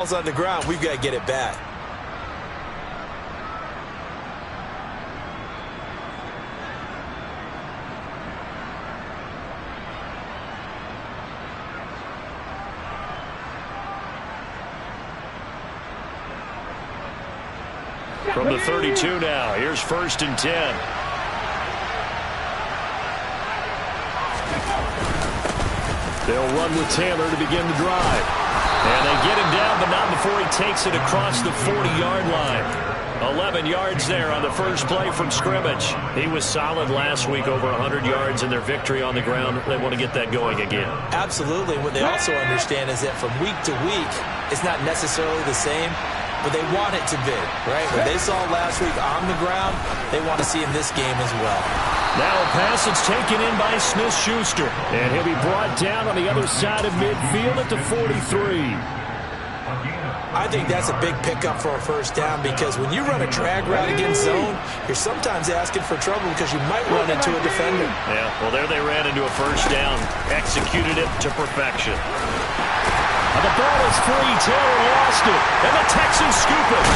Ball's on the ground. We've got to get it back. From the 32 now, here's 1st and 10. They'll run with Taylor to begin the drive. And they get him down, but not before he takes it across the 40-yard line. 11 yards there on the first play from scrimmage. He was solid last week, over 100 yards in their victory on the ground. They want to get that going again. Absolutely. What they also understand is that from week to week, it's not necessarily the same, but they want it to be, right? What they saw last week on the ground, they want to see in this game as well. Now a pass that's taken in by Smith-Schuster. And he'll be brought down on the other side of midfield at the 43. I think that's a big pickup for a first down, because when you run a drag route against zone, you're sometimes asking for trouble because you might run into a defender. Yeah, well, there they ran into a first down. Executed it to perfection. And the ball is free. Taylor lost it. And the Texans scoop it.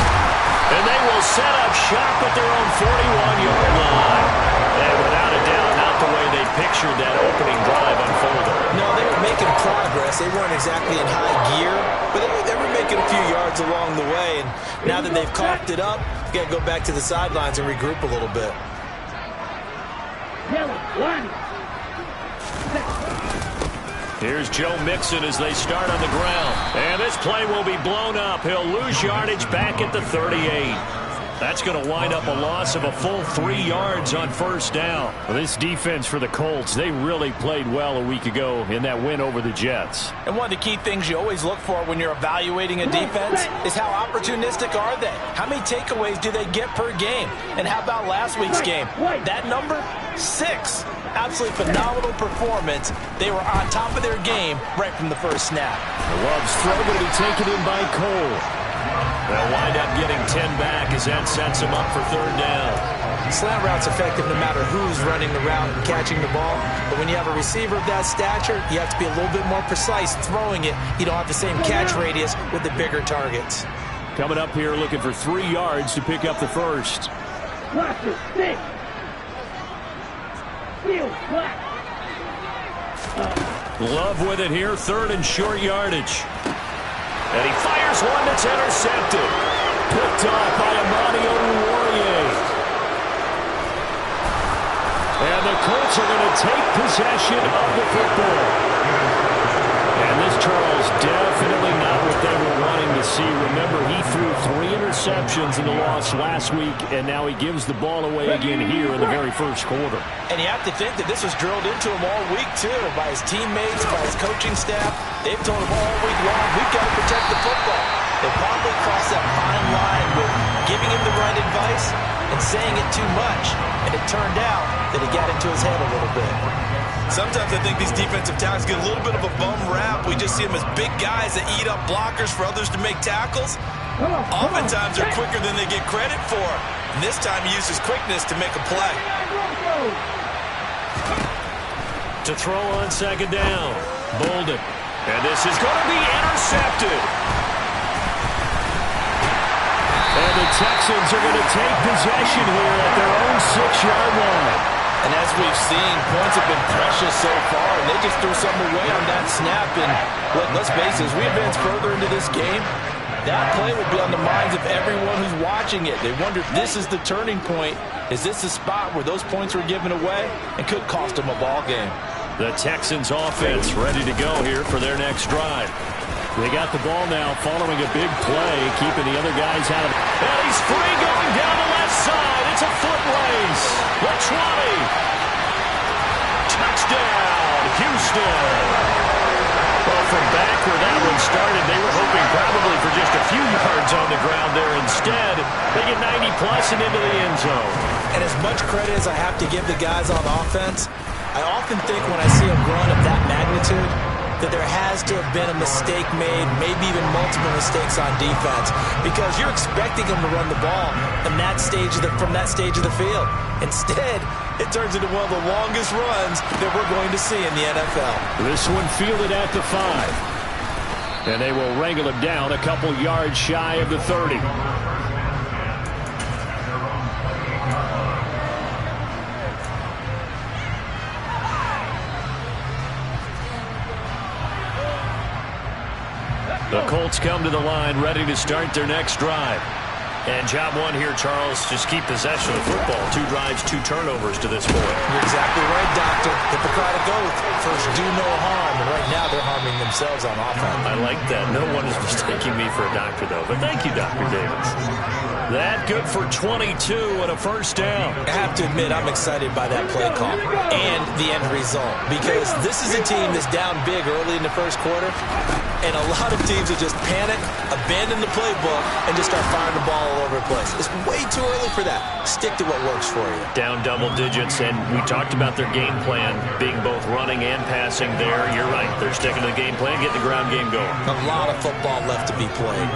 And they will set up shop at their own 41-yard line. And without a doubt, not the way they pictured that opening drive unfolding. No, they were making progress. They weren't exactly in high gear, but they were making a few yards along the way. And now that they've coughed it up, they've got to go back to the sidelines and regroup a little bit. Here's Joe Mixon as they start on the ground. And this play will be blown up. He'll lose yardage back at the 38. That's going to wind up a loss of a full 3 yards on first down. Well, this defense for the Colts, they really played well a week ago in that win over the Jets. And one of the key things you always look for when you're evaluating a defense is how opportunistic are they? How many takeaways do they get per game? And how about last week's game? That number, 6. Absolutely phenomenal performance. They were on top of their game right from the first snap. Love's throw going to be taken in by Cole. They'll wind up getting 10 back as that sets them up for third down. Slant route's effective no matter who's running the route and catching the ball. But when you have a receiver of that stature, you have to be a little bit more precise throwing it. You don't have the same catch radius with the bigger targets. Coming up here looking for 3 yards to pick up the first. Love with it here, 3rd and short yardage. And he fires one that's intercepted. Picked off by Amani Oruwariye. And the Colts are going to take possession of the football. And this, Charles, definitely not what they were wanting to see. Remember, he threw 3 interceptions in the loss last week, and now he gives the ball away again here in the very first quarter. And you have to think that this was drilled into him all week, too, by his teammates, by his coaching staff. They've told him all week long, we've got to protect the football. They probably crossed that fine line with giving him the right advice and saying it too much. And it turned out that he got into his head a little bit. Sometimes I think these defensive tackles get a little bit of a bum rap. We just see them as big guys that eat up blockers for others to make tackles. Oftentimes they're quicker than they get credit for. And this time he used his quickness to make a play. To throw on second down. Bolden. And this is going to be intercepted. And the Texans are going to take possession here at their own 6-yard line. And as we've seen, points have been precious so far, and they just threw something away on that snap. And let's face it, as we advance further into this game, that play will be on the minds of everyone who's watching it. They wonder if this is the turning point. Is this the spot where those points were given away and could cost them a ball game? The Texans offense ready to go here for their next drive. They got the ball now following a big play, keeping the other guys out of it. And he's free going down the left side. It's a foot race. The 20. Touchdown, Houston. Well, from back where that one started, they were hoping probably for just a few yards on the ground there. Instead, they get 90-plus and into the end zone. And as much credit as I have to give the guys on offense, I often think when I see a run of that magnitude that there has to have been a mistake made, maybe even multiple mistakes on defense, because you're expecting them to run the ball from that stage of the field. Instead, it turns into one of the longest runs that we're going to see in the NFL. This one fielded at the 5. And they will wrangle him down a couple yards shy of the 30. The Colts come to the line, ready to start their next drive. And job one here, Charles, just keep possession of the football. 2 drives, 2 turnovers to this point. You're exactly right, Doctor. Hippocratic oath. First, do no harm. And right now, they're harming themselves on offense. I like that. No one is mistaking me for a doctor, though. But thank you, Dr. Davis. That good for 22 and a first down. I have to admit, I'm excited by that play call and the end result. Because this is a team that's down big early in the first quarter. And a lot of teams will just panic, abandon the playbook, and just start firing the ball all over the place. It's way too early for that. Stick to what works for you. Down double digits, and we talked about their game plan being both running and passing there. You're right. They're sticking to the game plan, getting the ground game going. A lot of football left to be played.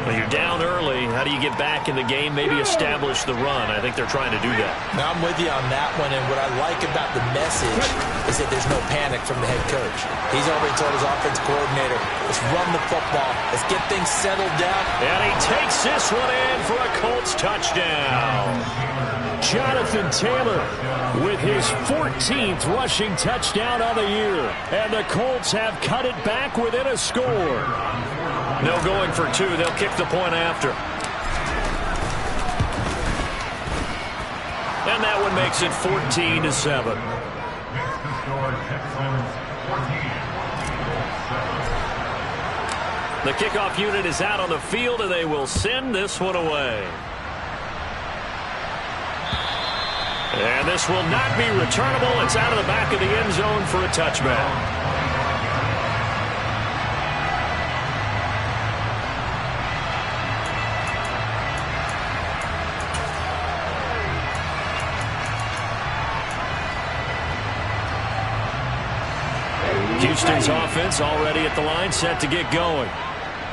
Well, you're down early. How do you get back in the game? Maybe establish the run. I think they're trying to do that. Now, I'm with you on that one, and what I like about the message is that there's no panic from the head coach. He's already told his offensive coordinator, let's run the football. Let's get things settled down. And he takes this one in for a Colts touchdown. Jonathan Taylor with his 14th rushing touchdown of the year. And the Colts have cut it back within a score. No going for 2. They'll kick the point after. And that one makes it 14-7. The kickoff unit is out on the field, and they will send this one away. And this will not be returnable. It's out of the back of the end zone for a touchback. Houston's offense already at the line, set to get going.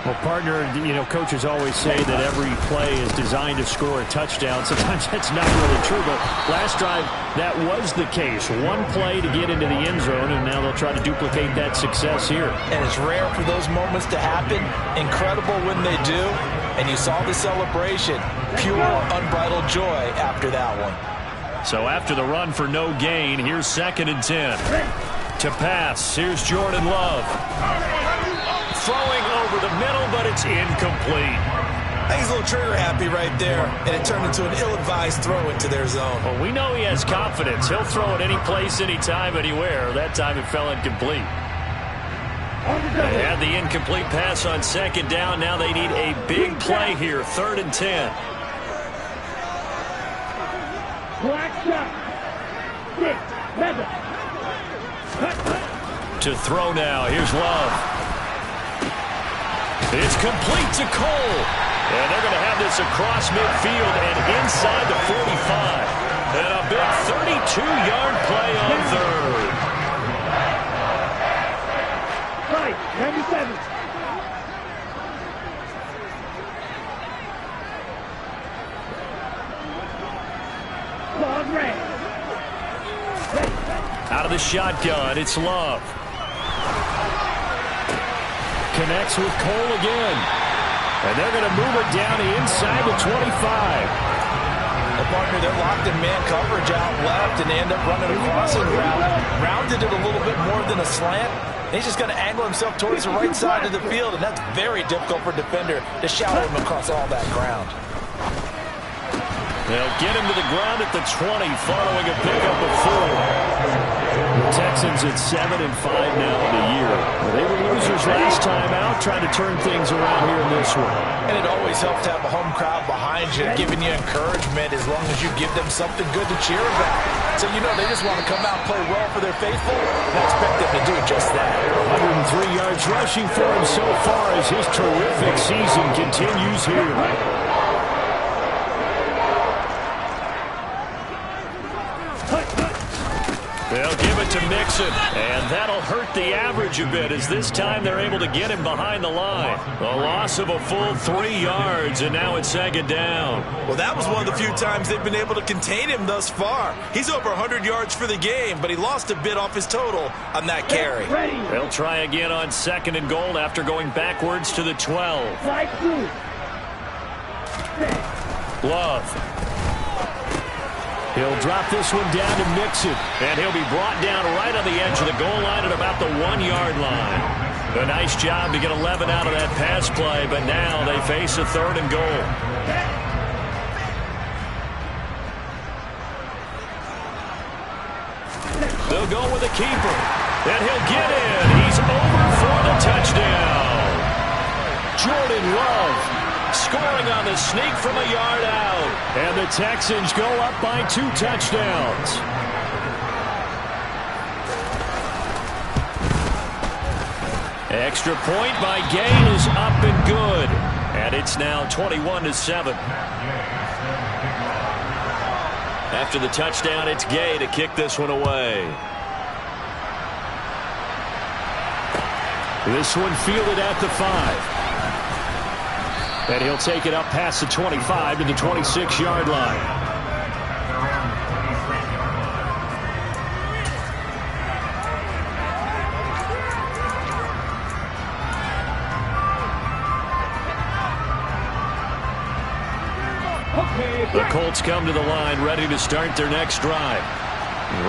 Well, partner, coaches always say that every play is designed to score a touchdown. Sometimes that's not really true, but last drive, that was the case. One play to get into the end zone, and now they'll try to duplicate that success here. And it's rare for those moments to happen. Incredible when they do. And you saw the celebration. Pure, unbridled joy after that one. So after the run for no gain, here's 2nd and 10. To pass, here's Jordan Love. Throwing over the middle, but it's incomplete. I think he's a little trigger happy right there, and it turned into an ill-advised throw into their zone. Well, we know he has confidence. He'll throw it any place, anytime, anywhere. That time it fell incomplete. They had the incomplete pass on 2nd down. Now they need a big play here, 3rd and 10. Black shot. 6, 7. To throw now. Here's Love. It's complete to Cole. And they're going to have this across midfield and inside the 45. And a big 32-yard play on 3rd. Right, 97. Ball red. Out of the shotgun, it's Love. Connects with Cole again. And they're going to move it down to inside the 25. Well, partner, they're locked in man coverage out left, and they end up running a crossing route. Rounded it a little bit more than a slant. He's just going to angle himself towards the right side of the field, and that's very difficult for a defender to shadow him across all that ground. They'll get him to the ground at the 20, following a pickup of 4. The Texans at 7-5 now in the year. They were losers last time out, trying to turn things around here in this one. And it always helps to have a home crowd behind you, giving you encouragement as long as you give them something good to cheer about. So they just want to come out and play well for their faithful, and I expect them to do just that. 103 yards rushing for him so far as his terrific season continues here. They'll give it to Mixon, and that'll hurt the average a bit as this time they're able to get him behind the line. A loss of a full 3 yards, and now it's 2nd down. Well, that was one of the few times they've been able to contain him thus far. He's over 100 yards for the game, but he lost a bit off his total on that carry. They'll try again on 2nd and goal after going backwards to the 12. Love. He'll drop this one down to Mixon, and he'll be brought down right on the edge of the goal line at about the 1-yard line. A nice job to get 11 out of that pass play, but now they face a 3rd and goal. They'll go with the keeper, and he'll get in. He's over for the touchdown. Jordan Love scoring on the sneak from a yard out. And the Texans go up by 2 touchdowns. Extra point by Gay is up and good. And it's now 21-7. After the touchdown, it's Gay to kick this one away. This one fielded at the 5. And he'll take it up past the 25 to the 26-yard line. The Colts come to the line ready to start their next drive.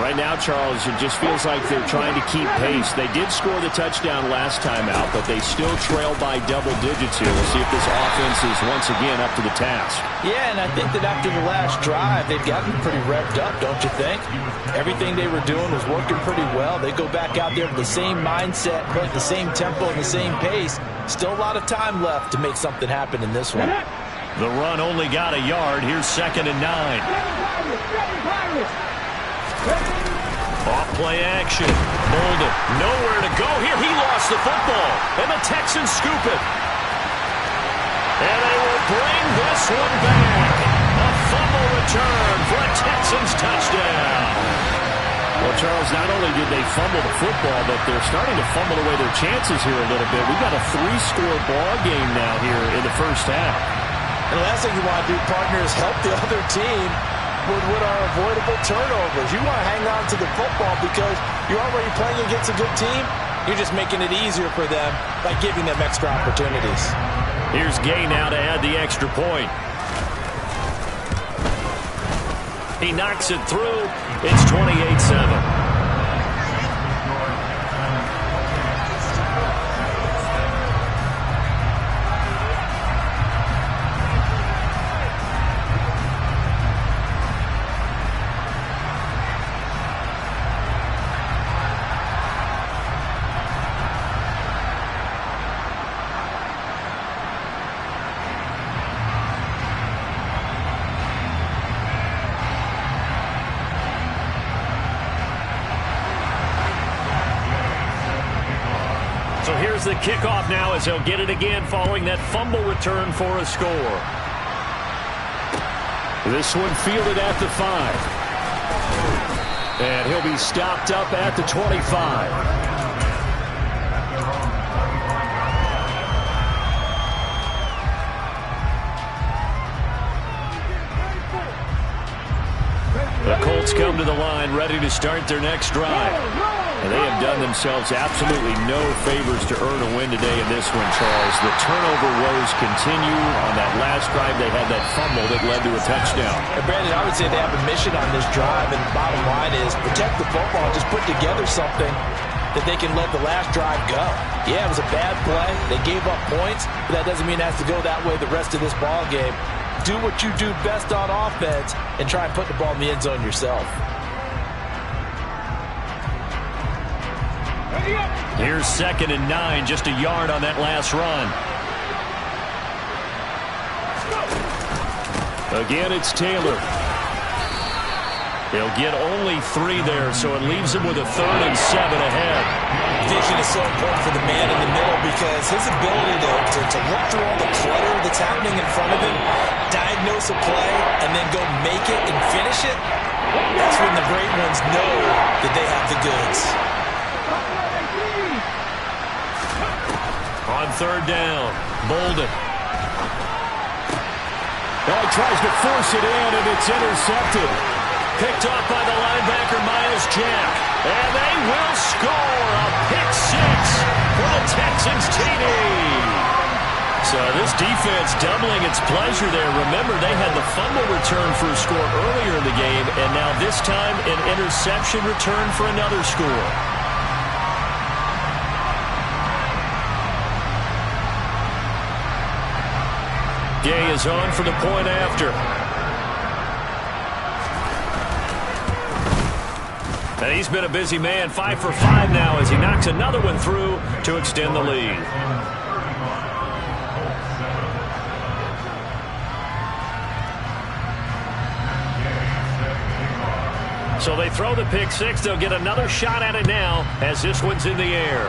Right now, Charles, it just feels like they're trying to keep pace. They did score the touchdown last time out, but they still trail by double digits here. We'll see if this offense is once again up to the task. Yeah, and I think that after the last drive, they've gotten pretty revved up, don't you think? Everything they were doing was working pretty well. They go back out there with the same mindset, playing the same tempo and the same pace. Still a lot of time left to make something happen in this one. The run only got a yard. Here's 2nd and 9. Off-play action. Bolden, nowhere to go here. He lost the football, and the Texans scoop it. And they will bring this one back. A fumble return for a Texans touchdown. Well, Charles, not only did they fumble the football, but they're starting to fumble away their chances here a little bit. We've got a 3-score ball game now here in the first half. And the last thing you want to do, partner, is help the other team with our avoidable turnovers. You want to hang on to the football because you're already playing against a good team. You're just making it easier for them by giving them extra opportunities. Here's Gay now to add the extra point. He knocks it through. It's 28-7. So here's the kickoff now as he'll get it again following that fumble return for a score. This one fielded at the 5. And he'll be stopped up at the 25. The Colts come to the line ready to start their next drive. And they have done themselves absolutely no favors to earn a win today in this one, Charles. The turnover woes continue. On that last drive, they had that fumble that led to a touchdown. And Brandon, I would say they have a mission on this drive, and the bottom line is protect the football, just put together something that they can let the last drive go. Yeah, it was a bad play. They gave up points, but that doesn't mean it has to go that way the rest of this ball game. Do what you do best on offense and try and put the ball in the end zone yourself. Here's 2nd and 9, just a yard on that last run. Again, it's Taylor. He'll get only 3 there, so it leaves him with a 3rd and 7 ahead. Vision is so important for the man in the middle because his ability to look through all the clutter that's happening in front of him, diagnose a play, and then go make it and finish it, That's when the great ones know that they have the goods. On third down, Bolden. Oh, he tries to force it in, and it's intercepted. Picked off by the linebacker, Miles Jack. And they will score a pick six for the Texans TD. So this defense doubling its pleasure there. Remember, they had the fumble return for a score earlier in the game, and now this time an interception return for another score. Gay is on for the point after. And he's been a busy man, 5 for 5 now as he knocks another one through to extend the lead. So they throw the pick six. They'll get another shot at it now as this one's in the air.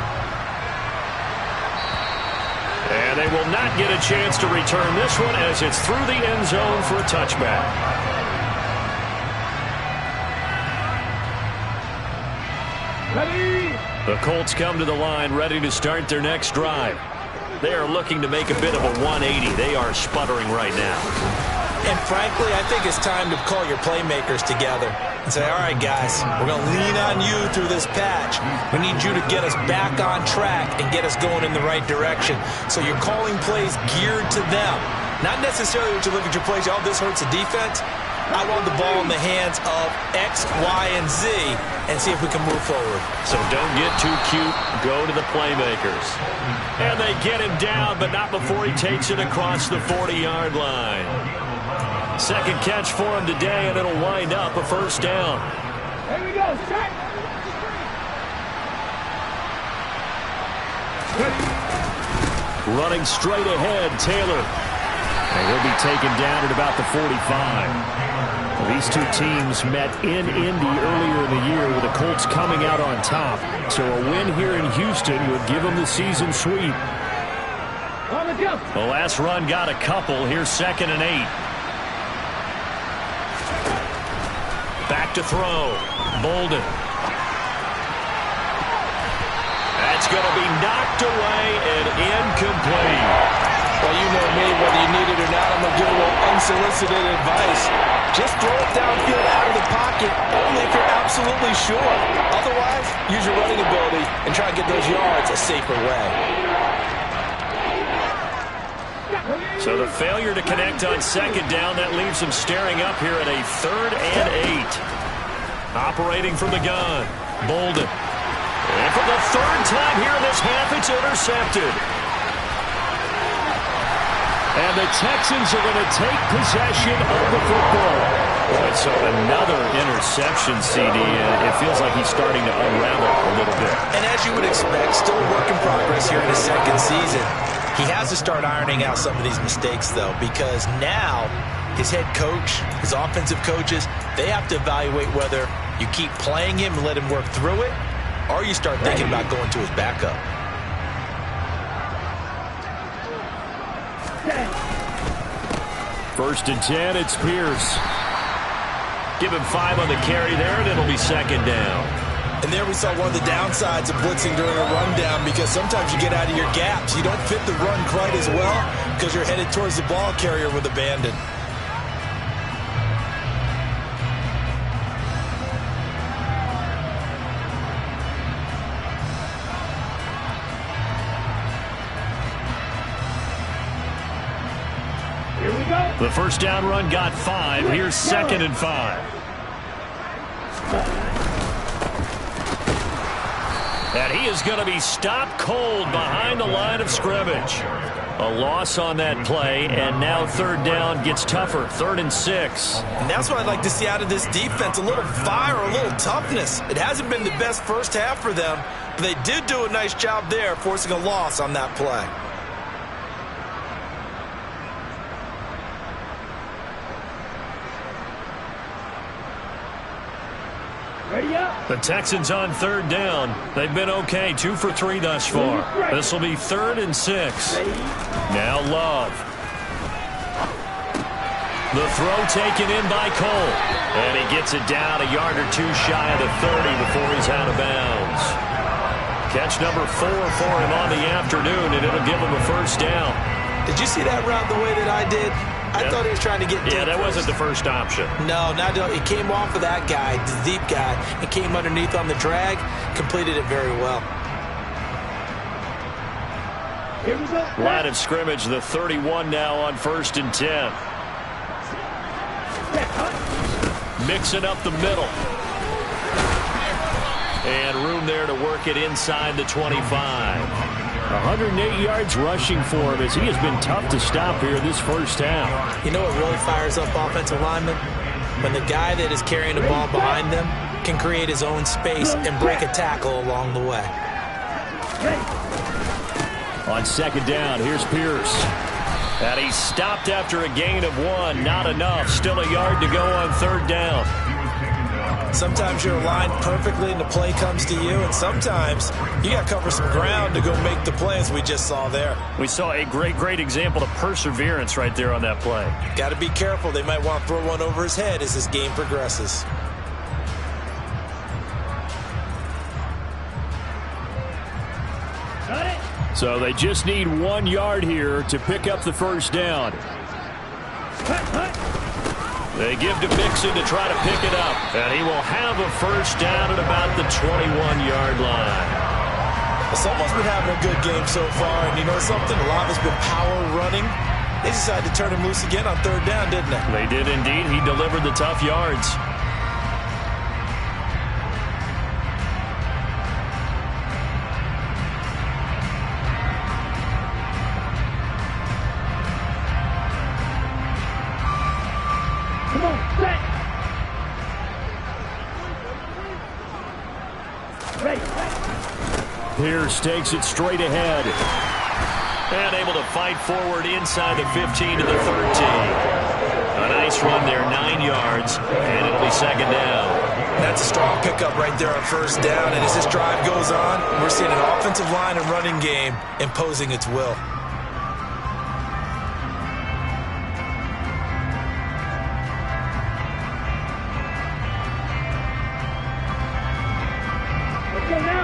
And they will not get a chance to return this one as it's through the end zone for a touchback. Ready? The Colts come to the line ready to start their next drive. They are looking to make a bit of a 180. They are sputtering right now. And frankly, I think it's time to call your playmakers together and say, all right, guys, we're going to lean on you through this patch. We need you to get us back on track and get us going in the right direction. So you're calling plays geared to them. Not necessarily when you look at your plays, oh, this hurts the defense. I want the ball in the hands of X, Y, and Z and see if we can move forward. So don't get too cute. Go to the playmakers. And they get him down, but not before he takes it across the 40-yard line. Second catch for him today, and it'll wind up a first down. Here we go, check. Running straight ahead, Taylor. And he'll be taken down at about the 45. Well, these two teams met in Indy earlier in the year with the Colts coming out on top. So a win here in Houston would give them the season sweep. On the jump. The last run got a couple. Here's 2nd and 8. Back to throw. Bolden. That's going to be knocked away and incomplete. Well, you know me, whether you need it or not, I'm going to give a little unsolicited advice. Just throw it downfield out of the pocket, only if you're absolutely sure. Otherwise, use your running ability and try to get those yards a safer way. So the failure to connect on 2nd down, that leaves them staring up here at a 3rd and 8. Operating from the gun, Bolden. And for the 3rd time here in this half, it's intercepted. And the Texans are going to take possession of the football. Boy, so another interception, CD, and it feels like he's starting to unravel a little bit. And as you would expect, still a work in progress here in his 2nd season. He has to start ironing out some of these mistakes, though, because now his head coach, his offensive coaches, they have to evaluate whether you keep playing him and let him work through it, or you start thinking about going to his backup. First and 10, it's Pierce. Give him 5 on the carry there, and it'll be 2nd down. And there we saw one of the downsides of blitzing during a rundown, because sometimes you get out of your gaps. You don't fit the run quite as well because you're headed towards the ball carrier with abandon. Here we go. The first down run got 5. Here's 2nd and 5. And he is going to be stopped cold behind the line of scrimmage. A loss on that play, and now 3rd down gets tougher. 3rd and 6. And that's what I'd like to see out of this defense, a little fire, a little toughness. It hasn't been the best first half for them, but they did do a nice job there, forcing a loss on that play. Ready up. The Texans on 3rd down. They've been okay, 2 for 3 thus far. This will be 3rd and 6. Now Love. The throw taken in by Cole. And he gets it down a yard or two shy of the 30 before he's out of bounds. Catch number 4 for him on the afternoon, and it'll give him a first down. Did you see that route the way that I did? I thought he was trying to get deep. Yeah, that wasn't the first option. No, it came off of that guy, the deep guy, and came underneath on the drag, completed it very well. Here we go. Line of scrimmage, the 31 now on 1st and 10. Mixing up the middle. And room there to work it inside the 25. 108 yards rushing for him as he has been tough to stop here this first half. You know what really fires up offensive linemen? When the guy that is carrying the ball behind them can create his own space and break a tackle along the way. On 2nd down, here's Pierce. And he's stopped after a gain of 1. Not enough. Still a yard to go on 3rd down. Sometimes you're aligned perfectly and the play comes to you, and sometimes you got to cover some ground to go make the play, as we just saw there. We saw a great example of perseverance right there on that play. Got to be careful. They might want to throw one over his head as this game progresses. Got it. So they just need 1 yard here to pick up the first down. They give to Mixon to try to pick it up. And he will have a first down at about the 21-yard line. Well, someone's been having a good game so far, and you know something? A lot has been power running. They decided to turn him loose again on 3rd down, didn't they? They did indeed. He delivered the tough yards. Come on, set. Ready. Pierce takes it straight ahead. And able to fight forward inside the 15 to the 13. A nice run there, 9 yards, and it'll be 2nd down. That's a strong pickup right there on 1st down, and as this drive goes on, we're seeing an offensive line and running game imposing its will.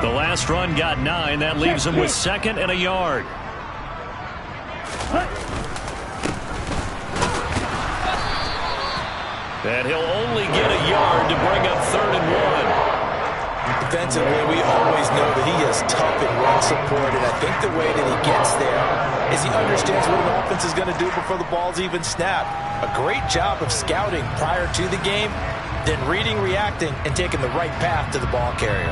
The last run got 9. That leaves him with 2nd and a yard. And he'll only get a yard to bring up 3rd and 1. Defensively, we always know that he is tough in run support, and I think the way that he gets there is he understands what an offense is going to do before the ball's even snapped. A great job of scouting prior to the game, then reading, reacting, and taking the right path to the ball carrier.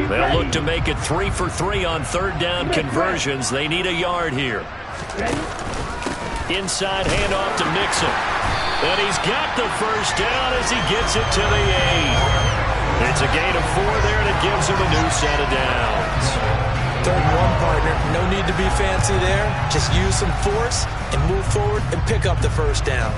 They'll look to make it 3 for 3 on 3rd down conversions. They need a yard here. Inside handoff to Mixon. And he's got the first down as he gets it to the 8. It's a gain of 4 there, and it gives him a new set of downs. 3rd and 1, partner. No need to be fancy there. Just use some force and move forward and pick up the first down.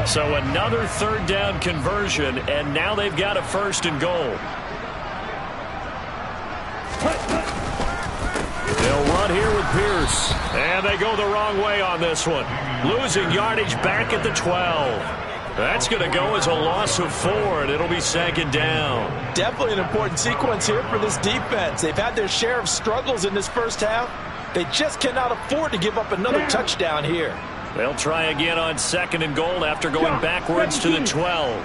So another 3rd down conversion, and now they've got a 1st and goal. They'll run here with Pierce. And they go the wrong way on this one. Losing yardage back at the 12. That's going to go as a loss of 4, and it'll be 2nd down. Definitely an important sequence here for this defense. They've had their share of struggles in this first half. They just cannot afford to give up another touchdown here. They'll try again on 2nd and goal after going backwards to the 12.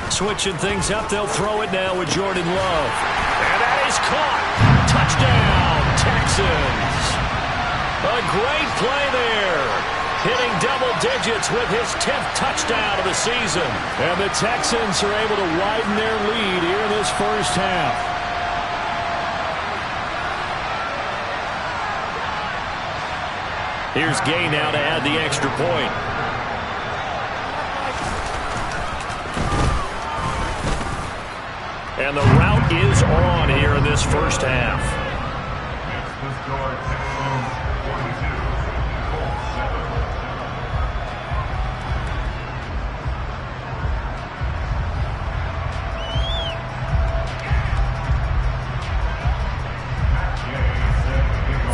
Switching things up, they'll throw it now with Jordan Love. And that is caught. Touchdown, Texans. A great play there. Hitting double digits with his 10th touchdown of the season. And the Texans are able to widen their lead here in this first half. Here's Gay now to add the extra point. And the route is on here in this first half.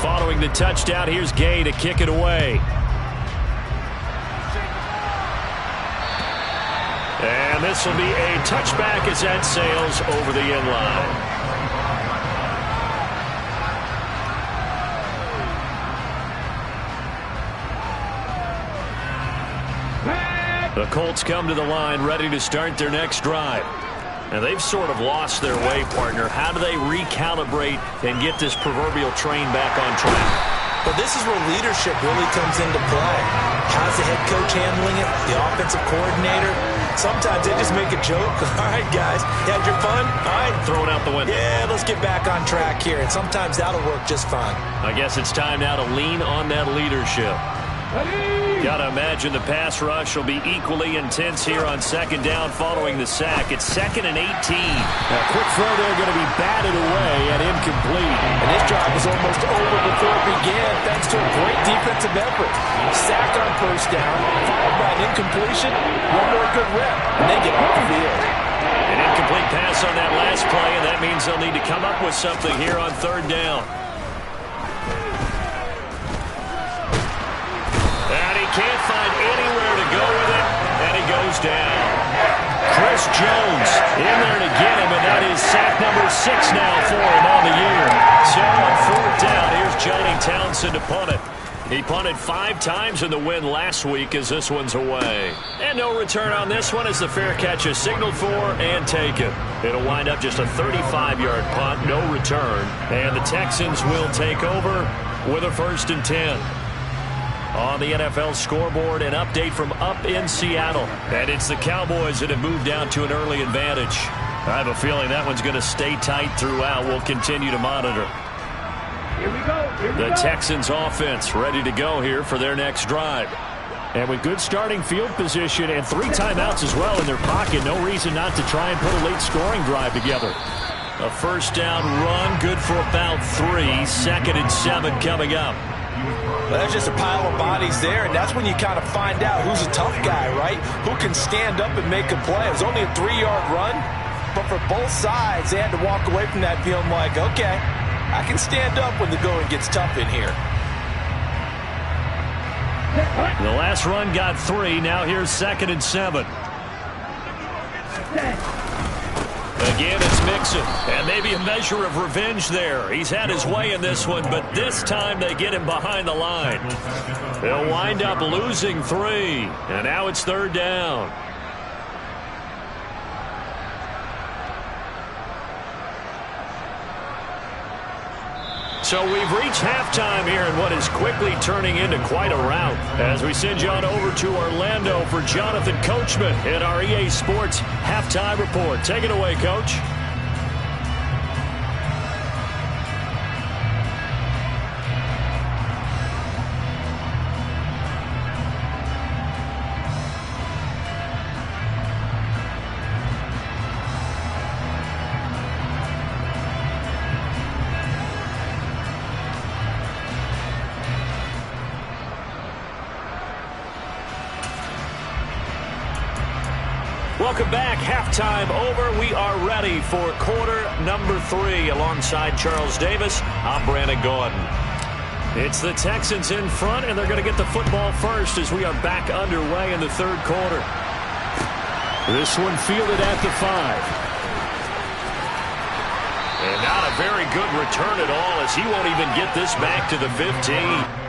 Following the touchdown, here's Gay to kick it away. And this will be a touchback as that sails over the end line. The Colts come to the line ready to start their next drive. And they've sort of lost their way, partner. How do they recalibrate and get this proverbial train back on track? But this is where leadership really comes into play. How's the head coach handling it? The offensive coordinator? Sometimes they just make a joke. All right, guys, you had your fun? All right. Throw it out the window. Yeah, let's get back on track here. And sometimes that'll work just fine. I guess it's time now to lean on that leadership. Got to imagine the pass rush will be equally intense here on second down following the sack. It's 2nd and 18. A quick throw there going to be batted away and incomplete. And this drive was almost over before it began thanks to a great defensive effort. Sack on first down, followed by an incompletion, one more good rep, and they get off the field. An incomplete pass on that last play, and that means they'll need to come up with something here on third down. Can't find anywhere to go with it, and he goes down. Chris Jones in there to get him, and that is sack number 6 now for him on the year. So on fourth down, here's Johnny Townsend to punt it. He punted 5 times in the win last week as this one's away. And no return on this one as the fair catch is signaled for and taken. It'll wind up just a 35-yard punt, no return. And the Texans will take over with a 1st and 10. On the NFL scoreboard, an update from up in Seattle. And it's the Cowboys that have moved down to an early advantage. I have a feeling that one's going to stay tight throughout. We'll continue to monitor. Here we go. The Texans offense ready to go here for their next drive. And with good starting field position and 3 timeouts as well in their pocket, no reason not to try and put a late scoring drive together. A first down run, good for about 3. 2nd and 7 coming up. Well, there's just a pile of bodies there, and that's when you kind of find out who's a tough guy, right? Who can stand up and make a play. It was only a 3-yard run, but for both sides, they had to walk away from that feeling like, okay, I can stand up when the going gets tough in here. The last run got 3. Now here's 2nd and 7. Again, it's Mixon, and maybe a measure of revenge there. He's had his way in this one, but this time they get him behind the line. They'll wind up losing 3, and now it's 3rd down. So we've reached halftime here in what is quickly turning into quite a rout. As we send you on over to Orlando for Jonathan Coachman in our EA Sports Halftime Report. Take it away, Coach. Welcome back. Halftime over. We are ready for quarter number 3 alongside Charles Davis. I'm Brandon Gordon. It's the Texans in front, and they're going to get the football first as we are back underway in the 3rd quarter. This one fielded at the 5. And not a very good return at all as he won't even get this back to the 15.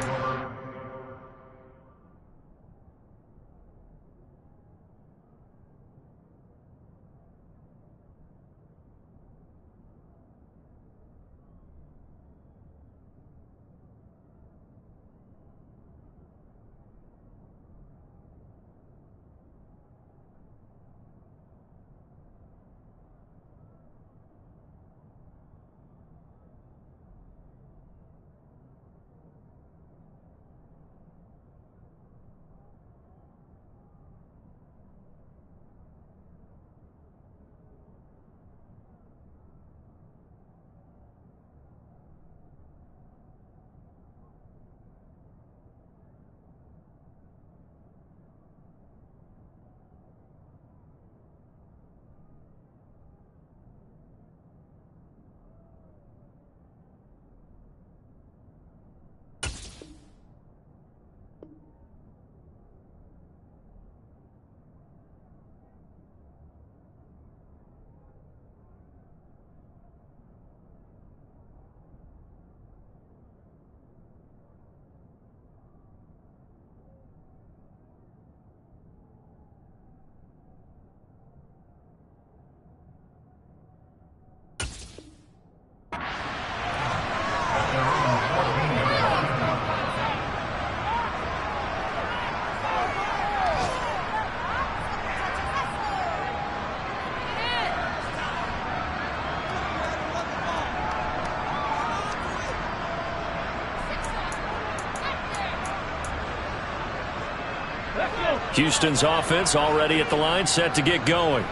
Houston's offense already at the line, set to get going.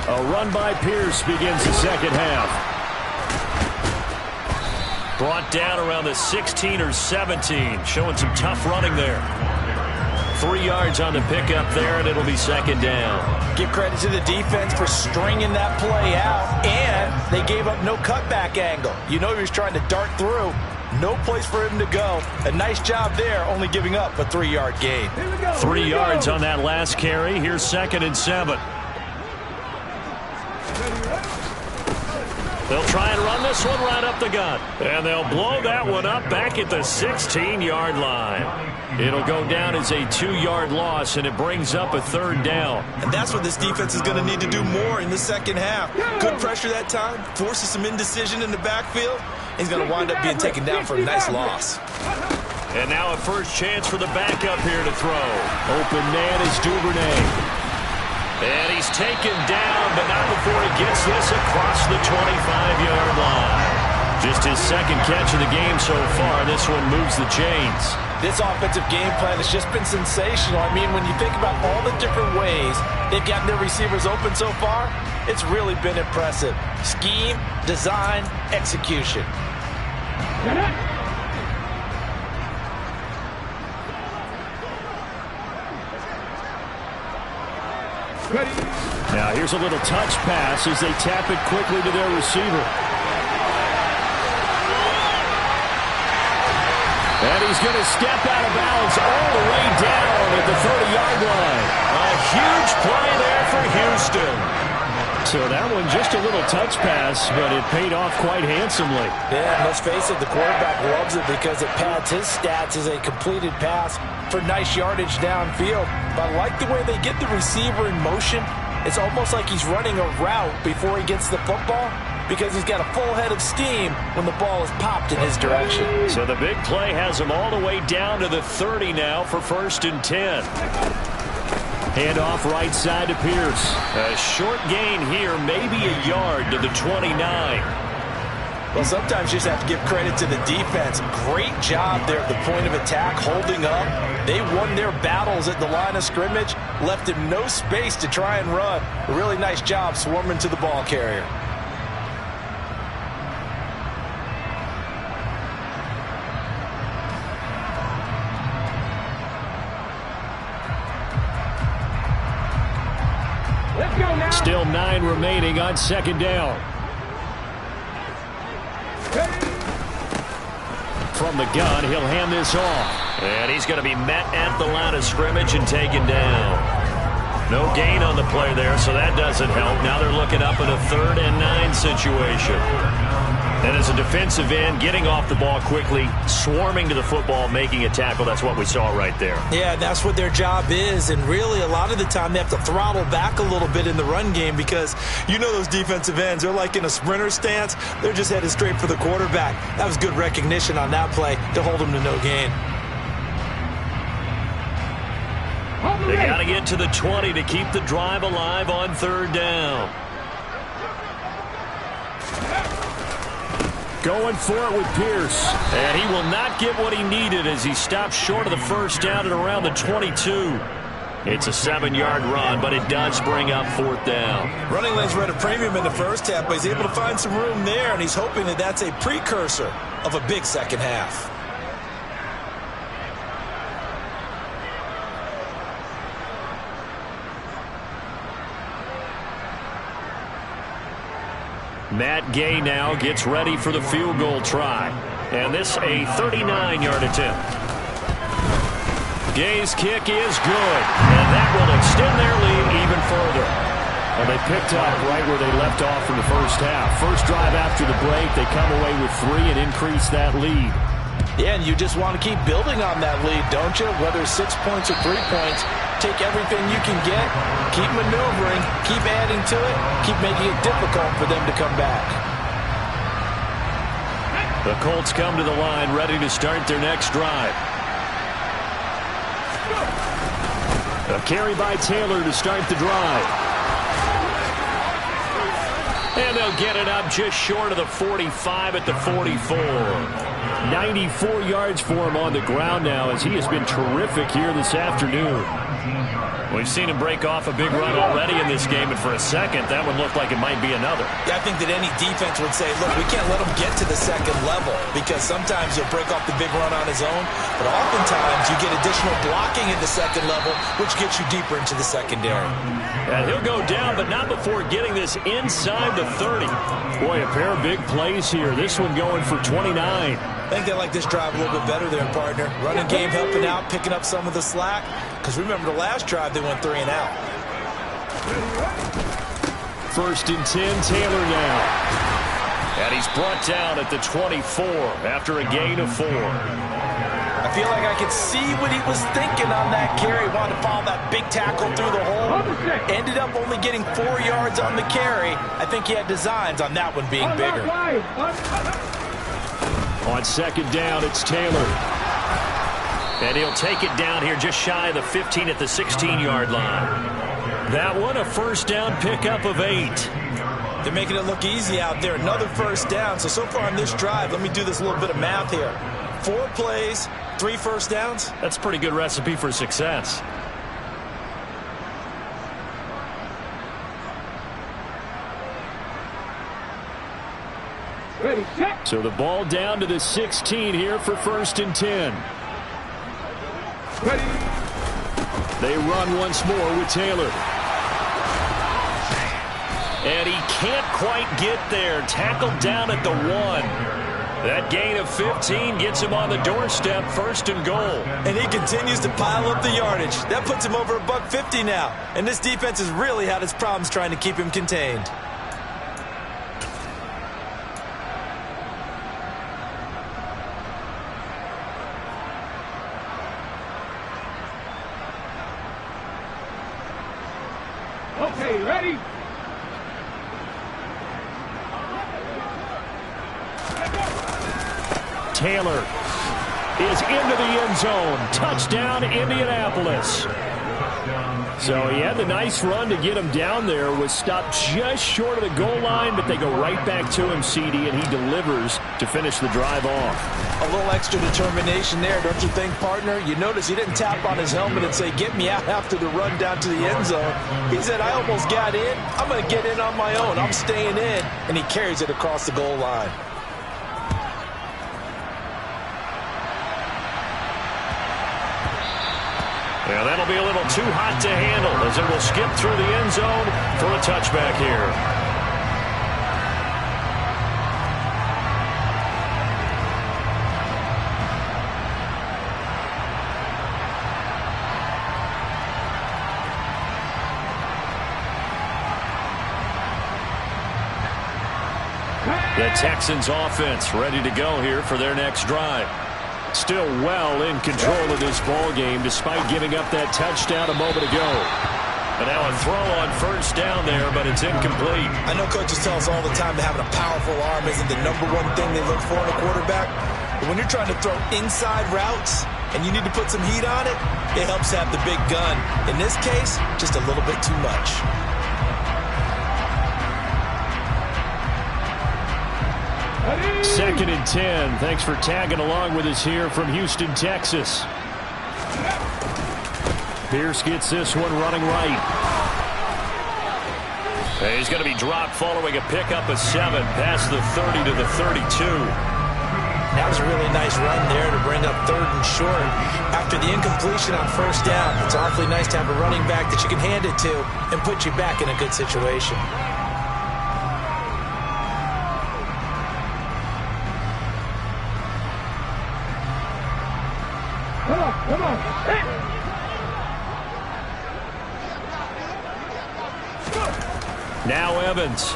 A run by Pierce begins the second half. Brought down around the 16 or 17, showing some tough running there. 3 yards on the pickup there, and it'll be second down. Give credit to the defense for stringing that play out, and they gave up no cutback angle. You know he was trying to dart through. No place for him to go. A nice job there, only giving up a 3-yard gain. 3 yards on that last carry. Here's 2nd and 7. They'll try and run this one right up the gut. And they'll blow that one up back at the 16-yard line. It'll go down as a 2-yard loss, and it brings up a 3rd down. And that's what this defense is going to need to do more in the second half. Good pressure that time, forces some indecision in the backfield. He's going to wind up being taken down for a nice loss. And now a first chance for the backup here to throw. Open man is Duvernay. And he's taken down, but not before he gets this across the 25-yard line. Just his 2nd catch of the game so far. This one moves the chains. This offensive game plan has just been sensational. I mean, when you think about all the different ways they've gotten their receivers open so far, it's really been impressive. Scheme, design, execution. Now here's a little touch pass as they tap it quickly to their receiver. And he's going to step out of bounds all the way down at the 30-yard line. A huge play there for Houston. So that one just a little touch pass, but it paid off quite handsomely. Yeah, and let's face it, the quarterback loves it because it pads his stats as a completed pass for nice yardage downfield. But I like the way they get the receiver in motion. It's almost like he's running a route before he gets the football because he's got a full head of steam when the ball is popped in his direction. So the big play has him all the way down to the 30 now for 1st and 10. Hand off right side to Pierce. A short gain here, maybe a yard to the 29. Well, sometimes you just have to give credit to the defense. Great job there at the point of attack, holding up. They won their battles at the line of scrimmage, left him no space to try and run. A really nice job swarming to the ball carrier. Still 9 remaining on 2nd down. From the gun, he'll hand this off. And he's going to be met at the line of scrimmage and taken down. No gain on the play there, so that doesn't help. Now they're looking up in a 3rd and 9 situation. And as a defensive end, getting off the ball quickly, swarming to the football, making a tackle, that's what we saw right there. Yeah, that's what their job is, and really a lot of the time they have to throttle back a little bit in the run game because you know those defensive ends, they're like in a sprinter stance. They're just headed straight for the quarterback. That was good recognition on that play to hold them to no gain. They got to get to the 20 to keep the drive alive on 3rd down. Going for it with Pierce. And he will not get what he needed as he stops short of the 1st down at around the 22. It's a 7-yard run, but it does bring up 4th down. Running lanes were at a premium in the first half, but he's able to find some room there, and he's hoping that that's a precursor of a big second half. Matt Gay now gets ready for the field goal try. And this a 39-yard attempt. Gay's kick is good. And that will extend their lead even further. And they picked up right where they left off in the first half. First drive after the break, they come away with 3 and increase that lead. Yeah, and you just want to keep building on that lead, don't you? Whether it's 6 points or 3 points, take everything you can get, keep maneuvering, keep adding to it, keep making it difficult for them to come back. The Colts come to the line ready to start their next drive. A carry by Taylor to start the drive. And they'll get it up just short of the 45 at the 44. 94 yards for him on the ground now, as he has been terrific here this afternoon. We've seen him break off a big run already in this game, and for a second, that one looked like it might be another. Yeah, I think that any defense would say, look, we can't let him get to the second level, because sometimes he'll break off the big run on his own, but oftentimes you get additional blocking at the second level, which gets you deeper into the secondary. And he'll go down, but not before getting this inside the 30. Boy, a pair of big plays here. This one going for 29. I think they like this drive a little bit better there, partner. Running game helping out, picking up some of the slack. Because remember the last drive, they went 3 and out. 1st and 10, Taylor now. And he's brought down at the 24 after a gain of 4. I feel like I could see what he was thinking on that carry. Wanted to follow that big tackle through the hole. Ended up only getting 4 yards on the carry. I think he had designs on that one being bigger. On 2nd down, it's Taylor. And he'll take it down here just shy of the 15 at the 16-yard line. That one a 1st down pickup of 8. They're making it look easy out there. Another 1st down. So far on this drive, let me do this little bit of math here. 4 plays, 3 1st downs. That's a pretty good recipe for success. Ready, set. So the ball down to the 16 here for 1st and 10. Ready. They run once more with Taylor. And he can't quite get there. Tackled down at the 1. That gain of 15 gets him on the doorstep, 1st and goal. And he continues to pile up the yardage. That puts him over $150 now. And this defense has really had its problems trying to keep him contained. Okay, ready. Taylor is into the end zone. Touchdown, Indianapolis. So he had the nice run to get him down there. Was stopped just short of the goal line, but they go right back to him, CD, and he delivers to finish the drive off. A little extra determination there, don't you think, partner? You notice he didn't tap on his helmet and say, get me out after the run down to the end zone. He said, I almost got in. I'm going to get in on my own. I'm staying in. And he carries it across the goal line. Yeah, that'll be a little too hot to handle as it will skip through the end zone for a touchback here. The Texans offense ready to go here for their next drive. Still well in control of this ball game despite giving up that touchdown a moment ago. And now a throw on 1st down there, but it's incomplete. I know coaches tell us all the time that having a powerful arm isn't the #1 thing they look for in a quarterback. But when you're trying to throw inside routes and you need to put some heat on it, it helps to have the big gun. In this case, just a little bit too much. Ready. 2nd and 10. Thanks for tagging along with us here from Houston, Texas. Pierce gets this one running right. He's going to be dropped following a pickup of 7 past the 30 to the 32. That was a really nice run there to bring up 3rd and short. After the incompletion on 1st down, it's awfully nice to have a running back that you can hand it to and put you back in a good situation. Come on. Hey. Now Evans.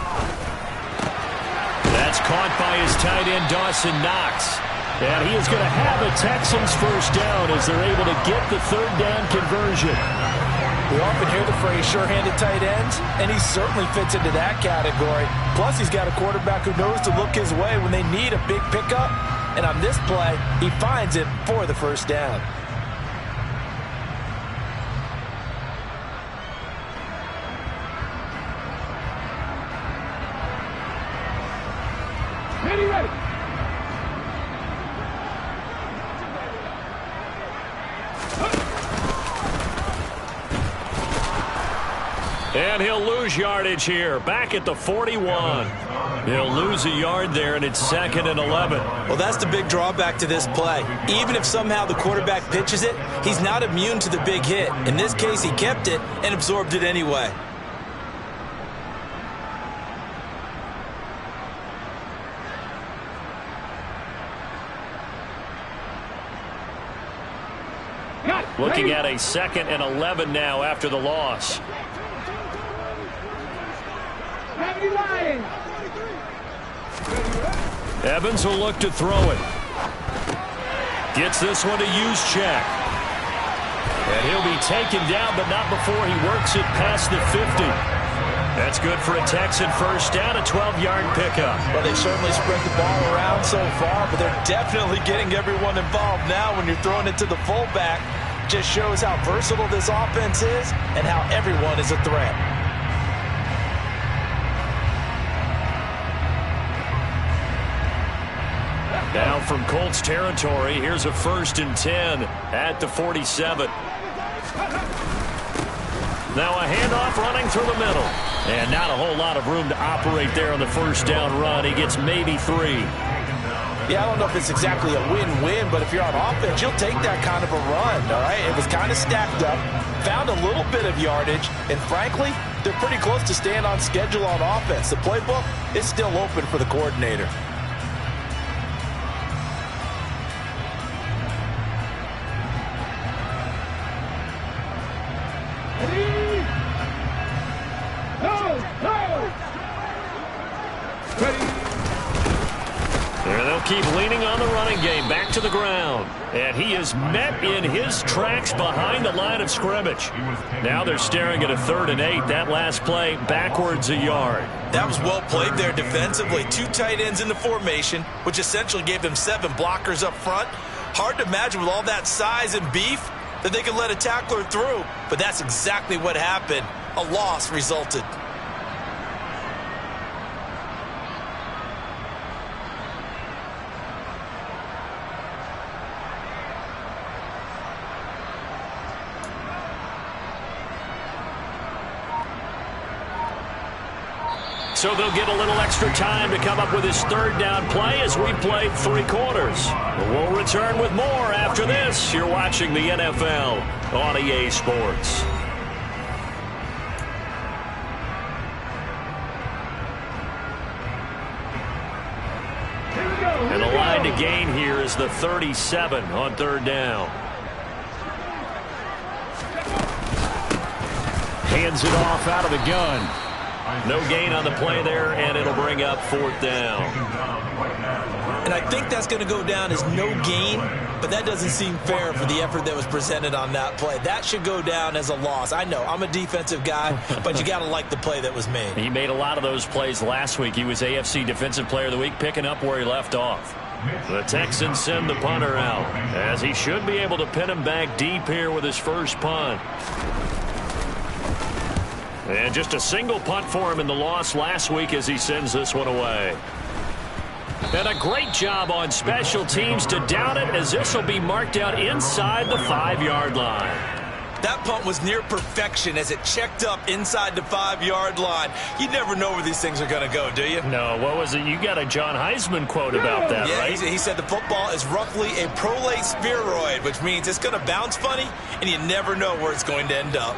That's caught by his tight end, Dawson Knox. And he is going to have a Texans 1st down as they're able to get the 3rd down conversion. We often hear the phrase sure-handed tight ends, and he certainly fits into that category. Plus, he's got a quarterback who knows to look his way when they need a big pickup. And on this play, he finds it for the 1st down. Ready. And he'll lose yardage here, back at the 41. He'll lose a yard there, and it's 2nd and 11. Well, that's the big drawback to this play. Even if somehow the quarterback pitches it, he's not immune to the big hit. In this case, he kept it and absorbed it anyway. Looking at a 2nd and 11 now after the loss. Evans will look to throw it. Gets this one to use check. And he'll be taken down, but not before he works it past the 50. That's good for a Texan first down, a 12-yard pickup. Well, they certainly spread the ball around so far, but they're definitely getting everyone involved now when you're throwing it to the fullback. Just shows how versatile this offense is and how everyone is a threat. Now from Colts territory, here's a 1st and 10 at the 47. Now a handoff running through the middle. And not a whole lot of room to operate there on the first down run. He gets maybe 3. Yeah, I don't know if it's exactly a win-win, but if you're on offense, you'll take that kind of a run, all right? It was kind of stacked up, found a little bit of yardage, and frankly, they're pretty close to staying on schedule on offense. The playbook is still open for the coordinator. They'll keep leaning on the running game, back to the ground. And he is met in his tracks behind the line of scrimmage. Now they're staring at a 3rd and 8. That last play, backwards a yard. That was well played there defensively. 2 tight ends in the formation, which essentially gave them 7 blockers up front. Hard to imagine with all that size and beef that they could let a tackler through. But that's exactly what happened. A loss resulted. So they'll get a little extra time to come up with his 3rd down play as we played 3 quarters. We'll return with more after this. You're watching the NFL on EA Sports. And the line to gain here is the 37 on 3rd down. Hands it off out of the gun. No gain on the play there, and it'll bring up 4th down. And I think that's going to go down as no gain, but that doesn't seem fair for the effort that was presented on that play. That should go down as a loss. I know, I'm a defensive guy, but you got to like the play that was made. He made a lot of those plays last week. He was AFC Defensive Player of the Week, picking up where he left off. The Texans send the punter out, as he should be able to pin him back deep here with his first punt. And just a single punt for him in the loss last week as he sends this one away. And a great job on special teams to down it, as this will be marked out inside the 5-yard line. That punt was near perfection as it checked up inside the 5-yard line. You never know where these things are going to go, do you? No, what was it? You got a John Heisman quote about that, yeah, right? He said the football is roughly a prolate spheroid, which means it's going to bounce funny, and you never know where it's going to end up.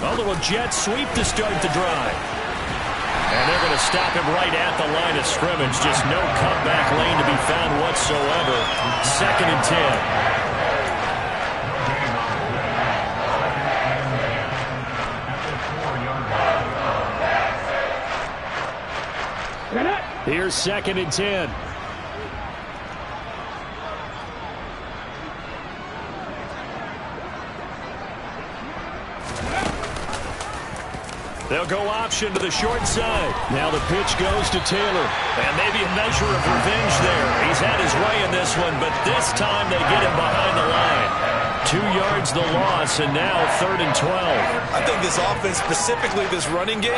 A little jet sweep to start the drive. And they're going to stop him right at the line of scrimmage. Just no cutback lane to be found whatsoever. 2nd and 10. Here's 2nd and 10. They'll go option to the short side. Now the pitch goes to Taylor. And maybe a measure of revenge there. He's had his way in this one, but this time they get him behind the line. 2 yards the loss, and now 3rd and 12. I think this offense, specifically this running game,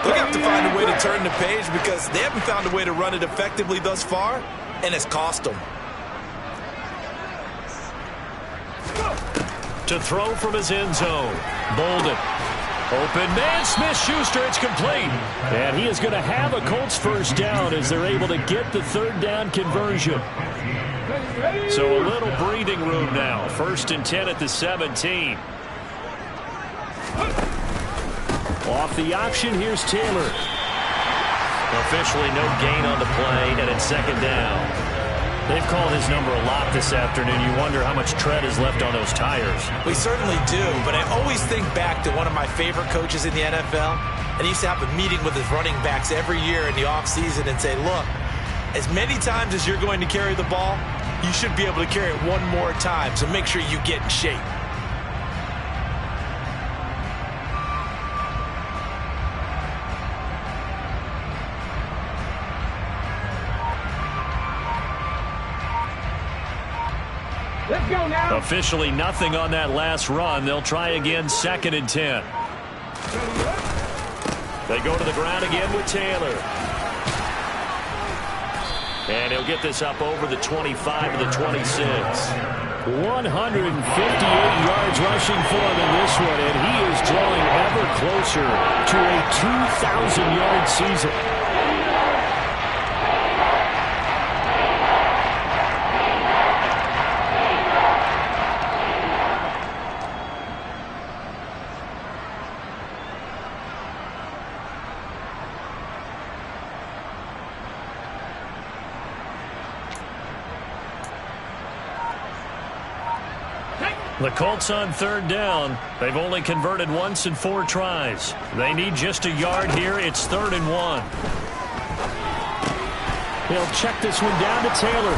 they're going to have to find a way to turn the page because they haven't found a way to run it effectively thus far, and it's cost them. To throw from his end zone. Bolden. Open man, Smith-Schuster, it's complete. And he is going to have a Colts first down as they're able to get the 3rd down conversion. So a little breathing room now. 1st and 10 at the 17. Off the option, here's Taylor. Officially no gain on the play, and it's 2nd down. They've called his number a lot this afternoon. You wonder how much tread is left on those tires. We certainly do, but I always think back to one of my favorite coaches in the NFL, and he used to have a meeting with his running backs every year in the offseason and say, look, as many times as you're going to carry the ball, you should be able to carry it one more time, so make sure you get in shape. Let's go now. Officially nothing on that last run. They'll try again, 2nd and 10. They go to the ground again with Taylor. And he'll get this up over the 25 to the 26. 158 yards rushing for him in this one, and he is drawing ever closer to a 2,000-yard season. The Colts on 3rd down. They've only converted once in 4 tries. They need just a yard here. It's 3rd and 1. He'll check this one down to Taylor.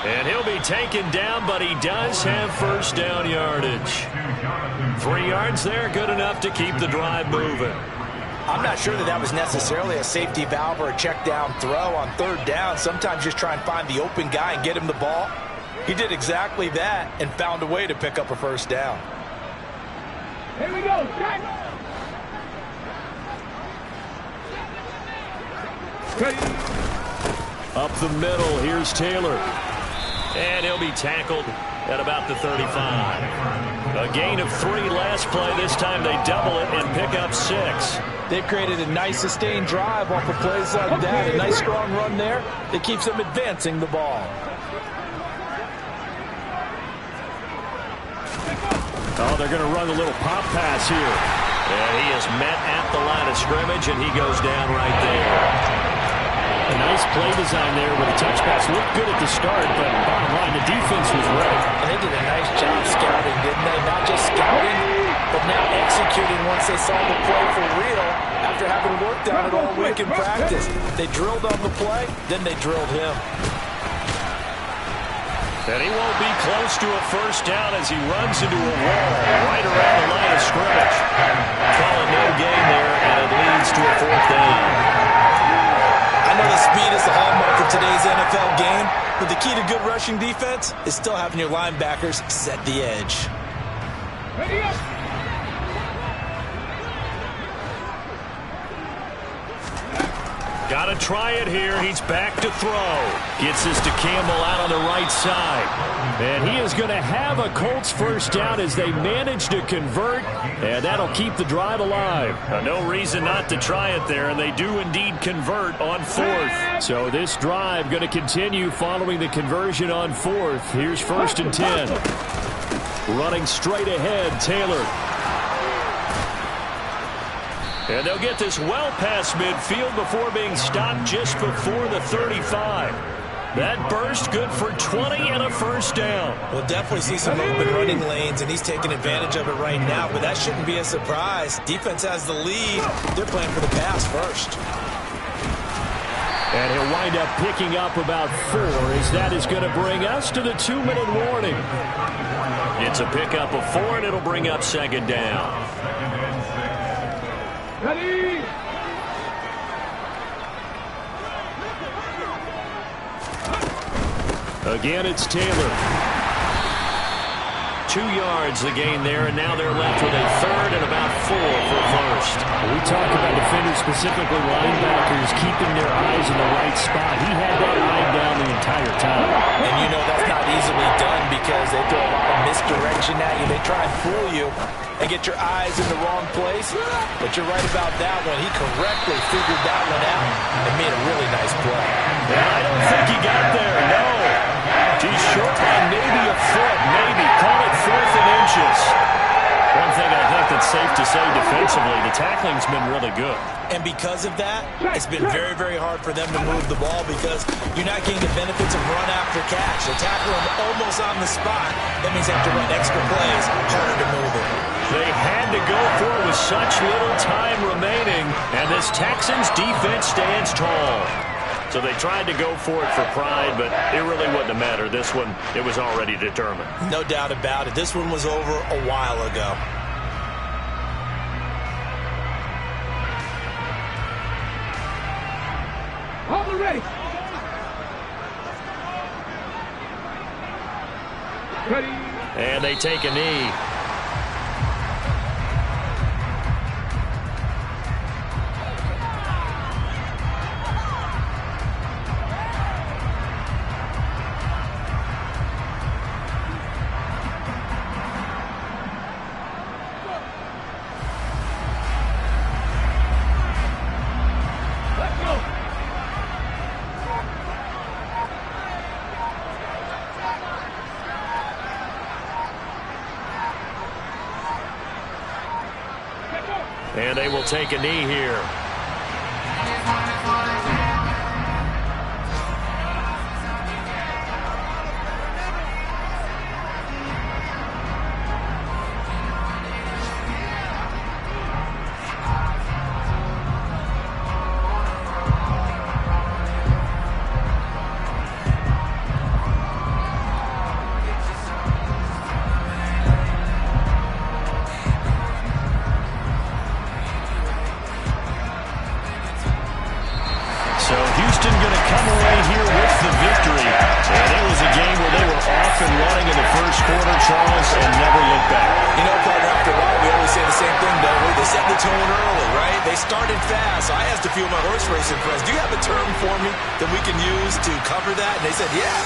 And he'll be taken down, but he does have first down yardage. 3 yards there, good enough to keep the drive moving. I'm not sure that was necessarily a safety valve or a check down throw on 3rd down. Sometimes just try and find the open guy and get him the ball. He did exactly that and found a way to pick up a first down. Here we go. Ready. Up the middle, here's Taylor. And he'll be tackled at about the 35. A gain of 3 last play. This time they double it and pick up 6. They've created a nice sustained drive off of plays like that. A nice strong run there that keeps them advancing the ball. Oh, they're going to run a little pop pass here. And he is met at the line of scrimmage, and he goes down right there. A nice play design there with a touch pass. Looked good at the start, but bottom line, the defense was ready. And they did a nice job scouting, didn't they? Not just scouting, but now executing once they saw the play for real after having worked on it all week in practice. They drilled on the play, then they drilled him. And he won't be close to a first down as he runs into a wall right around the line of scrimmage. Calling no gain there, and it leads to a 4th down. I know the speed is the hallmark of today's NFL game, but the key to good rushing defense is still having your linebackers set the edge. Ready up. Got to try it here. He's back to throw. Gets this to Campbell out on the right side. And he is going to have a Colts first down as they manage to convert. And that'll keep the drive alive. No reason not to try it there. And they do indeed convert on 4th. So this drive going to continue following the conversion on 4th. Here's 1st and 10. Running straight ahead, Taylor. And they'll get this well past midfield before being stopped just before the 35. That burst good for 20 and a first down. We'll definitely see some open running lanes, and he's taking advantage of it right now, but that shouldn't be a surprise. Defense has the lead. They're playing for the pass first. And he'll wind up picking up about 4 as that is going to bring us to the 2-minute warning. It's a pickup of 4, and it'll bring up 2nd down. Ready. Again, it's Taylor. 2 yards the gain there, and now they're left with a third and about 4 for first. We talk about defenders, specifically linebackers, keeping their eyes in the right spot. He had that eye down the entire time. And you know that's not easily done because they throw a lot of misdirection at you. They try and fool you and get your eyes in the wrong place. But you're right about that one. He correctly figured that one out and made a really nice play. And I don't think he got there, no. He's short by maybe a foot, maybe. Call it 4th and inches. One thing I think that's safe to say defensively, the tackling's been really good. And because of that, it's been very, very hard for them to move the ball because you're not getting the benefits of run after catch. They tackle him almost on the spot. That means they have to run extra plays, harder to move it. They had to go for it with such little time remaining, and this Texans defense stands tall. So they tried to go for it for pride, but it really wouldn't have mattered. This one, it was already determined. No doubt about it. This one was over a while ago. Hold it ready. Ready. And they take a knee. And they will take a knee here. that we can use to cover that? And they said, yeah.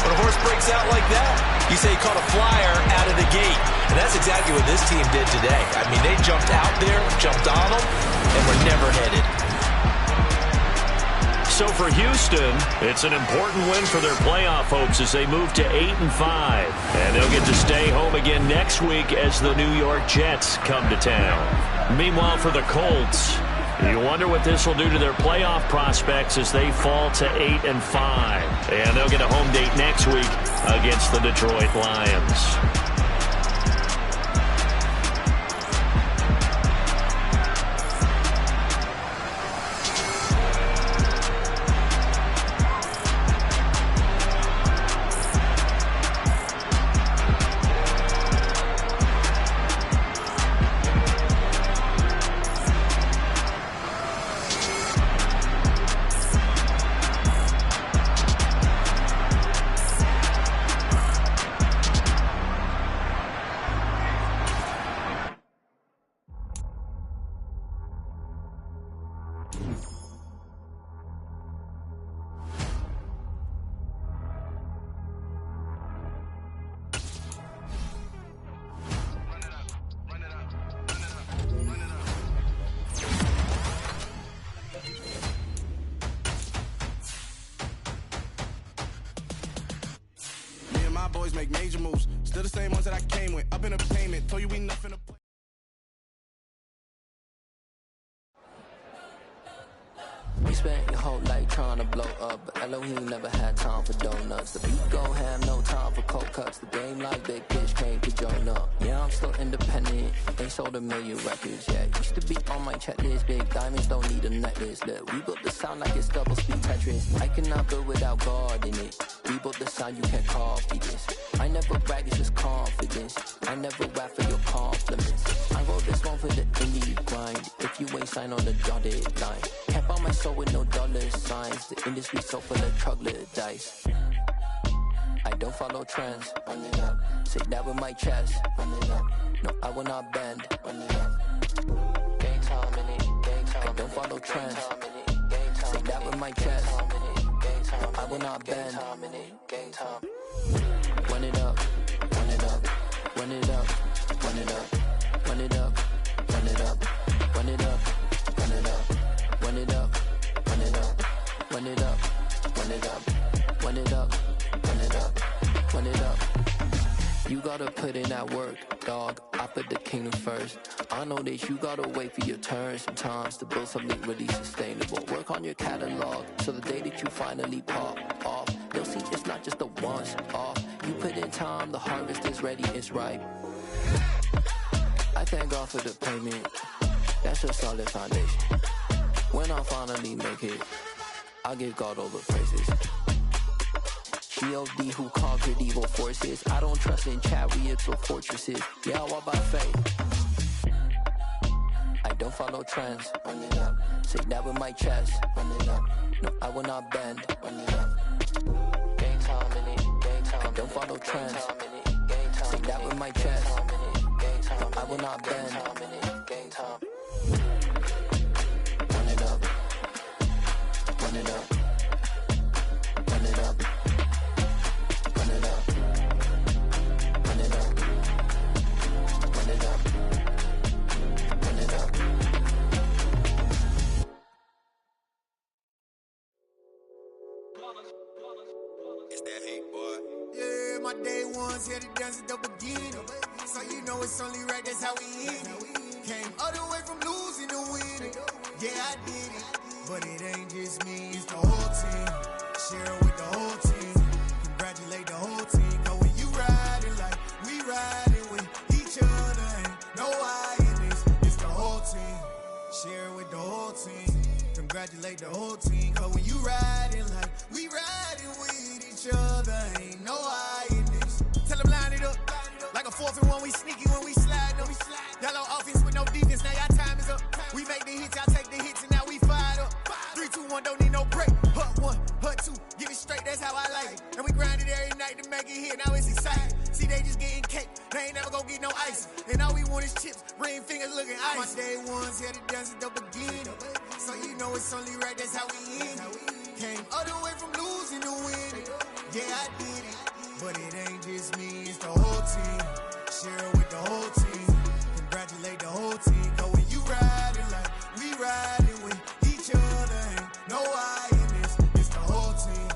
When a horse breaks out like that, you say he caught a flyer out of the gate. And that's exactly what this team did today. I mean, they jumped out there, jumped on them, and were never headed. So for Houston, it's an important win for their playoff hopes as they move to 8-5. And they'll get to stay home again next week as the New York Jets come to town. Meanwhile, for the Colts, you wonder what this will do to their playoff prospects as they fall to 8-5. And they'll get a home date next week against the Detroit Lions. Boys make major moves. Still the same ones that I came with. Up in a payment. Told you we nothing to play. We spent your whole life trying to blow up, but Elohim never had time for donuts. The beat go ham, no time for cold cuts. The game like big bitch came to join up. Yeah, I'm still independent. They sold 1 million records, yeah. Used to be on my checklist. Big diamonds don't need a necklace. Look, we built the sound like it's double speed Tetris. I cannot build without God in it. We built the sound, you can't copy this. I never brag, it's just confidence. I never rap for your compliments. I wrote this one for the indie grind. If you ain't signed on the dotted line, can't buy my soul with no dollar signs. The industry so full of troglodytes. I don't follow trends. Run it up. Say that with my chest. Run it up. No, I will not bend. Run it up. Game time in it. Game time. I don't follow trends. Say that with my chest. No, I will not bend. Game time. Run it up. Run it up. Run it up. Run it up. Run it up. Run it up. Run it up. Run it up. Run it up. Run it up. Run it up. Run it up. Run it up. Run it up. Run it up. You gotta put in that work, dog. I put the kingdom first. I know that you gotta wait for your turn sometimes to build something really sustainable. Work on your catalog, so the day that you finally pop off, you'll see it's not just a once off. You put in time, the harvest is ready, it's ripe. I thank God for the payment. That's a solid foundation. When I finally make it, I'll give God all the praises. G.O.D. who conquered evil forces. I don't trust in chariots or fortresses. Yeah, I walk by faith. I don't follow trends. Run it up. Say that with my chest. Run it up. No, I will not bend. Run it up. Game time in it. Game time. I don't follow trends. Say that with my chest. No, I will not bend. Game time. Run it up. Run it up. Run it up. Run it up. Run it up. Run it up. Run it up. It's that hate, boy. Yeah, my day ones here to dance at the beginning. So you know it's only right, that's how we hit it. Came all the way from losing to winning. Yeah, I did it. But it ain't just me, it's the whole team. Share with the whole team. Congratulate the whole team. Cause when you riding like we riding with each other, ain't no I in this. It's the whole team. Share with the whole team. Congratulate the whole team. Cause when you riding like we riding with each other, ain't no I in this. Tell them line it up. Like a 4th and 1, we sneaky when we slide up. Y'all on offense with no defense, now y'all time is up. We make the hits, y'all take the hits, and now we fired up. 3, 2, 1, don't need no break. Hut 1, hut 2, get it straight, that's how I like it. And we grind it every night to make it hit, now it's exciting. See, they just getting cake, they ain't never gonna get no ice. And all we want is chips, ring fingers looking ice. My day ones here to dance at the beginning. So you know it's only right, that's how we end it. Came all the way from losing to winning. Yeah, I did it. But it ain't just me, it's the whole team. Share with the whole team. Congratulate the whole team. Cause when you riding like we riding with each other, ain't no I in this. It's the whole team.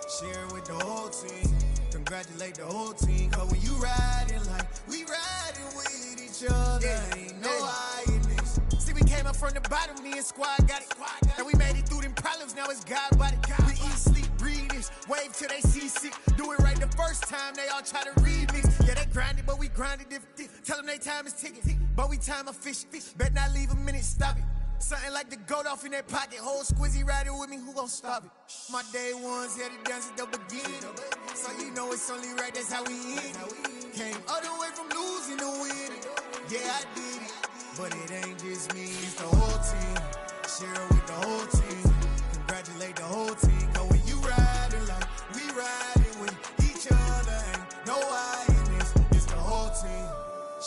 Share with the whole team. Congratulate the whole team. Cause when you riding like we riding with each other, ain't no I in this. See, we came up from the bottom, me and squad got it. And we made it through them problems, now it's God body. We eat, sleep, breathe this, wave till they see sick. Do it right the first time, they all try to remix. Yeah, they grinded, but we grinded different. Tell them they time is ticking, but we time a fish. Bet not leave a minute, stop it. Something like the goat off in that pocket. Whole squizzy riding with me, who gon' stop it? My day ones here to dance at the beginning. So you know it's only right, that's how we end it. Came all the way from losing to winning. Yeah, I did it. But it ain't just me, it's the whole team. Share with the whole team. Congratulate the whole team. Cause when you riding like we riding with each other, ain't no I in this. It's the whole team.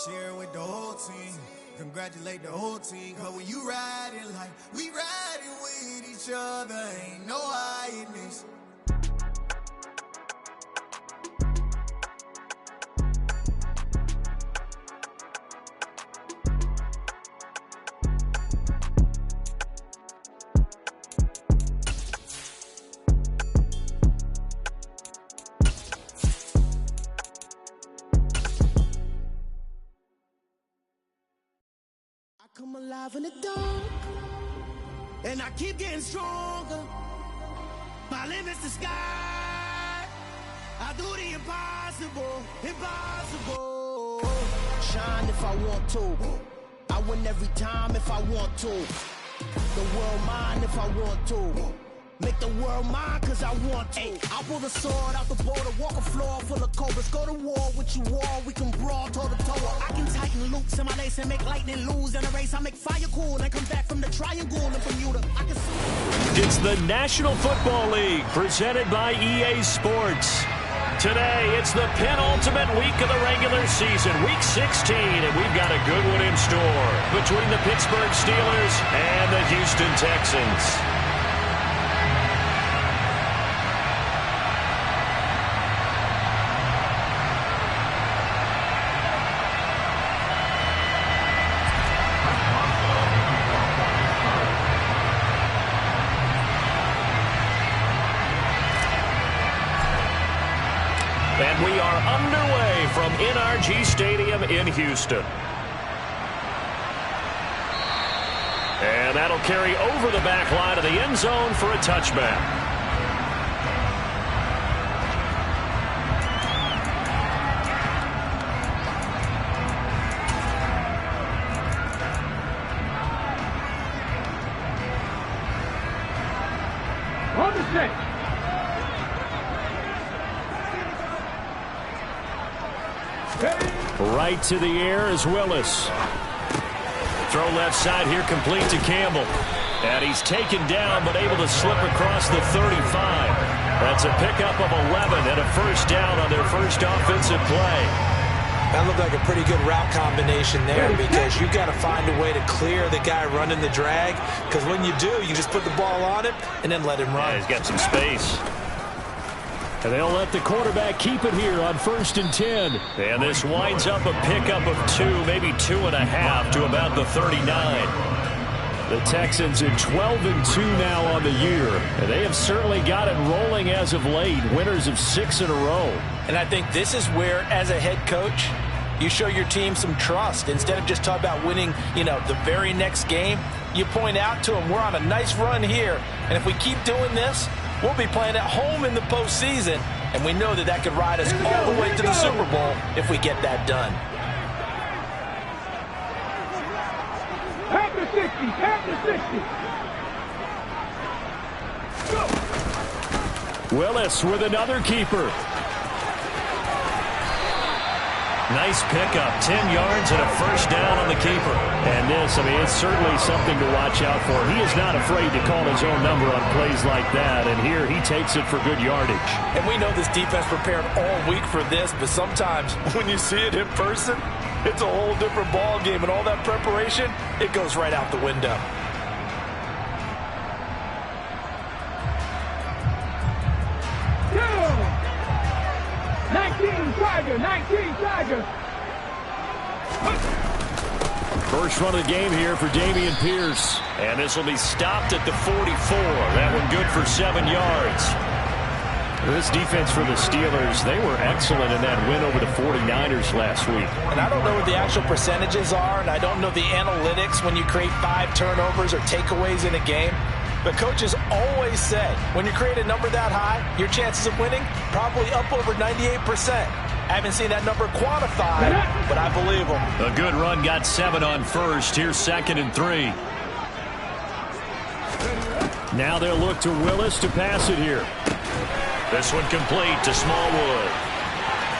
Share with the whole team. Congratulate the whole team. Cause when you riding like we riding with each other, ain't no I in this. Come alive in the dark, and I keep getting stronger. My limit's the sky. I do the impossible, impossible. Shine if I want to. I win every time if I want to. The world mine if I want to. Make the world mine cause I want to. I pull the sword out the border, walk a floor full of cobras. Go to war with you all, we can brawl toe to toe. I can tighten loops in my lace and make lightning lose in a race. I make fire cool and come back from the triangle in Bermuda. I can see. It's the National Football League presented by EA Sports. Today, it's the penultimate week of the regular season, Week 16, and we've got a good one in store between the Pittsburgh Steelers and the Houston Texans. And we are underway from NRG Stadium in Houston. And that'll carry over the back line of the end zone for a touchback. On the set. Right to the air is Willis. Throw left side here, complete to Campbell. And he's taken down, but able to slip across the 35. That's a pickup of 11 and a first down on their first offensive play. That looked like a pretty good route combination there, because you've got to find a way to clear the guy running the drag, because when you do, you just put the ball on him and then let him run. Yeah, he's got some space. And they'll let the quarterback keep it here on 1st and 10. And this winds up a pickup of 2, maybe 2.5 to about the 39. The Texans are 12-2 now on the year, and they have certainly got it rolling as of late, winners of 6 in a row. And I think this is where, as a head coach, you show your team some trust. Instead of just talking about winning, the very next game, you point out to them, we're on a nice run here, and if we keep doing this, we'll be playing at home in the postseason, and we know that could ride us all the way to the Super Bowl if we get that done. Half the 60, half the 60. Go. Willis with another keeper. Nice pickup, 10 yards and a first down on the keeper. And this, it's certainly something to watch out for. He is not afraid to call his own number on plays like that, and here he takes it for good yardage. And we know this defense prepared all week for this, but sometimes when you see it in person, it's a whole different ball game, and all that preparation, it goes right out the window. Go! 19 Tiger. First run of the game here for Dameon Pierce. And this will be stopped at the 44. That one good for 7 yards. This defense for the Steelers, they were excellent in that win over the 49ers last week. And I don't know what the actual percentages are, and I don't know the analytics when you create 5 turnovers or takeaways in a game. But coaches always say, when you create a number that high, your chances of winning probably up over 98%. I haven't seen that number quantified, but I believe them. A good run, got 7 on first. Here's 2nd and 3. Now they'll look to Willis to pass it here. This one complete to Smallwood.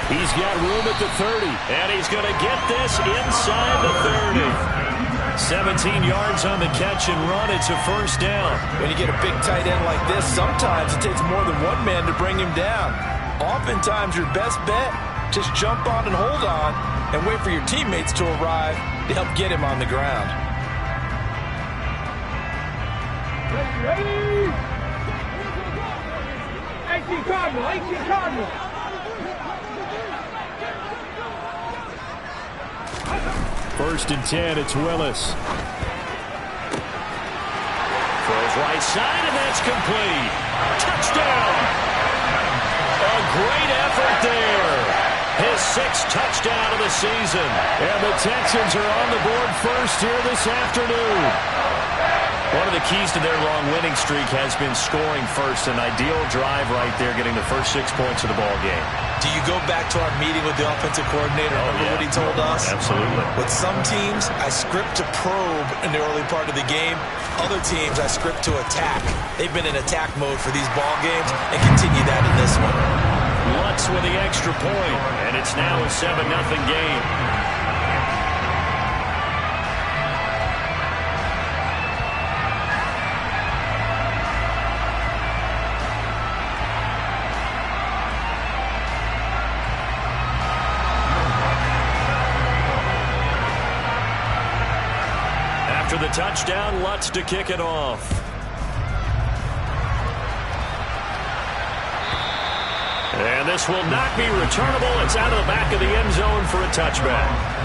He's got room at the 30. And he's going to get this inside the 30. 17 yards on the catch and run. It's a first down. When you get a big tight end like this, sometimes it takes more than one man to bring him down. Oftentimes, your best bet, just jump on and hold on and wait for your teammates to arrive to help get him on the ground. Ready? 18 Cardinal. First and 10, it's Willis. Throws right side, and that's complete. Touchdown! A great effort there. His 6th touchdown of the season. And the Texans are on the board first here this afternoon. One of the keys to their long winning streak has been scoring first. An ideal drive right there, getting the first 6 points of the ball game. Do you go back to our meeting with the offensive coordinator? Remember what he told us? Absolutely. With some teams, I script to probe in the early part of the game. Other teams, I script to attack. They've been in attack mode for these ball games and continue that in this one. Lutz with the extra point, and it's now a 7-0 game. After the touchdown, Lutz to kick it off. And this will not be returnable. It's out of the back of the end zone for a touchback.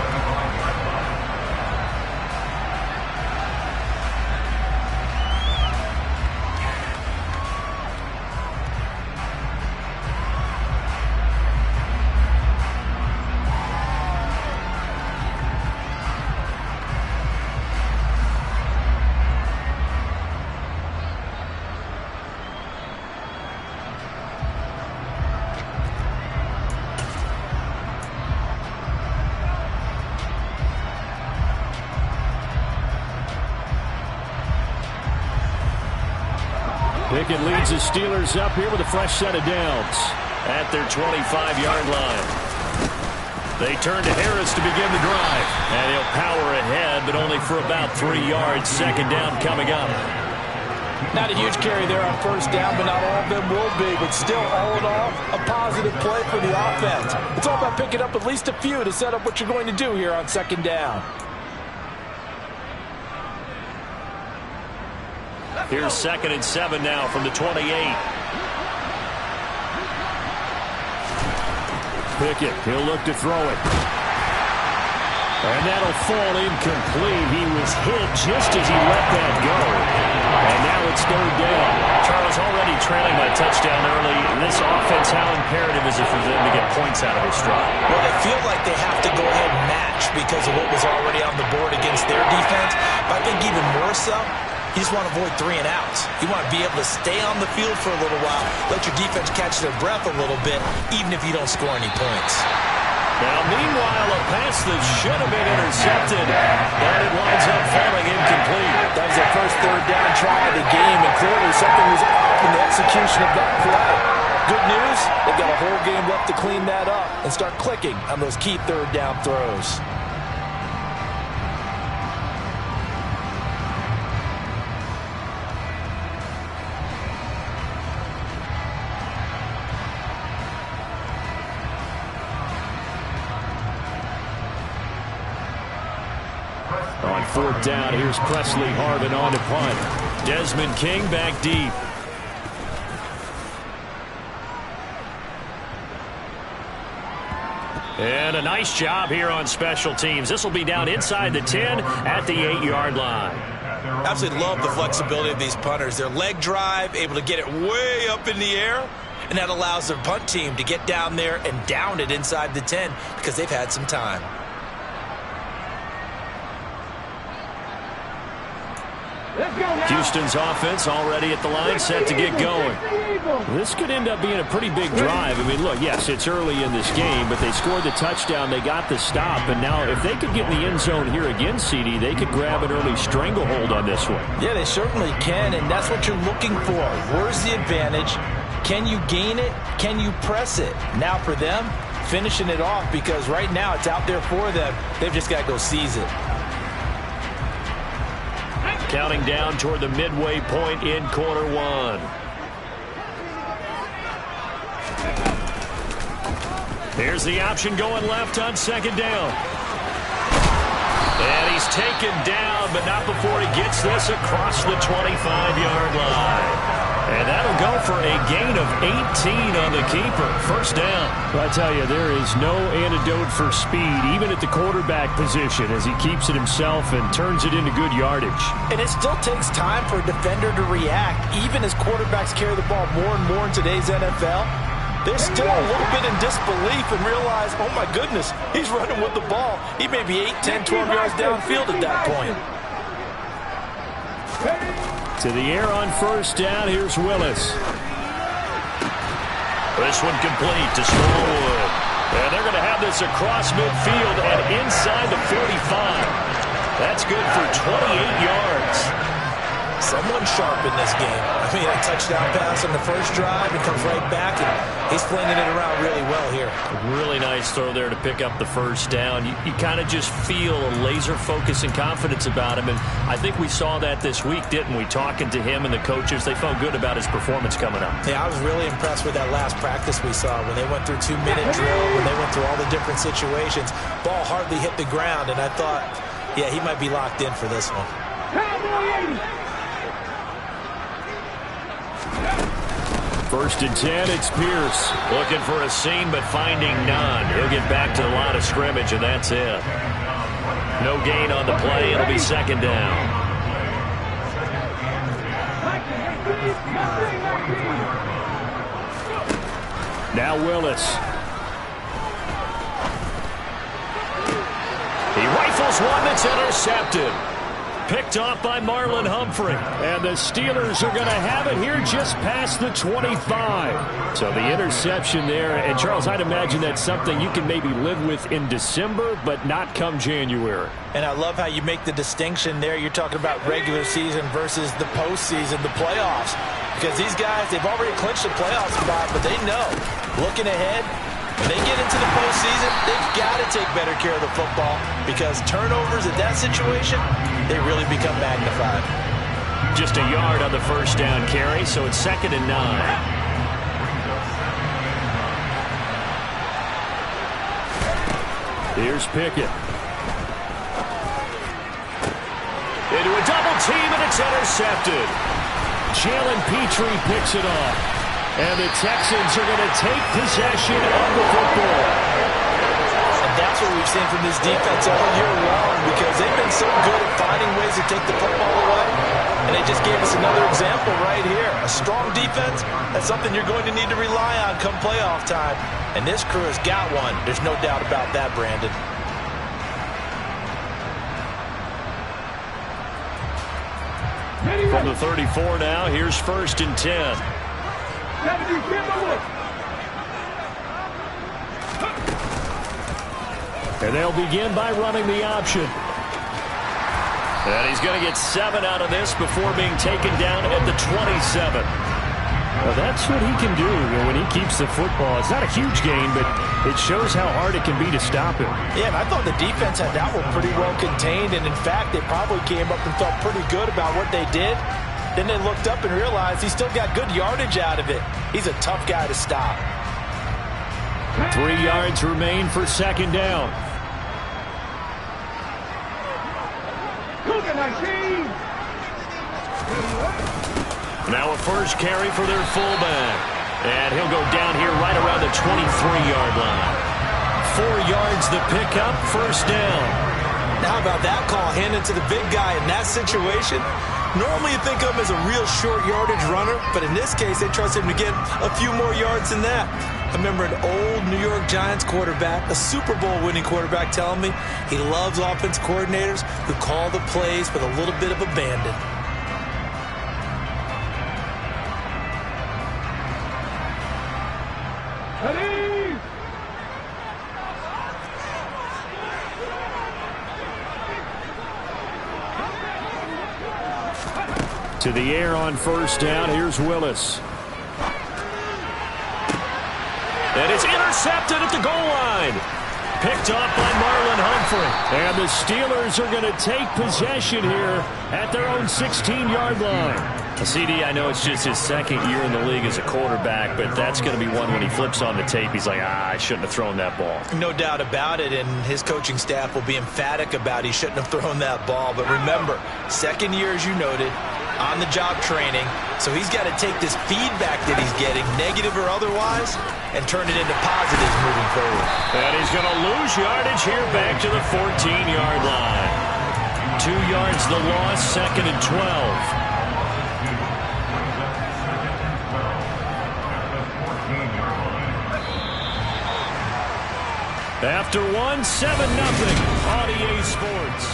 Pickett leads the Steelers up here with a fresh set of downs. At their 25-yard line. They turn to Harris to begin the drive. And he'll power ahead, but only for about 3 yards. Second down coming up. Not a huge carry there on first down, but not all of them will be. But still, all in all, a positive play for the offense. It's all about picking up at least a few to set up what you're going to do here on second down. Here's 2nd and 7 now from the 28. Pickett, he'll look to throw it. And that'll fall incomplete. He was hit just as he let that go. And now it's 3rd down. Charles already trailing by touchdown early. In this offense, how imperative is it for them to get points out of this drive? Well, they feel like they have to go ahead and match because of what was already on the board against their defense. But I think even more so, you just want to avoid 3 and outs. You want to be able to stay on the field for a little while, let your defense catch their breath a little bit, even if you don't score any points. Now, meanwhile, a pass that should have been intercepted, and it winds up falling incomplete. That was their first 3rd down try of the game, and clearly something was off in the execution of that play. Good news, they've got a whole game left to clean that up and start clicking on those key 3rd down throws. On 4th down, here's Presley Harvin on to punt. Desmond King back deep. And a nice job here on special teams. This will be down inside the 10 at the 8-yard line. Absolutely love the flexibility of these punters. Their leg drive, able to get it way up in the air, and that allows their punt team to get down there and down it inside the 10 because they've had some time. Houston's offense already at the line, set to get going. This could end up being a pretty big drive. I mean, look, yes, it's early in this game, but they scored the touchdown, they got the stop, and now if they could get in the end zone here again, CD, they could grab an early stranglehold on this one. Yeah, they certainly can, and that's what you're looking for. Where's the advantage? Can you gain it? Can you press it? Now for them, finishing it off, because right now it's out there for them. They've just got to go seize it. Counting down toward the midway point in quarter 1. Here's the option going left on 2nd down. And he's taken down, but not before he gets this across the 25-yard line. And that'll go for a gain of 18 on the keeper. First down. Well, I tell you, there is no antidote for speed, even at the quarterback position, as he keeps it himself and turns it into good yardage. And it still takes time for a defender to react, even as quarterbacks carry the ball more and more in today's NFL. They're still a little bit in disbelief and realize, oh my goodness, he's running with the ball. He may be 8, 10, 12 yards downfield at that point. To the air on first down, here's Willis. This one complete to Smallwood. And they're going to have this across midfield and inside the 45. That's good for 28 yards. Someone sharp in this game. I mean, a touchdown pass on the first drive and comes right back, and he's flinging it around really well here. Really nice throw there to pick up the first down. You kind of just feel a laser focus and confidence about him, and I think we saw that this week, didn't we? Talking to him and the coaches, they felt good about his performance coming up. Yeah, I was really impressed with that last practice we saw when they went through 2-minute drill, when they went through all the different situations. Ball hardly hit the ground, and I thought, yeah, he might be locked in for this one. First and 10, it's Pierce. Looking for a seam, but finding none. He'll get back to the line of scrimmage, and that's it. No gain on the play. It'll be second down. Now Willis. He rifles one that's intercepted. Picked off by Marlon Humphrey. And the Steelers are going to have it here just past the 25. So the interception there. And, Charles, I'd imagine that's something you can maybe live with in December, but not come January. And I love how you make the distinction there. You're talking about regular season versus the postseason, the playoffs. Because these guys, they've already clinched the playoff spot, but they know, looking ahead, when they get into the postseason, they've got to take better care of the football because turnovers at that situation, they really become magnified. Just a yard on the first down carry, so it's 2nd and 9. Here's Pickett. Into a double team, and it's intercepted. Jalen Petrie picks it off. And the Texans are going to take possession of the football. And that's what we've seen from this defense all year long because they've been so good at finding ways to take the football away. And they just gave us another example right here. A strong defense, that's something you're going to need to rely on come playoff time. And this crew has got one. There's no doubt about that, Brandon. From the 34 now, here's 1st and 10. And they'll begin by running the option. And he's going to get 7 out of this before being taken down at the 27. Well, that's what he can do when he keeps the football. It's not a huge gain, but it shows how hard it can be to stop him. Yeah, and I thought the defense had that one pretty well contained, and in fact, they probably came up and felt pretty good about what they did. Then they looked up and realized he still got good yardage out of it. He's a tough guy to stop. 3 yards remain for 2nd down. Now a first carry for their fullback. And he'll go down here right around the 23-yard line. 4 yards the pickup, 1st down. Now how about that call handed to the big guy in that situation? Normally you think of him as a real short yardage runner, but in this case they trust him to get a few more yards than that. I remember an old New York Giants quarterback, a Super Bowl winning quarterback, telling me he loves offense coordinators who call the plays with a little bit of abandon. To the air on 1st down. Here's Willis. And it's intercepted at the goal line. Picked off by Marlon Humphrey. And the Steelers are going to take possession here at their own 16-yard line. CD, I know it's just his 2nd year in the league as a quarterback, but that's going to be one when he flips on the tape, he's like, I shouldn't have thrown that ball. No doubt about it, and his coaching staff will be emphatic about he shouldn't have thrown that ball. But remember, 2nd year, as you noted, on-the-job training, so he's got to take this feedback that he's getting, negative or otherwise, and turn it into positives moving forward. And he's going to lose yardage here back to the 14-yard line. 2 yards the loss, 2nd and 12. After 1, 7-0 on EA Sports.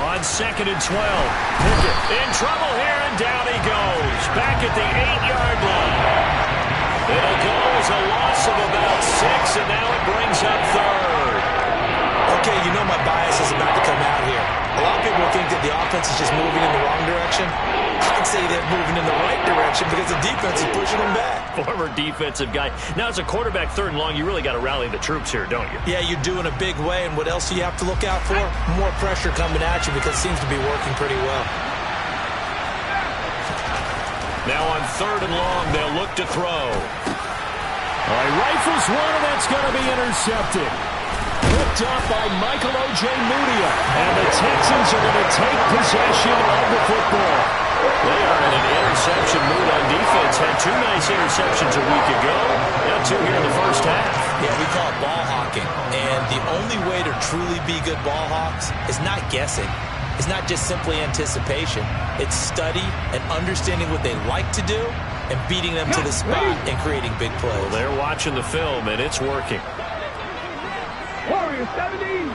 On 2nd and 12. Pickett in trouble here, and down he goes. Back at the 8-yard line. It'll go as a loss of about 6, and now it brings up 3rd. Okay, you know my bias is about to come out here. A lot of people think that the offense is just moving in the wrong direction. I'd say they're moving in the right direction because the defense is pushing them back. Former defensive guy. Now, as a quarterback, 3rd and long, you really got to rally the troops here, don't you? Yeah, you do in a big way. And what else do you have to look out for? More pressure coming at you because it seems to be working pretty well. Now on 3rd and long, they'll look to throw. All right, rifles one, and that's going to be intercepted. Picked up by Michael O.J. Mudia. And the Texans are going to take possession of the football. They are in an interception mood on defense. Had 2 nice interceptions a week ago. Now 2 here in the first half. Yeah, we call it ball hawking. And the only way to truly be good ball hawks is not guessing. It's not just simply anticipation. It's study and understanding what they like to do and beating them to the spot and creating big plays. Well, they're watching the film, and it's working. Warriors 70.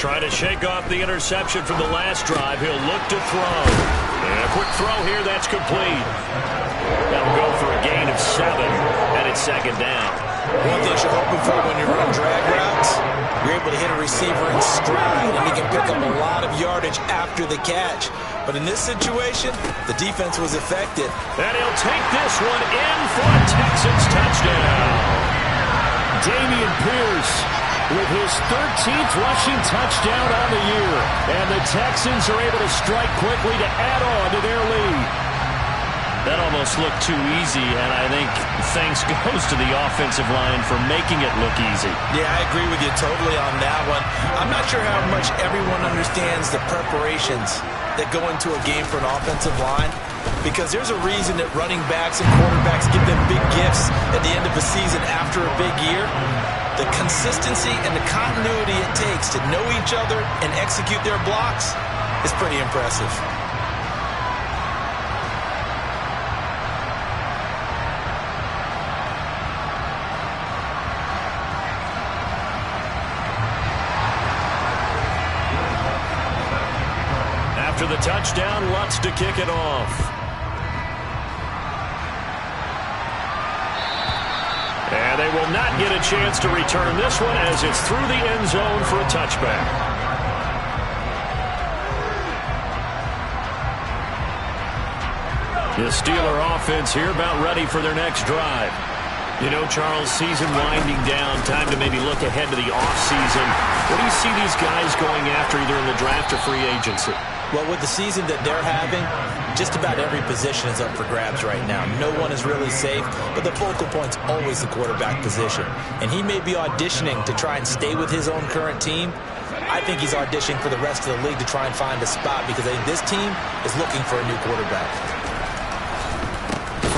Trying to shake off the interception from the last drive. He'll look to throw. And a quick throw here. That's complete. That'll go for a gain of 7, and it's 2nd down. One thing you're hoping for when you run drag routes, you're able to hit a receiver in stride, and he can pick up a lot of yardage after the catch. But in this situation, the defense was effective. And he'll take this one in for a Texans touchdown. Dameon Pierce with his 13th rushing touchdown on the year. And the Texans are able to strike quickly to add on to their lead. That almost looked too easy, and I think thanks goes to the offensive line for making it look easy. Yeah, I agree with you totally on that one. I'm not sure how much everyone understands the preparations that go into a game for an offensive line, because there's a reason that running backs and quarterbacks give them big gifts at the end of a season after a big year. The consistency and the continuity it takes to know each other and execute their blocks is pretty impressive. After the touchdown, Lutz to kick it off. And they will not get a chance to return this one as it's through the end zone for a touchback. The Steeler offense here about ready for their next drive. You know, Charles, season winding down, time to maybe look ahead to the offseason. What do you see these guys going after either in the draft or free agency? Well, with the season that they're having, just about every position is up for grabs right now. No one is really safe, but the focal point's always the quarterback position. And he may be auditioning to try and stay with his own current team. I think he's auditioning for the rest of the league to try and find a spot because I think this team is looking for a new quarterback.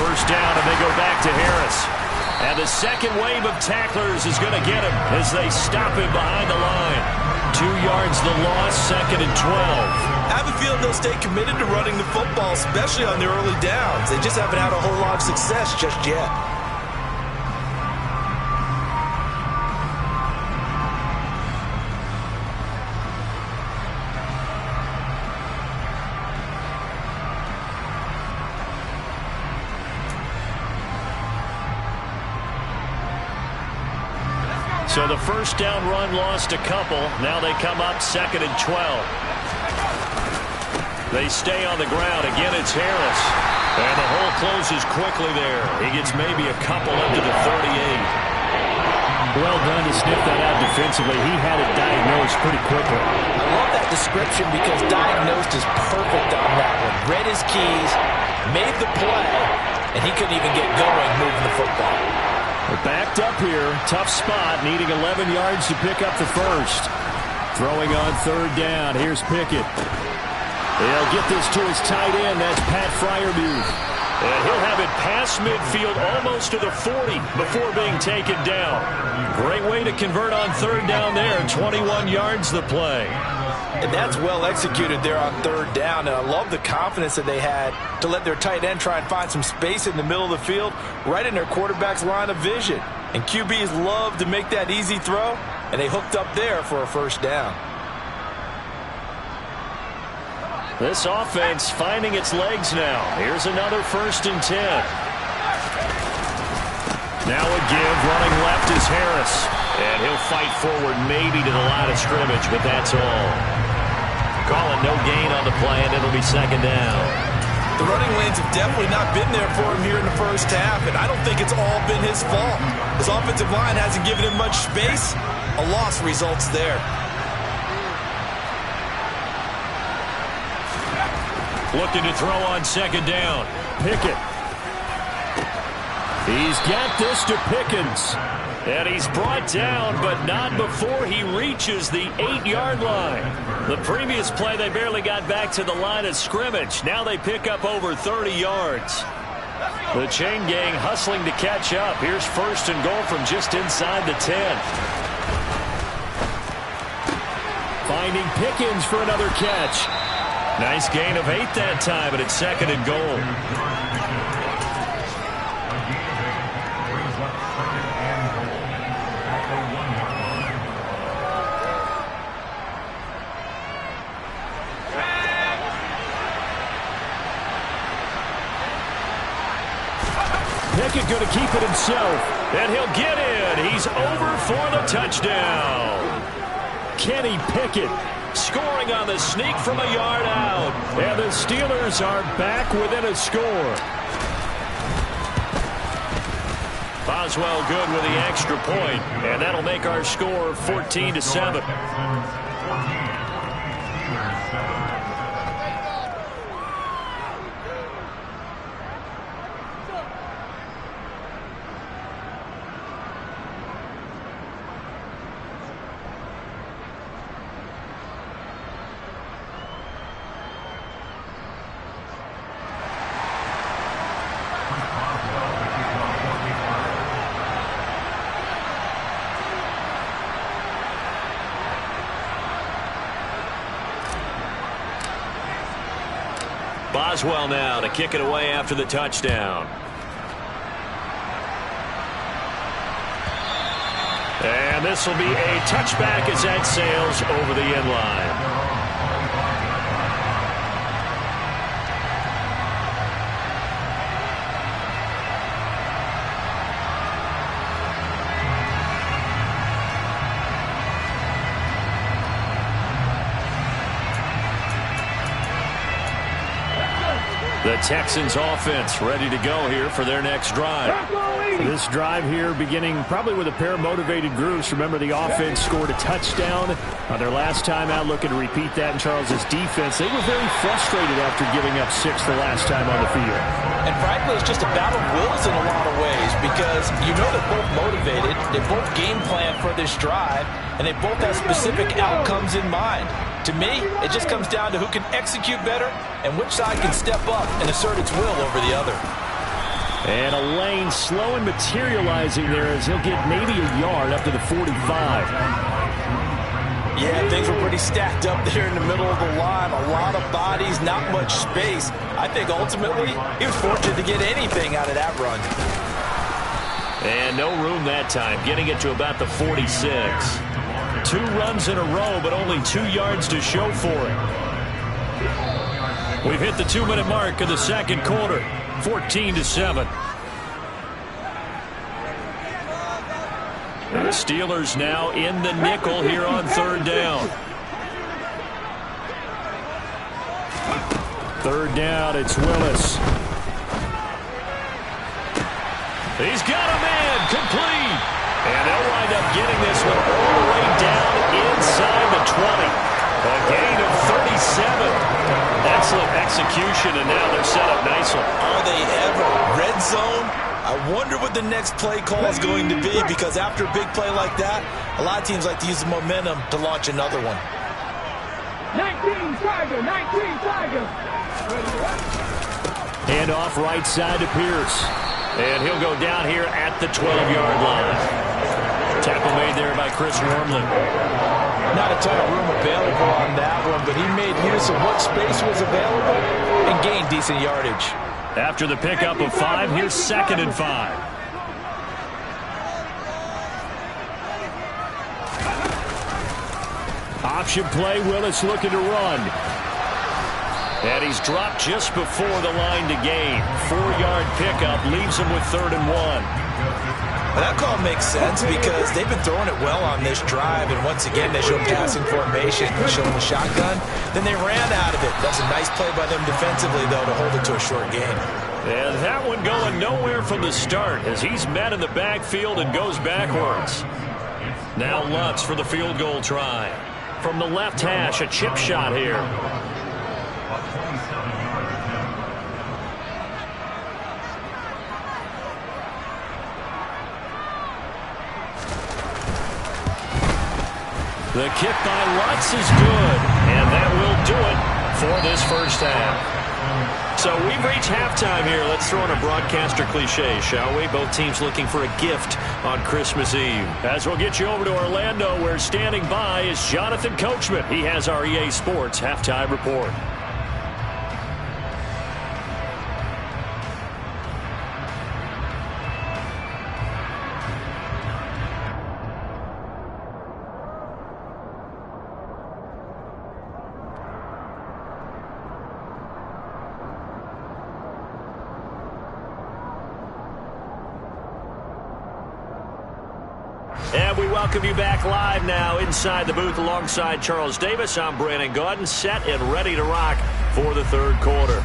First down, and they go back to Harris. And the second wave of tacklers is going to get him as they stop him behind the line. 2 yards the loss, 2nd and 12. I have a feeling they'll stay committed to running the football, especially on the early downs. They just haven't had a whole lot of success just yet. So the first down run lost a couple. Now they come up 2nd and 12. They stay on the ground. Again, it's Harris. And the hole closes quickly there. He gets maybe a couple up to the 38. Well done to sniff that out defensively. He had it diagnosed pretty quickly. I love that description because diagnosed is perfect on that one. Read his keys, made the play, and he couldn't even get going moving the football. We're backed up here. Tough spot, needing 11 yards to pick up the first. Throwing on 3rd down. Here's Pickett. He'll get this to his tight end. That's Pat Freiermuth. And he'll have it past midfield almost to the 40 before being taken down. Great way to convert on 3rd down there. 21 yards the play. And that's well executed there on 3rd down. And I love the confidence that they had to let their tight end try and find some space in the middle of the field, right in their quarterback's line of vision. And QBs love to make that easy throw, and they hooked up there for a first down. This offense finding its legs now. Here's another 1st and 10. Now a give, running left is Harris. And he'll fight forward maybe to the line of scrimmage, but that's all. Calling no gain on the play, and it'll be 2nd down. The running lanes have definitely not been there for him here in the first half, and I don't think it's all been his fault. His offensive line hasn't given him much space. A loss results there. Looking to throw on second down. Pickett. He's got this to Pickens. And he's brought down, but not before he reaches the 8-yard line. The previous play, they barely got back to the line of scrimmage. Now they pick up over 30 yards. The chain gang hustling to catch up. Here's first and goal from just inside the 10. Finding Pickens for another catch. Nice gain of 8 that time, but it's second and goal. Pickett going to keep it himself. And he'll get in. He's over for the touchdown. Kenny Pickett scoring on the sneak from a yard out. And the Steelers are back within a score. Boswell good with the extra point, and that'll make our score 14-7. Boswell now to kick it away after the touchdown. And this will be a touchback as that sails over the end line. The Texans offense ready to go here for their next drive. This drive here beginning probably with a pair of motivated groups. Remember, the offense scored a touchdown on their last time out. Looking to repeat that in Charles's defense. They were very frustrated after giving up 6 the last time on the field. And frankly, it's just a battle of wills in a lot of ways because you know they're both motivated. They both game plan for this drive, and they both have specific outcomes in mind. To me, it just comes down to who can execute better and which side can step up and assert its will over the other. And a lane slow and materializing there as he'll get maybe a yard up to the 45. Yeah, things were pretty stacked up there in the middle of the line. A lot of bodies, not much space. I think ultimately he was fortunate to get anything out of that run. And no room that time, getting it to about the 46. 2 runs in a row, but only 2 yards to show for it. We've hit the 2-minute mark of the second quarter. 14-7. The Steelers now in the nickel here on third down. Third down, it's Willis. He's got a man, complete. And they'll wind up getting this one all the way down inside the 20. A gain of 37. Excellent execution, and now they're set up nicely. Are they ever? Red zone? I wonder what the next play call is going to be, because after a big play like that, a lot of teams like to use the momentum to launch another one. 19 Tiger, 19 Tiger. Hand off right side to Pierce. And he'll go down here at the 12-yard line. Tackle made there by Chris Wormley. Not a ton of room available on that one, but he made use of what space was available and gained decent yardage. After the pickup of 5, here's 2nd and 5. Option play, Willis looking to run. And he's dropped just before the line to gain. 4-yard pickup leaves him with 3rd and 1. Well, that call makes sense because they've been throwing it well on this drive, and once again they showed passing formation, showing the shotgun. Then they ran out of it. That's a nice play by them defensively, though, to hold it to a short gain. And that one going nowhere from the start as he's met in the backfield and goes backwards. Now Lutz for the field goal try. From the left hash, a chip shot here. The kick by Lutz is good, and that will do it for this first half. So we've reached halftime here. Let's throw in a broadcaster cliche, shall we? Both teams looking for a gift on Christmas Eve. As we'll get you over to Orlando, where standing by is Jonathan Coachman. He has our EA Sports halftime report. And we welcome you back live now inside the booth alongside Charles Davis. I'm Brandon Gaudin, set and ready to rock for the third quarter.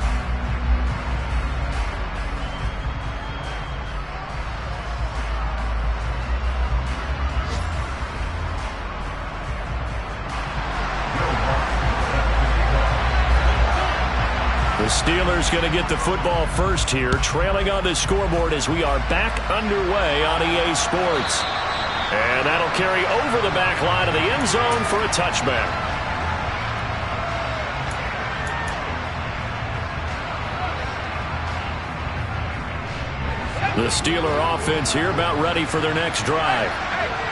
The Steelers going to get the football first here, trailing on the scoreboard as we are back underway on EA Sports. And that'll carry over the back line of the end zone for a touchback. The Steeler offense here about ready for their next drive.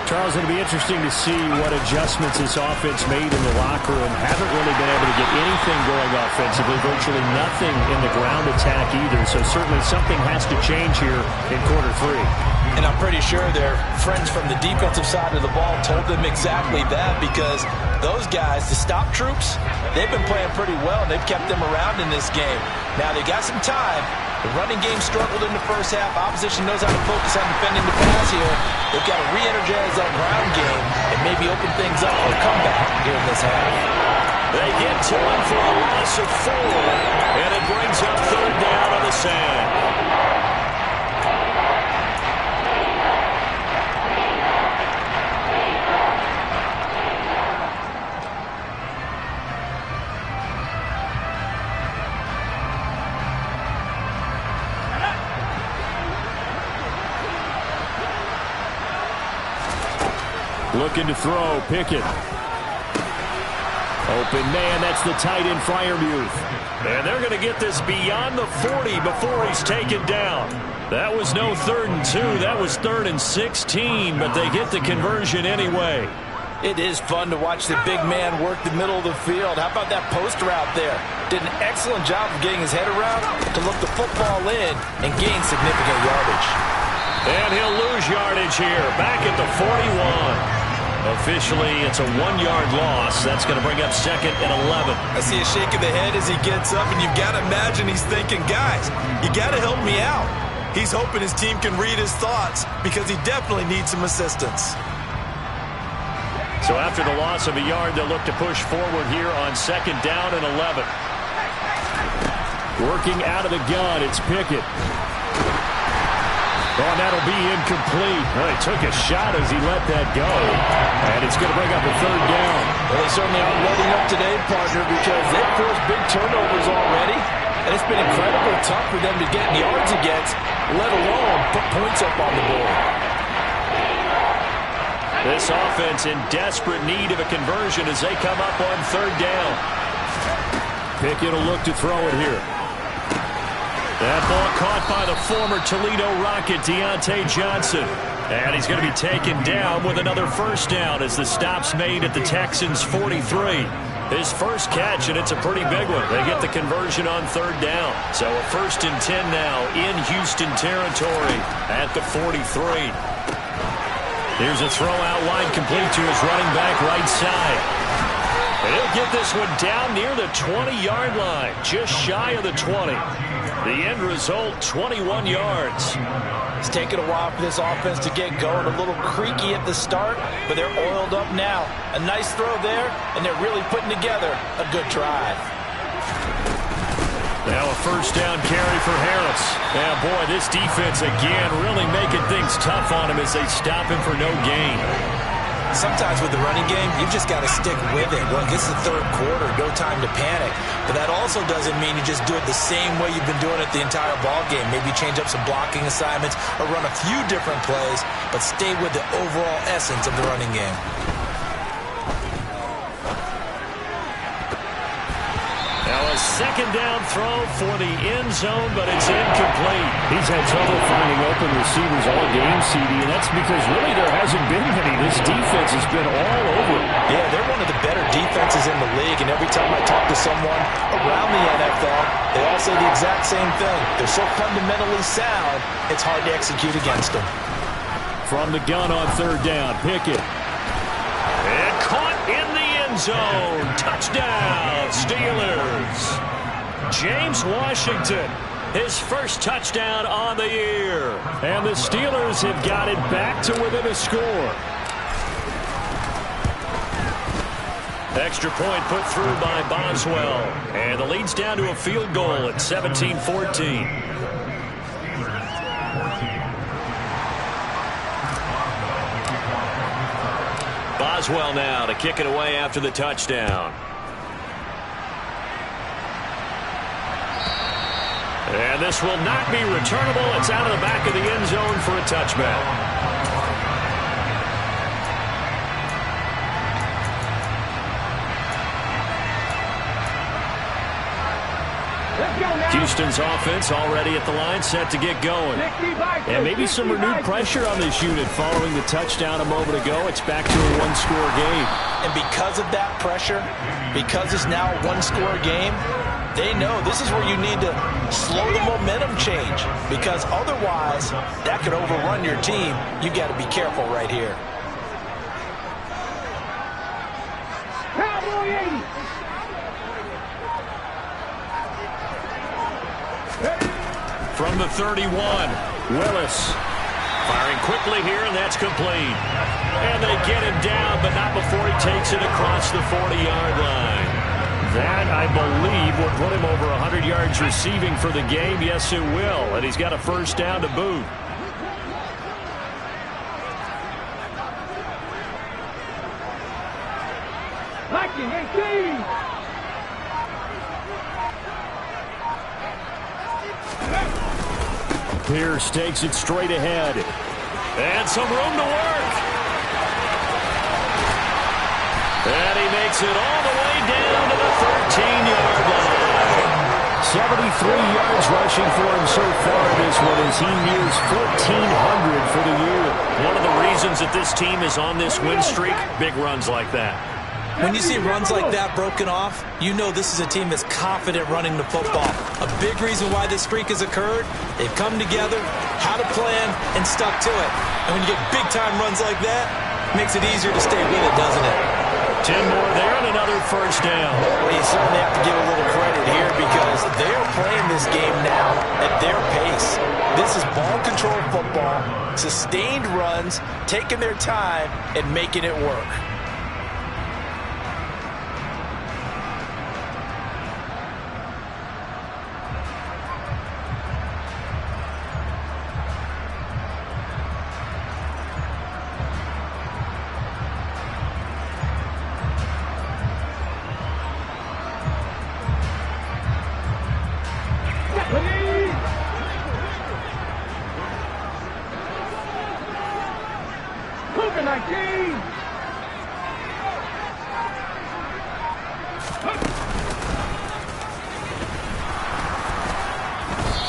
Charles, it'll be interesting to see what adjustments this offense made in the locker room. Haven't really been able to get anything going offensively, virtually nothing in the ground attack either. So certainly something has to change here in quarter three. And I'm pretty sure their friends from the defensive side of the ball told them exactly that, because those guys, the stop troops, they've been playing pretty well, and they've kept them around in this game. Now, they got some time. The running game struggled in the first half. Opposition knows how to focus on defending the pass here. They've got to re-energize that ground game and maybe open things up for a comeback here in this half. They get to him for a loss of 4, and it brings up third down on the sand. Looking to throw, Pickett. Open man, that's the tight end, Freiermuth. And they're going to get this beyond the 40 before he's taken down. That was no 3rd and 2, that was 3rd and 16, but they get the conversion anyway. It is fun to watch the big man work the middle of the field. How about that post route there? Did an excellent job of getting his head around to look the football in and gain significant yardage. And he'll lose yardage here, back at the 41. Officially, it's a 1-yard loss. That's going to bring up 2nd and 11. I see a shake of the head as he gets up, and you've got to imagine he's thinking, guys, you got to help me out. He's hoping his team can read his thoughts because he definitely needs some assistance. So after the loss of a yard, they'll look to push forward here on 2nd down and 11. Working out of the gun, it's Pickett. Oh, and that'll be incomplete. Well, he took a shot as he let that go. And it's going to bring up a 3rd down. Well, they certainly aren't letting up today, partner, because they've forced big turnovers already. And it's been incredibly tough for them to get yards against, let alone put points up on the board. This offense in desperate need of a conversion as they come up on 3rd down. Pickett will look to throw it here. That ball caught by the former Toledo Rocket, Deontay Johnson. And he's going to be taken down with another first down as the stop's made at the Texans' 43. His first catch, and it's a pretty big one. They get the conversion on 3rd down. So a 1st and 10 now in Houston territory at the 43. Here's a throw out wide, complete to his running back right side. And he'll get this one down near the 20-yard line, just shy of the 20. The end result, 21 yards. It's taken a while for this offense to get going. A little creaky at the start, but they're oiled up now. A nice throw there, and they're really putting together a good drive. Now a first down carry for Harris. Yeah, boy, this defense again really making things tough on him as they stop him for no gain. Sometimes with the running game, you've just got to stick with it. Look, it's the 3rd quarter, no time to panic. But that also doesn't mean you just do it the same way you've been doing it the entire ball game. Maybe change up some blocking assignments or run a few different plays, but stay with the overall essence of the running game. second down throw for the end zone, but it's incomplete. He's had trouble finding open receivers all game, CD, and that's because really there hasn't been many. This defense has been all over. Yeah, they're one of the better defenses in the league, and every time I talk to someone around the NFL, they all say the exact same thing. They're so fundamentally sound, it's hard to execute against them. From the gun on third down, Pickett. And caught in the end zone. Touchdown, Steelers. James Washington, his first touchdown on the year. And the Steelers have got it back to within a score. Extra point put through by Boswell. And the lead's down to a field goal at 17-14. Boswell now to kick it away after the touchdown. And this will not be returnable. It's out of the back of the end zone for a touchback. Houston's offense already at the line, set to get going. And maybe some renewed pressure on this unit following the touchdown a moment ago. It's back to a one-score game. And because of that pressure, because it's now a one-score game, they know this is where you need to slow the momentum change, because otherwise that could overrun your team. You got to be careful right here. Cowboy 80. From the 31, Willis. Firing quickly here, and that's complete. And they get him down, but not before he takes it across the 40-yard line. That, I believe, will put him over 100 yards receiving for the game. Yes, it will. And he's got a first down to boot. Pierce takes it straight ahead. And some room to work. And he makes it all the way down to the 13-yard line. 73 yards rushing for him so far this one as he nears 1,400 for the year. One of the reasons that this team is on this win streak, big runs like that. When you see runs like that broken off, you know this is a team that's confident running the football. A big reason why this streak has occurred, they've come together, had a plan, and stuck to it. And when you get big-time runs like that, it makes it easier to stay with it, doesn't it? 10 more there and another first down. Well, you certainly have to give a little credit here because they're playing this game now at their pace. This is ball control football, sustained runs, taking their time, and making it work.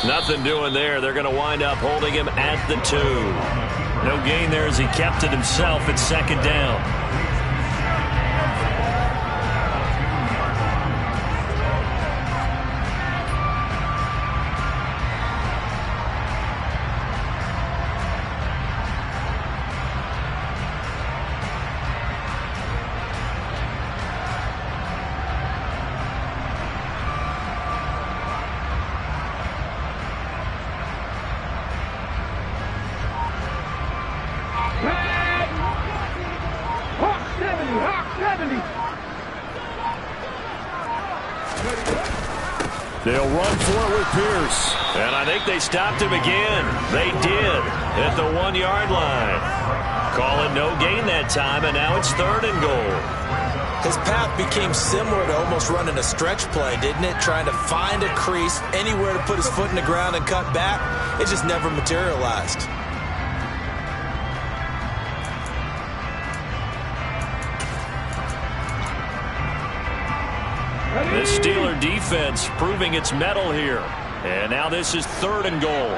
Nothing doing there. They're going to wind up holding him at the 2. No gain there as he kept it himself at second down. They'll run for it with Pierce. And I think they stopped him again. They did at the 1-yard line. Call it no gain that time, and now it's 3rd and goal. His path became similar to almost running a stretch play, didn't it? Trying to find a crease, anywhere to put his foot in the ground and cut back. It just never materialized. The Steeler defense proving its mettle here. And now this is 3rd and goal.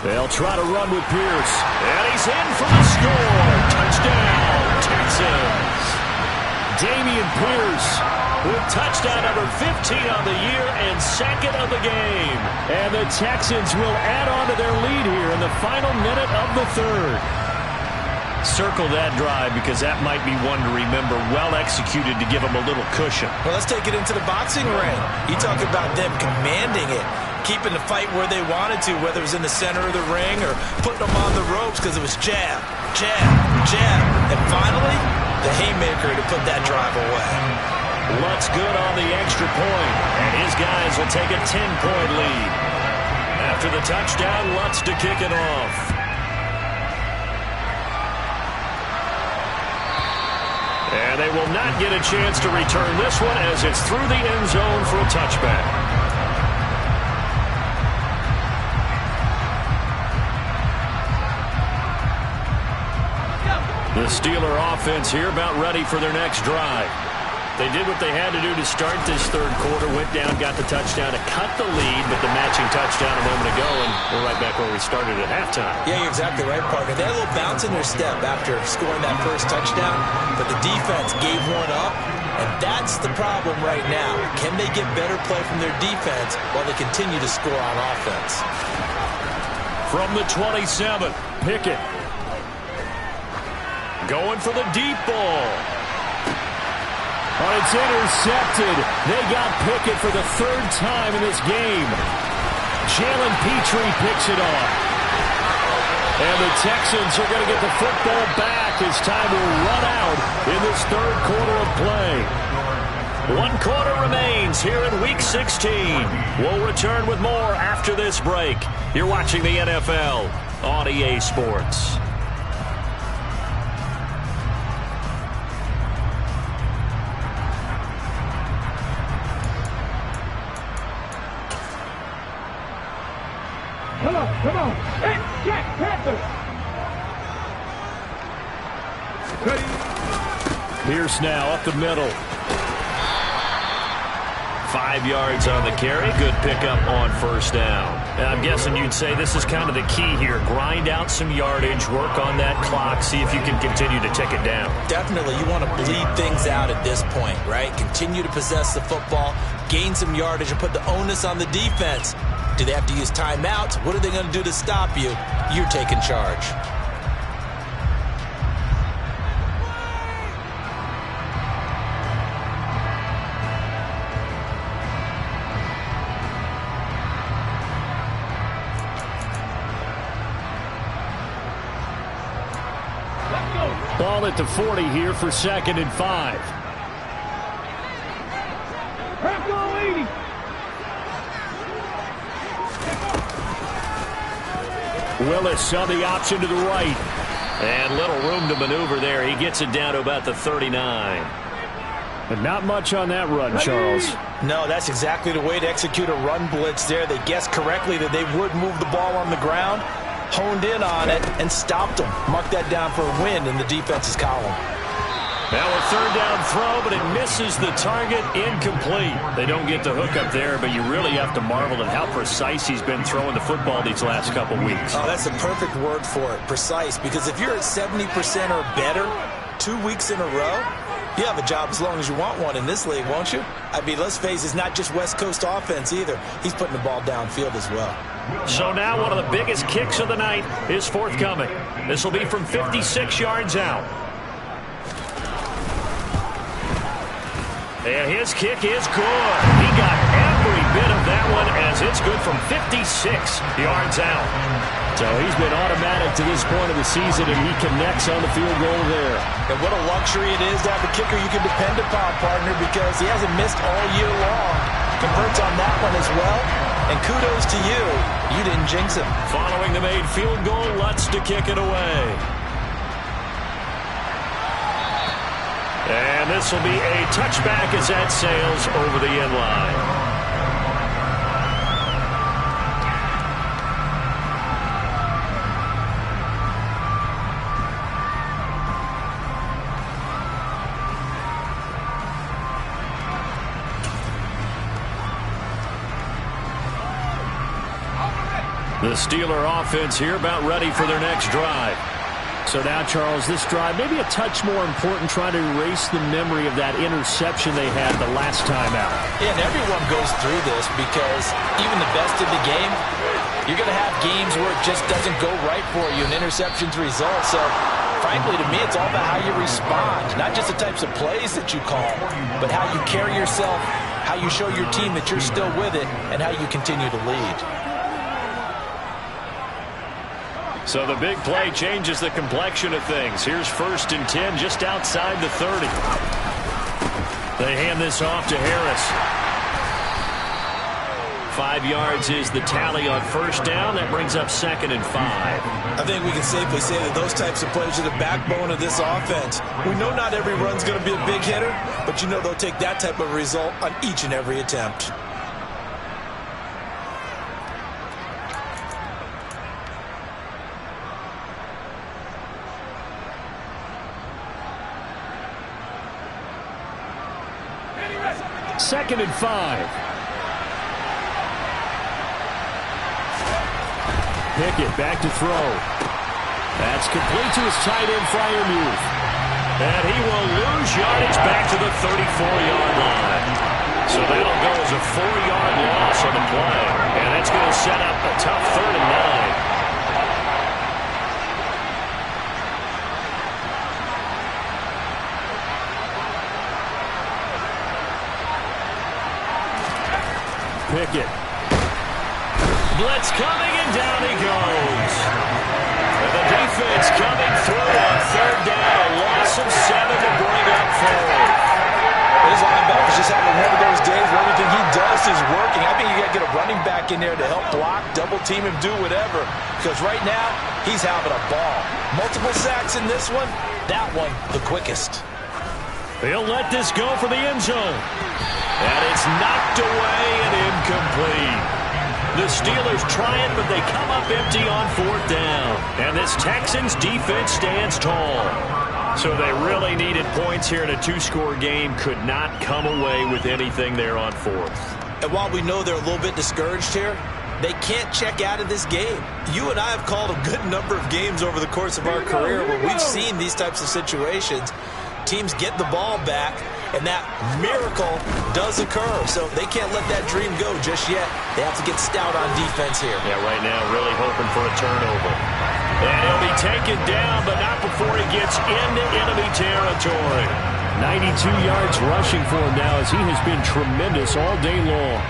They'll try to run with Pierce. And he's in for the score. Touchdown, Texans. Dameon Pierce with touchdown number 15 on the year and 2nd of the game. And the Texans will add on to their lead here in the final minute of the 3rd. Circle that drive because that might be one to remember. Well executed to give them a little cushion. Well, let's take it into the boxing ring. You talk about them commanding it, keeping the fight where they wanted to, whether it was in the center of the ring or putting them on the ropes because it was jab, jab, jab. And finally, the haymaker to put that drive away. Lutz good on the extra point, and his guys will take a 10-point lead. After the touchdown, Lutz to kick it off. And they will not get a chance to return this one as it's through the end zone for a touchback. The Steeler offense here about ready for their next drive. They did what they had to do to start this 3rd quarter, went down, got the touchdown to cut the lead, but the matching touchdown a moment ago, and we're right back where we started at halftime. Yeah, you're exactly right, Parker. They had a little bounce in their step after scoring that first touchdown, but the defense gave one up, and that's the problem right now. Can they get better play from their defense while they continue to score on offense? From the 27, Pickett. Going for the deep ball. Oh, it's intercepted. They got Pickett for the 3rd time in this game. Jalen Petrie picks it off. And the Texans are going to get the football back as time will run out in this 3rd quarter of play. 1 quarter remains here in Week 16. We'll return with more after this break. You're watching the NFL on EA Sports. Come on. Hey, Jack Panthers. Pierce now up the middle. 5 yards on the carry. Good pickup on 1st down. And I'm guessing you'd say this is kind of the key here. Grind out some yardage, work on that clock, see if you can continue to tick it down. Definitely. You want to bleed things out at this point, right? Continue to possess the football, gain some yardage, and put the onus on the defense. Do they have to use timeouts? What are they going to do to stop you? You're taking charge. Ball at the 40 here for 2nd and 5. Willis on the option to the right. And little room to maneuver there. He gets it down to about the 39. But not much on that run, Charles. No, that's exactly the way to execute a run blitz there. They guessed correctly that they would move the ball on the ground, honed in on it, and stopped them. Mark that down for a win in the defense's column. Now a 3rd down throw, but it misses the target. Incomplete. They don't get the hook up there, but you really have to marvel at how precise he's been throwing the football these last couple weeks. Oh, that's the perfect word for it, precise, because if you're at 70% or better 2 weeks in a row, you have a job as long as you want one in this league, won't you? I mean, let's face it, it's not just West Coast offense either. He's putting the ball downfield as well. So now one of the biggest kicks of the night is forthcoming. This will be from 56 yards out. And his kick is good. He got every bit of that one as it's good from 56 yards out. So he's been automatic to this point of the season, and he connects on the field goal there. And what a luxury it is to have a kicker you can depend upon, partner, because he hasn't missed all year long. Converts on that one as well. And kudos to you. You didn't jinx him. Following the made field goal, Lutz to kick it away. And this will be a touchback as that sails over the end line. The Steeler offense here about ready for their next drive. So now, Charles, this drive maybe a touch more important, trying to erase the memory of that interception they had the last time out. Yeah, and everyone goes through this because even the best in the game, you're going to have games where it just doesn't go right for you, and interceptions result. So, frankly, to me, it's all about how you respond, not just the types of plays that you call, but how you carry yourself, how you show your team that you're still with it, and how you continue to lead. So the big play changes the complexion of things. Here's 1st and 10 just outside the 30. They hand this off to Harris. 5 yards is the tally on 1st down. That brings up 2nd and 5. I think we can safely say that those types of plays are the backbone of this offense. We know not every run's going to be a big hitter, but you know they'll take that type of result on each and every attempt. Second and 5. Pickett back to throw. That's complete to his tight end, Freiermuth. And he will lose yardage back to the 34-yard line. So that'll go as a 4-yard loss on the play. And that's going to set up a tough 3rd and 9. Pickett. Blitz coming, and down he goes. And the defense coming through on 3rd down. A loss of 7 to bring up 4. His linebacker's just having one of those days where everything he does is working. I think you got to get a running back in there to help block, double team him, do whatever. Because right now, he's having a ball. Multiple sacks in this one. That one, the quickest. He'll let this go for the end zone. And it's knocked away and incomplete. The Steelers try it, but they come up empty on 4th down. And this Texans defense stands tall. So they really needed points here in a 2-score game. Could not come away with anything there on 4th. And while we know they're a little bit discouraged here, they can't check out of this game. You and I have called a good number of games over the course of our career where we've seen these types of situations. Teams get the ball back, and that miracle does occur. So they can't let that dream go just yet. They have to get stout on defense here. Yeah, right now really hoping for a turnover. And he'll be taken down, but not before he gets into enemy territory. 92 yards rushing for him now, as he has been tremendous all day long.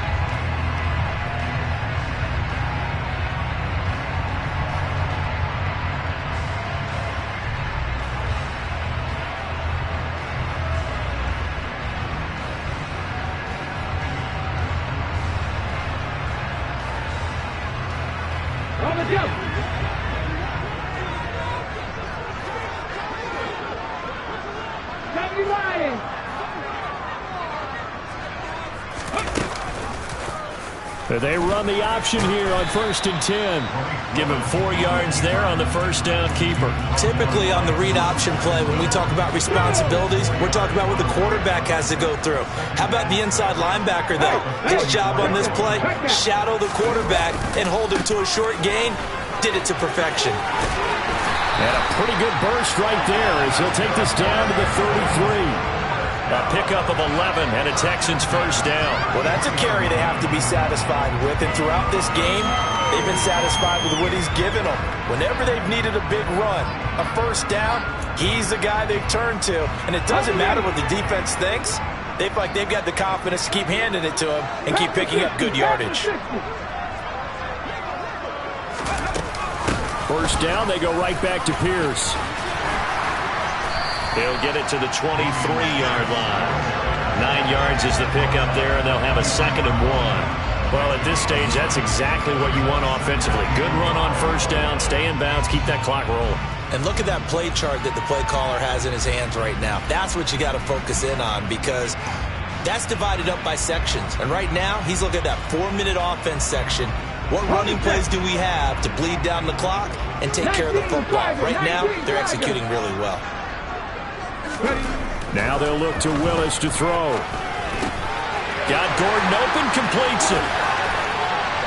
They run the option here on 1st and 10. Give him 4 yards there on the 1st down keeper. Typically on the read option play, when we talk about responsibilities, we're talking about what the quarterback has to go through. How about the inside linebacker, though? His job on this play, shadow the quarterback and hold him to a short gain. Did it to perfection. And a pretty good burst right there as he'll take this down to the 33. A pickup of 11 and a Texans 1st down. Well, that's a carry they have to be satisfied with. And throughout this game, they've been satisfied with what he's given them. Whenever they've needed a big run, a 1st down, he's the guy they've turned to. And it doesn't matter what the defense thinks. They feel like they've got the confidence to keep handing it to him and keep picking up good yardage. 1st down, they go right back to Pierce. He'll get it to the 23-yard line. 9 yards is the pickup there, and they'll have a 2nd and 1. Well, at this stage, that's exactly what you want offensively. Good run on 1st down, stay in bounds, keep that clock rolling. And look at that play chart that the play caller has in his hands right now. That's what you got to focus in on, because that's divided up by sections. And right now, he's looking at that 4-minute offense section. What running plays do we have to bleed down the clock and take care of the football? Right now, they're executing really well. Now they'll look to Willis to throw. Got Gordon open, completes it.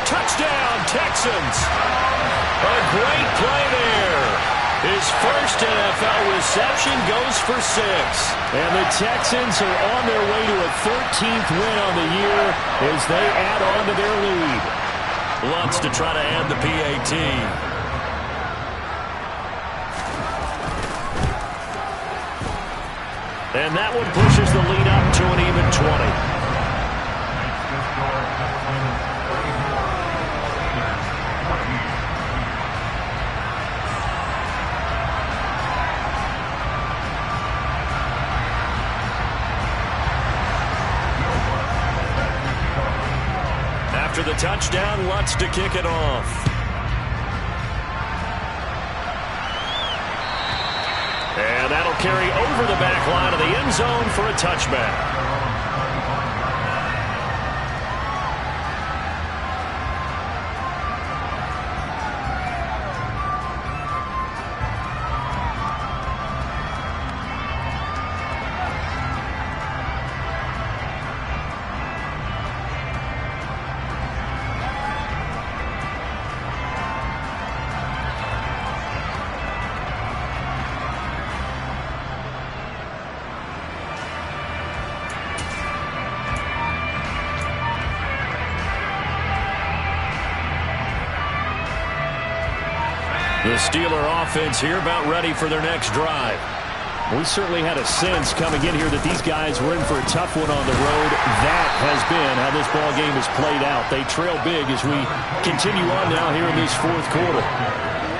Touchdown, Texans. A great play there. His first NFL reception goes for 6. And the Texans are on their way to a 13th win on the year as they add on to their lead. Lutz to try to add the PAT. And that one pushes the lead up to an even 20. After the touchdown, Lutz to kick it off. And that'll carry over the back line of the end zone for a touchback. The Steeler offense here about ready for their next drive. We certainly had a sense coming in here that these guys were in for a tough one on the road. That has been how this ball game has played out. They trail big as we continue on now here in this fourth quarter.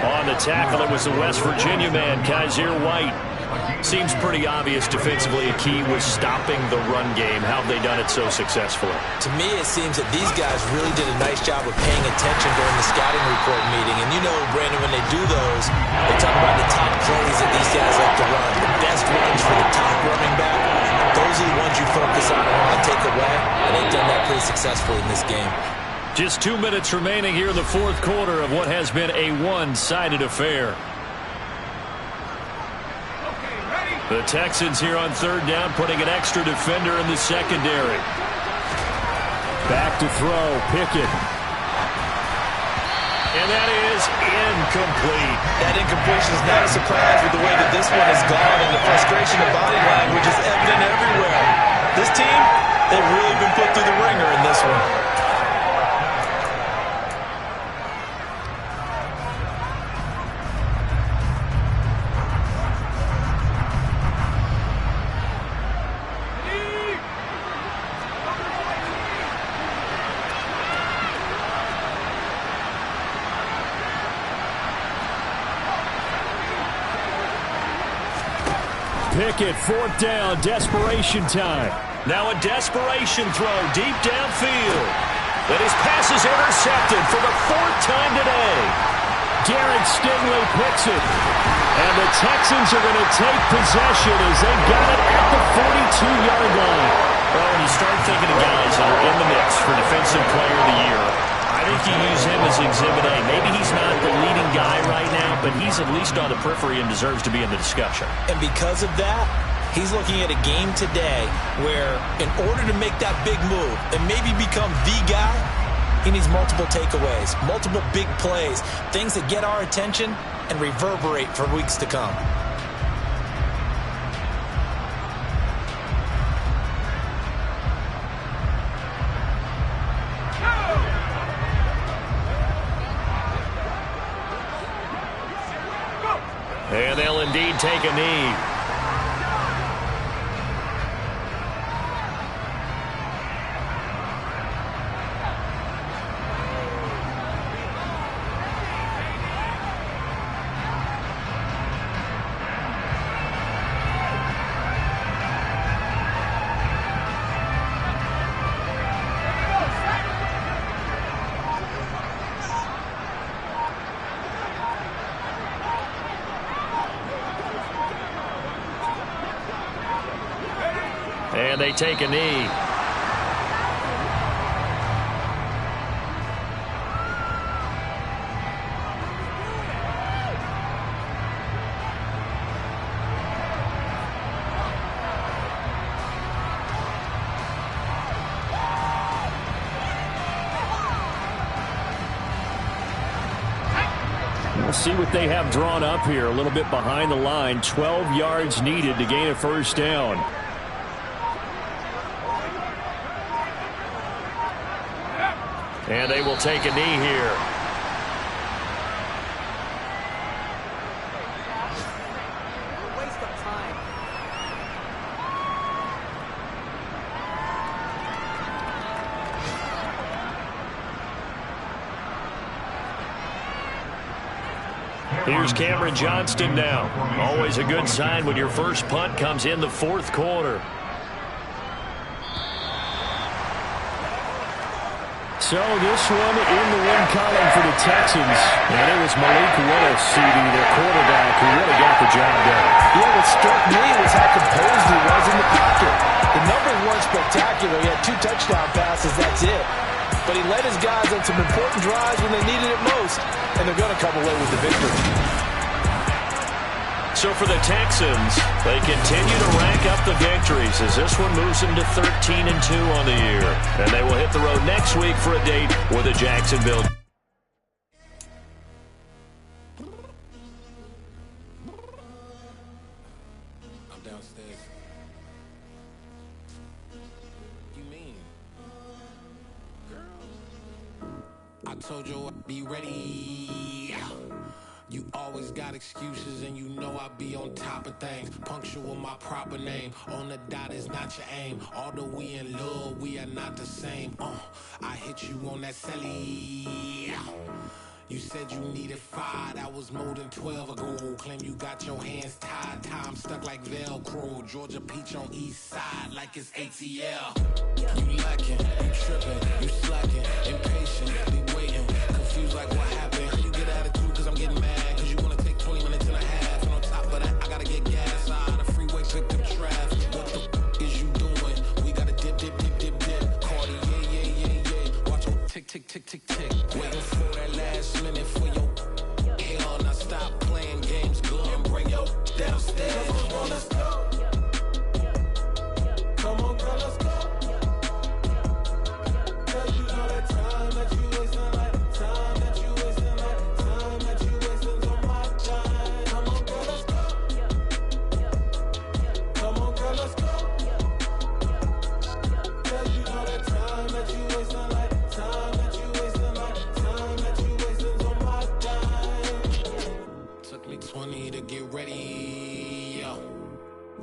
On the tackle, it was the West Virginia man, Kaiser White. Seems pretty obvious defensively a key was stopping the run game. How have they done it so successfully? To me, it seems that these guys really did a nice job of paying attention during the scouting report meeting. And you know, Brandon, when they do those, they talk about the top plays that these guys like to run. The best runs for the top running back, those are the ones you focus on and want to take away. And they've done that pretty successfully in this game. Just 2 minutes remaining here in the fourth quarter of what has been a one-sided affair. The Texans here on third down, putting an extra defender in the secondary. Back to throw, Pickett. And that is incomplete. That incompletion is not a surprise with the way that this one has gone, and the frustration of body language is evident everywhere. This team, they've really been put through the ringer in this one. Pickett, fourth down, desperation time. Now a desperation throw deep downfield. But his pass is intercepted for the 4th time today. Garrett Stingley picks it. And the Texans are going to take possession as they got it at the 42-yard line. Well, when you start thinking of guys that are in the mix for Defensive Player of the Year, I think you use him as Exhibit A. Maybe he's not the leading guy right now, but he's at least on the periphery and deserves to be in the discussion. And because of that, he's looking at a game today where in order to make that big move and maybe become the guy, he needs multiple takeaways, multiple big plays, things that get our attention and reverberate for weeks to come. And they'll indeed take a knee. And they take a knee. Let's see what they have drawn up here. A little bit behind the line. 12 yards needed to gain a first down. And they will take a knee here. Waste of time. Here's Cameron Johnston now. Always a good sign when your first punt comes in the fourth quarter. So this one in the win column for the Texans. And it was Malik Willis, CD, their quarterback, who really got the job done. Yeah, what struck me was how composed he was in the pocket. The numbers weren't spectacular. He had 2 touchdown passes, that's it. But he led his guys on some important drives when they needed it most. And they're going to come away with the victory. So for the Texans, they continue to rank up the victories as this one moves them to 13-2 on the year. And they will hit the road next week for a date with the Jacksonville. I'm downstairs. You mean? Girl, I told you I'd be ready. You always got excuses and you know I be on top of things. Punctual my proper name. On the dot is not your aim. Although we in love, we are not the same. I hit you on that celly. You said you needed 5, that was more than 12 ago. Claim you got your hands tied, time stuck like Velcro. Georgia peach on east side like it's ATL. You lacking, you tripping, you slacking, impatient, be waiting, confused like what happened. How you get attitude cause I'm getting mad, cause you wanna take 20 minutes and a half. And on top of that, I gotta get gas out of the freeway, pick up traffic. What the is you doing? We gotta dip, dip, dip, dip, dip. Cardi, yeah. Watch your tick, tick, tick, tick, tick. Waiting for that last minute for your hell. Now stop playing games, go and bring your downstairs. Come on, let's go. Come on, girl, let's go. Cause you know that time that you wasting, like time that you wasting, like time that you wasting on my time. Come on, girl, let's go. Come on, girl, let's go. Cause you know that time that you wasting, like time that you wasting, like time that you wasting on my time. Took me 20 to get ready, yo.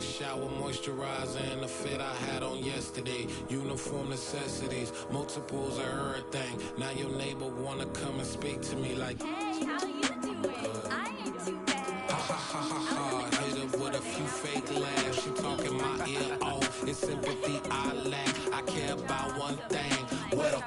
Shower moisturizer and the fit I had on yesterday. Uniform necessities, multiples of everything. Now your neighbor wanna come and speak to me like, Hey, how you doing? I ain't too bad. ha ha ha ha ha. Hit her with a few fake laughs. She talking my ear off. It's sympathy I lack. I care about one thing. What up?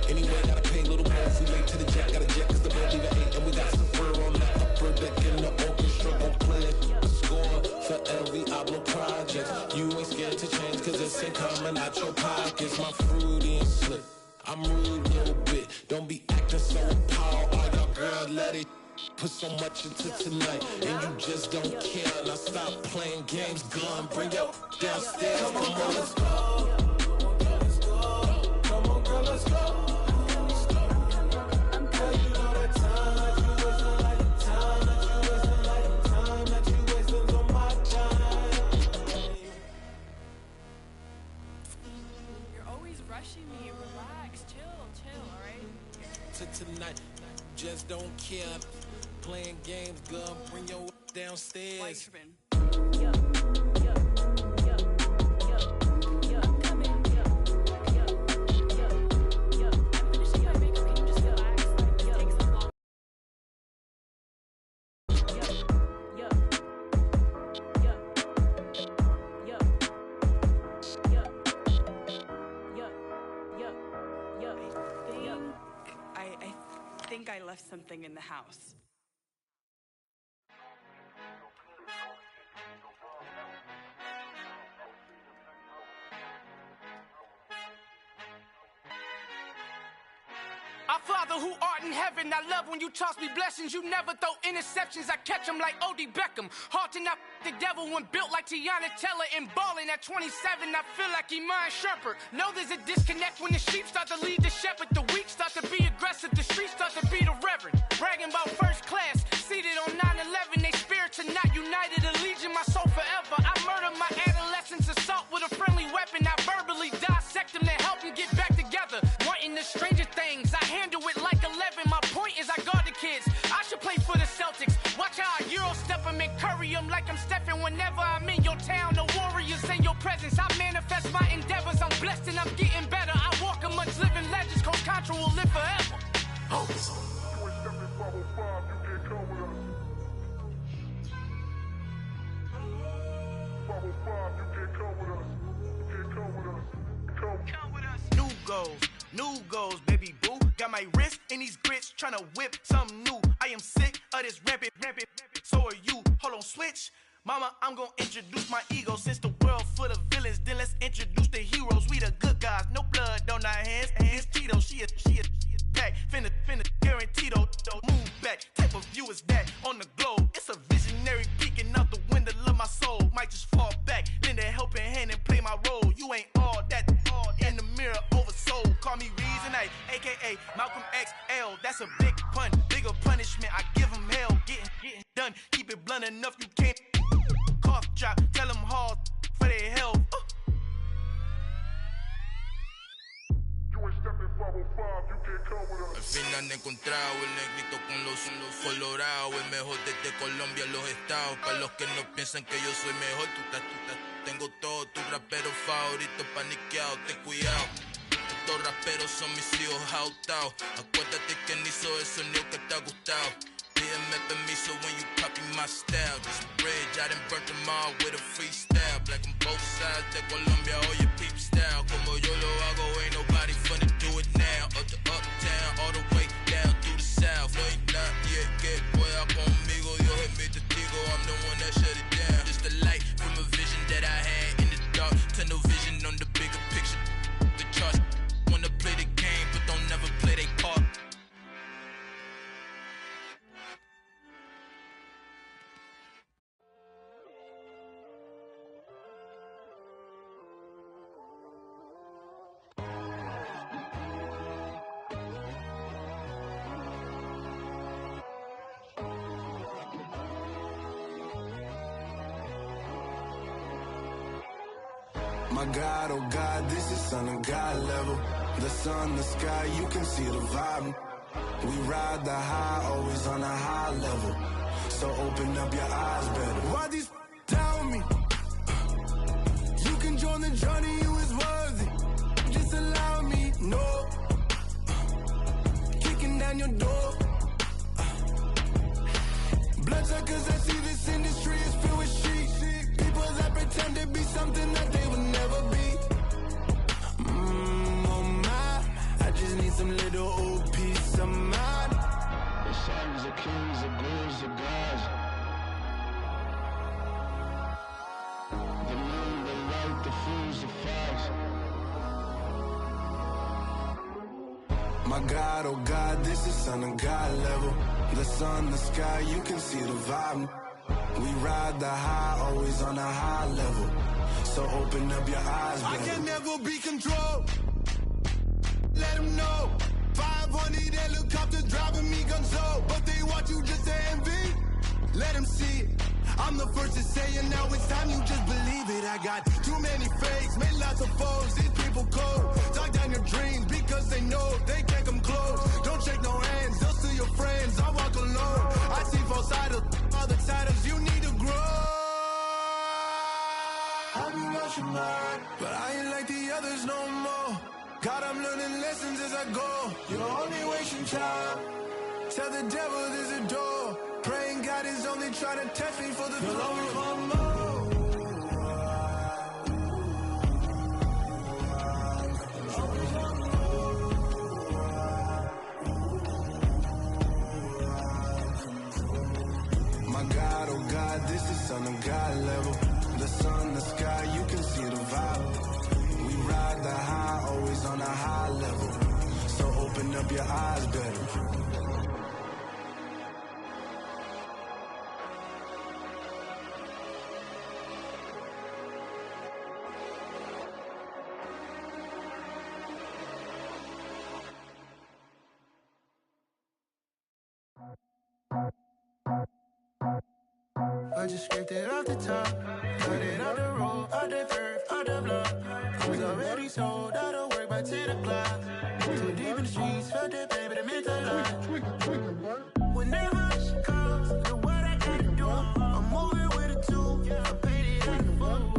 Anyway, gotta pay a little more if we late to the jet. Gotta jet cause the boat leave at 8. And we got some fur on the upper deck in the orchestra. Gon' play a score for every Ablo project. You ain't scared to change cause it's ain't coming out your pockets. My fruity and slip. I'm rude a little bit. Don't be acting so appalled. All y'all girl, let it put so much into tonight. And you just don't care. Now stop playing games. Gun, bring your downstairs. Come on, girl, let's go. Come on, girl, let's go. Rushing me. Relax. Chill, all right? Tonight, just don't care. Playing games, gun, bring your downstairs. I think I left something in the house. Our Father who art in heaven, I love when you toss me blessings. You never throw interceptions, I catch them like O.D. Beckham. Hard to not the devil when built like Tiana Teller and balling at 27. I feel like Iman Shumpert. Know there's a disconnect when the sheep start to lead the shepherd. The weak start to be aggressive, the streets start to be the reverend. Right? presence. I manifest my endeavors. I'm blessed and I'm getting better. I walk amongst living legends. Coach Contra will live forever. New goals, baby boo. Got my wrist in these grits, tryna whip something new. I am sick of this rampant. So are you. Hold on, switch. Mama, I'm gonna introduce my ego. Since the world full of villains, then let's introduce the heroes. We the good guys, no blood on our hands. It's Tito, she is back. Finna, guaranteed, move back. Type of view is that on the globe? It's a visionary peeking out the window of my soul. Might just fall back, lend a helping hand and play my role. You ain't all that in the mirror oversold. Call me Reason A, aka Malcolm XL. That's a big pun, bigger punishment. I give him hell, getting done. Keep it blunt enough, you can't cough drop. Tell them hard for their health. Al fin han encontrado el negrito con los colorados, el mejor desde Colombia, los estados. Para los que no piensan que yo soy mejor, tengo todo, tus raperos favoritos paniqueados, ten cuidado. Estos raperos son mis hijos jautados. Acuérdate que ni hizo el sonido que te ha gustado. Pídeme permiso when you copy my style. This bridge, I done burnt them all with a freestyle. Black on both sides de Colombia, oye peep style. Como yo lo hago, ain't nobody finna do it now. Up to uptown, all the way down through the south. No hay nadie que pueda conmigo, Dios es mi testigo. I'm the one that shut it down. Just the light from a vision that I had in the dark. Tunnel vision on the bigger picture. The charts wanna play the game, but don't never play their part. My God, oh God, this is Son of God level. The sun, the sky, you can see the vibe. We ride the high, always on a high level. So open up your eyes better. Why these tell me? You can join the journey, you is worthy. Just allow me, no. Kicking down your door. Bloodsuckers, I see this industry is filled with sheep. People that pretend to be something that they will never be. Oh my, I just need some little old peace of mind. The sons of kings, the ghouls, the gods. The moon, the light, the fools, the facts. My God, oh God, this is Son of God level. The sun, the sky, you can see the vibe. We ride the high, always on a high level. So open up your eyes, baby. I can never be controlled. Let them know. 500 helicopters driving me gonzo. But they want you just to envy. Let them see it. I'm the first to say it, now it's time you just believe it. I got too many fakes, made lots of foes. These people cold. Talk down your dreams because they know they can't come close. Don't shake no hands, they'll steal your friends. I walk alone. I see false idols, other titles, you need to grow. I've been watching mine, but I ain't like the others no more. God, I'm learning lessons as I go. You're only wasting time. Tell the devil there's a door. Praying God is only trying to test me for the throne. You'll always want more. My God, oh God, this is Son of God level. The sun, the sky, you can see the vibe. We ride the high, always on a high level. So open up your eyes better. I just scraped it off the top, cut it out the road, out the curve, out the block. I was already sold, out of work by 10 o'clock. Too deep in the streets, felt that pain, but it meant a lot. When that rush comes, look what I gotta do. I'm moving with a tool, I paid it out the phone.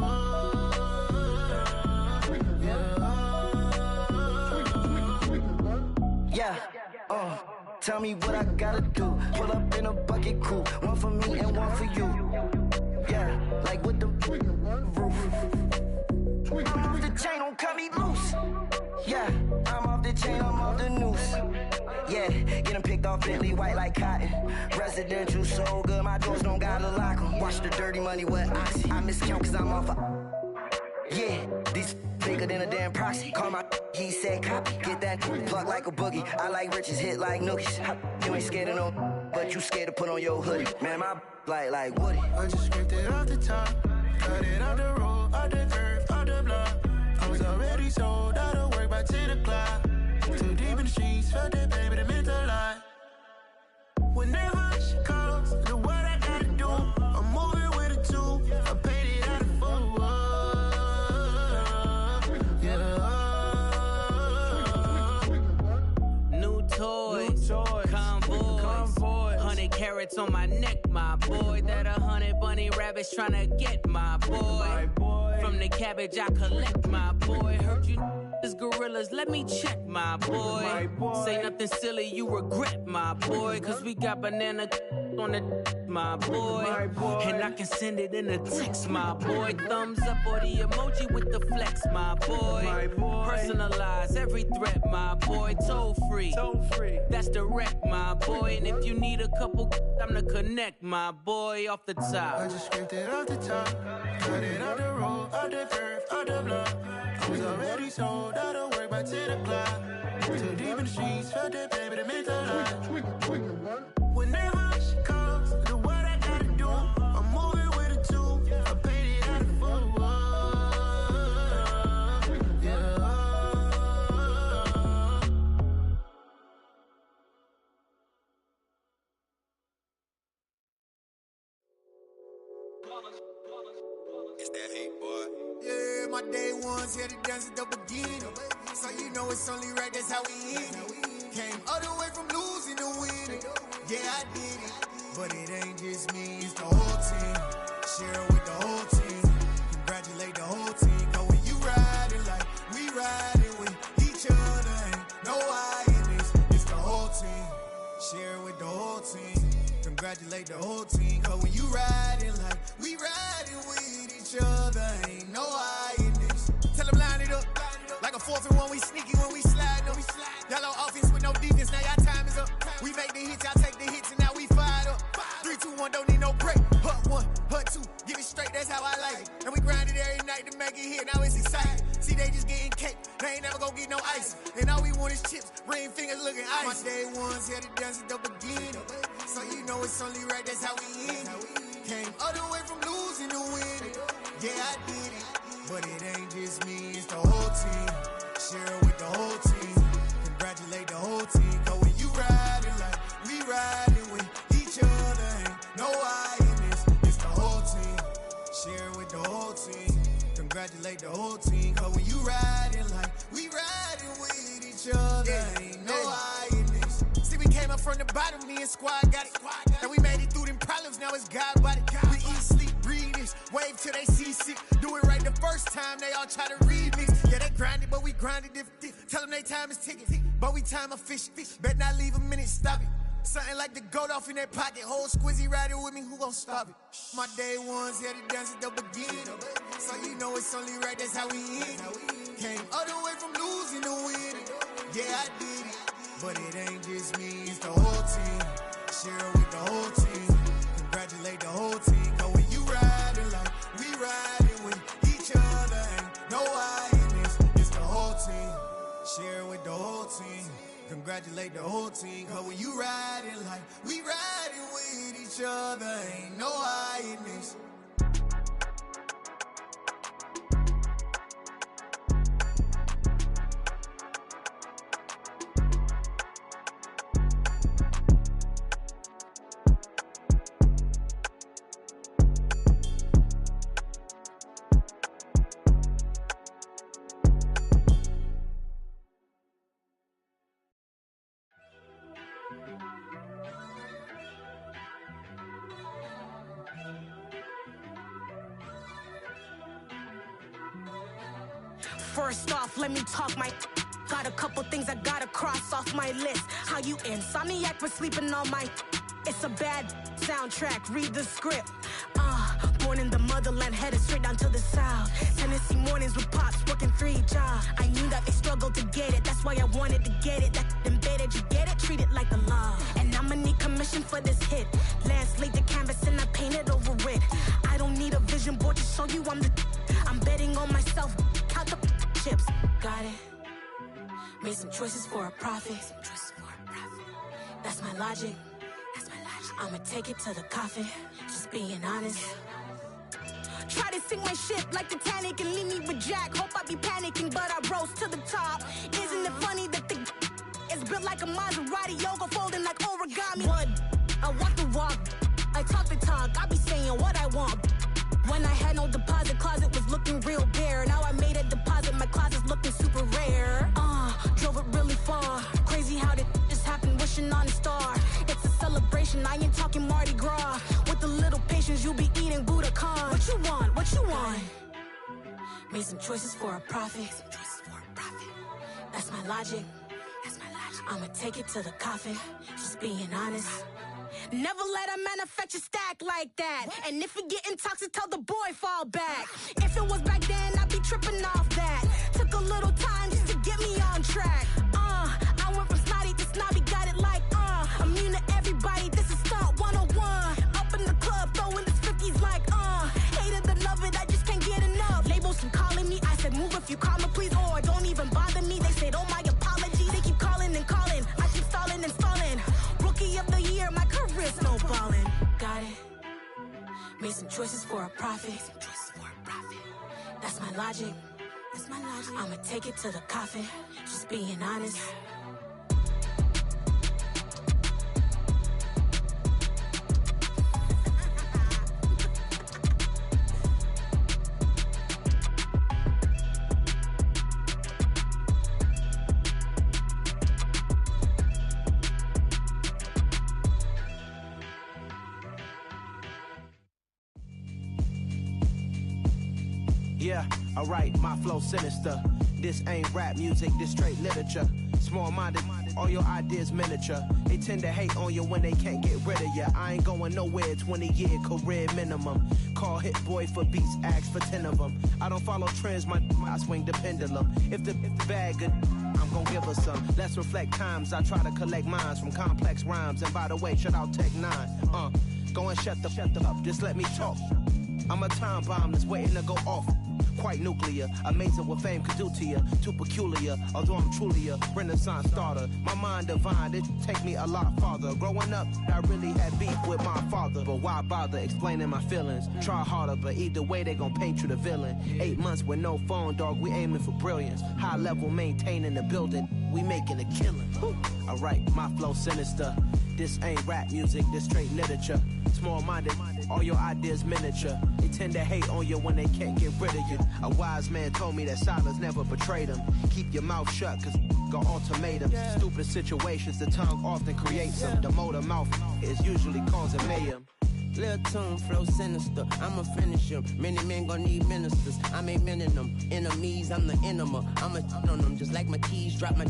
Tell me what I gotta do. Pull up in a bucket crew. One for me and one for you. Yeah, like with the roof. I'm off the chain, don't cut me loose. Yeah, I'm off the chain, I'm off the noose. Yeah, get them picked off Bentley, white like cotton. Residential so good, my doors don't gotta lock them. Watch the dirty money with Oxy. I miscount cause I'm off a... Yeah, these bigger than a damn proxy. Call my he said copy. Get that plug like a boogie. I like riches, hit like nookies. You ain't scared of no, but you scared to put on your hoodie. Man, my like Woody. I just scraped it off the top. Cut it off the road, off the curve, off the block. I was already sold out of work by 10 o'clock. Too deep in the streets, felt that baby, that meant a lot. Whenever she calls, the what I gotta do, I'm moving with a two. I paid it out of full. Yeah. New toys, convoys, 100 carats on my neck, my boy. That 100 bunny rabbits tryna get my boy. From the cabbage I collect, my boy. Heard you is gorillas, let me check, my boy. Say nothing silly, you regret, my boy. Cause we got banana on the my boy. And I can send it in a text, my boy. Thumbs up or the emoji with the flex, my boy. Personalize every threat, my boy. Toll free, that's direct, my boy. And if you need a couple, I'm the connect, my boy. Off the top, I just scraped it off the top. Cut it off the road, off the curve, off the block. I was already sold out of work by 10 o'clock. Too deep in the streets, felt that baby, that meant a lot. Whenever she calls, the what I gotta do, I'm moving with a two. I paid it out of full. Yeah. It's that hate, boy. Yeah, my day ones here to dance at the beginning. So you know it's only right, that's how we end it. Came all the way from losing to winning. Yeah, I did it. But it ain't just me, it's the whole team. Share it with the whole team. Congratulate the whole team. Cause when you riding like we riding with each other, ain't no I in this. It's the whole team. Share it with the whole team. Congratulate the whole team. Cause when you riding like we riding with each other, ain't no I in this. Tell them line it up. Like a 4th and 1, we sneaky when we slide them. Yellow offense with no defense, now y'all time is up. We make the hits, y'all take the hits, and now we fired up. 3, 2, 1, don't need no break. Hut 1, hut 2, give it straight, that's how I like it. And we grind it every night to make it hit, now it's exciting. See, they just getting cake, they ain't never gonna get no ice. And all we want is chips, ring fingers looking ice. My day ones here to dance at the beginning. So you know it's only right, that's how we end it. Came all the way from losing to winning. Yeah, I did it. But it ain't just me, it's the whole team. Share it with the whole team. Congratulate the whole team. Cause when you riding like we riding with each other, ain't no I in this. It's the whole team. Share it with the whole team. Congratulate the whole team. Cause when you riding like we riding with each other, ain't no I in this. See, we came up from the bottom, me and squad got it. And we made it through them problems, now it's God body. We eat, sleep, breathe this. Wave till they see sick. Do it right the first time, they all try to remix. Yeah, they grinded, but we grinded different. Tell them they time is ticking, but we time a fish. Bet not leave a minute, stop it. Something like the goat off in their pocket. Whole squizzy riding with me, who gon' stop it? My day ones here to dance at the beginning. So you know it's only right, that's how we end it. Came all the way from losing to winning. Yeah, I did it. But it ain't just me, it's the whole team. Share it with the whole team. Congratulate the whole team. Cause when you riding like we riding with each other, ain't no I in this. It's the whole team. Share it with the whole team. Congratulate the whole team. Cause when you riding like we riding with each other, ain't no I in this. First off, let me talk my Got a couple things I gotta cross off my list. How you insomniac for sleeping on my... It's a bad soundtrack, read the script. Born in the motherland, headed straight down to the south. Tennessee mornings with pops, working 3 jobs. I knew that they struggled to get it, that's why I wanted to get it. That embedded, you get it, treat it like the law. And I'ma need commission for this hit. Last laid the canvas and I painted over it. I don't need a vision board to show you I'm betting on myself, count the chips. Got it. Made some choices for a profit. That's my logic. I'ma take it to the coffin, just being honest. Try to sink my ship like Titanic and leave me with Jack. Hope I be panicking, but I rose to the top. Isn't it funny that the is built like a Maserati, yoga folding like origami? What? I walk the walk, I talk the talk, I be saying what I want. When I had no deposit, closet was looking real bare. Now I made a deposit, my closet's looking super rare. Drove it really far. Crazy how did just happen, wishing on a star. It's a celebration, I ain't talking Mardi Gras. With a little patience, you'll be eating Budokan. What you want? What you want? Made some choices for a profit. That's my logic. I'ma take it to the coffin, just being honest. Never let a manufacture stack like that. And if it getting toxic, tell the boy fall back. If it was back then, I'd be tripping off that. Took a little time just to get me on track. I went from snotty to snobby, got it like immune to everybody, this is stunt 101. Up in the club, throwing the 50s like hate it and love it, I just can't get enough. Labels keep calling me, I said move if you call me please, or don't even bother me. They said oh my apologies, they keep calling and calling. I keep stalling and stalling. Rookie of the year, my career snowballing. Got it. Made some choices for a profit. That's my logic. I'ma take it to the coffin, just being honest. Yeah, alright, my flow sinister. This ain't rap music, this straight literature. Small-minded, all your ideas miniature. They tend to hate on you when they can't get rid of you. I ain't going nowhere, 20-year career minimum. Call Hit Boy for beats, ask for 10 of them. I don't follow trends, I swing the pendulum. If the bag good, I'm gon' give her some. Let's reflect times, I try to collect minds from complex rhymes. And by the way, shout out Tech 9. Go and shut the up, just let me talk. I'm a time bomb that's waiting to go off. Quite nuclear, amazing what fame could do to you. Too peculiar, although I'm truly a renaissance starter. My mind divine, it take me a lot farther. Growing up, I really had beef with my father. But why bother explaining my feelings? Try harder, but either way they gon' paint you the villain. 8 months with no phone, dog, we aiming for brilliance. High level maintaining the building, we making a killing. Alright, my flow sinister. This ain't rap music, this straight literature. Small-minded, all your ideas miniature. They tend to hate on you when they can't get rid of you. A wise man told me that silence never betrayed him. Keep your mouth shut, cause got ultimatums. Stupid situations, the tongue often creates them. The motor mouth is usually causing mayhem. Lil' tune, flow sinister, I'ma finish him. Many men gon' need ministers, I ain't mending them. Enemies, I'm the enema, I'ma on them. Just like my keys, drop my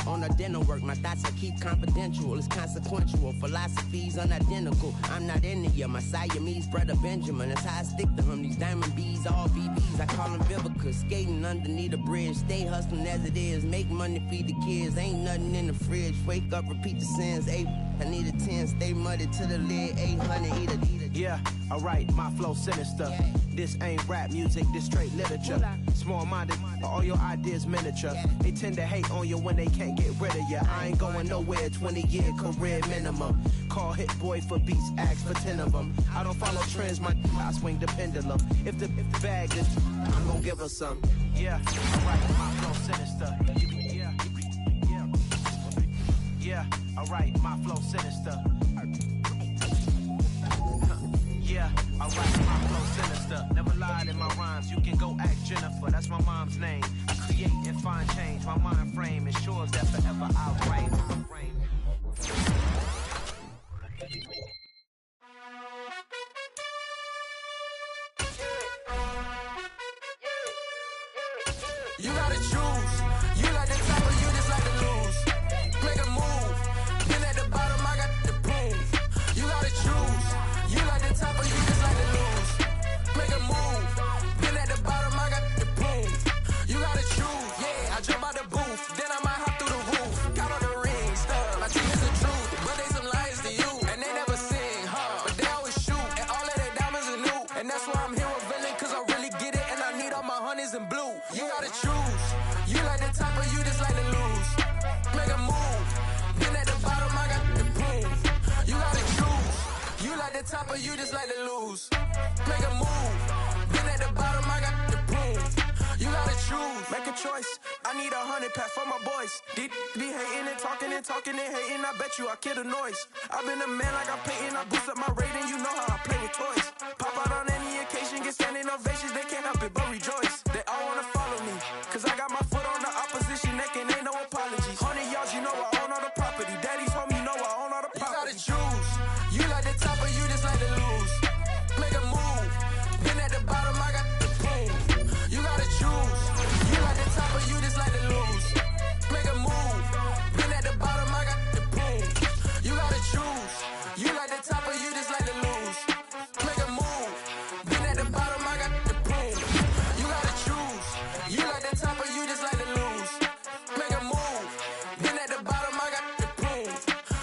on the dinner work. My thoughts I keep confidential, it's consequential. Philosophies unidentical, I'm not in it yet. My Siamese brother Benjamin, that's how I stick to him. These diamond bees, all BBs, I call them Vivica. Skating underneath the bridge, stay hustling as it is. Make money, feed the kids, ain't nothing in the fridge. Wake up, repeat the sins, I need a 10, stay muddy to the lid, 800, eat it. Yeah, alright, my flow sinister. This ain't rap music, this straight literature. Small-minded, all your ideas miniature. They tend to hate on you when they can't get rid of you. I ain't going nowhere, 20-year career minimum. Call Hit Boy for beats, ask for 10 of them. I don't follow trends, I swing the pendulum. If the bag is, I'm gon' give her some. Yeah, alright, my flow sinister. Yeah, alright, my flow sinister. Yeah, alright, my flow sinister. Never lied in my rhymes, you can go ask Jennifer, that's my mom's name. I create and find change, my mind frame ensures that forever I'll reign. You gotta choose, you like the type of the top or you just like to lose? Make a move. Been at the bottom, I got the prove. You gotta choose. Make a choice. I need 100 pack for my boys. These be hating and talking and hating. I bet you I kill the noise. I've been a man like I'm painting. I boost up my rating. You know how I play with toys. Pop out on any occasion, get standing ovations. They can't help it but rejoice. They all wanna follow me, cause I got my foot on the opposition neck and ain't no apologies. 100 yards, you know I own all the property. Daddy's home, you know I own all the property. You gotta choose. You like the top or you just like to lose? Make a move. Been at the bottom, I got the proof. You gotta choose. You like the top or you just like to lose? Make a move. Been at the bottom, I got the proof. You gotta choose. You like the top or you just like to lose? Make a move. Been at the bottom, I got the proof. You gotta choose. You like the top or you just like to lose? Make a move. Been at the bottom, I got the proof.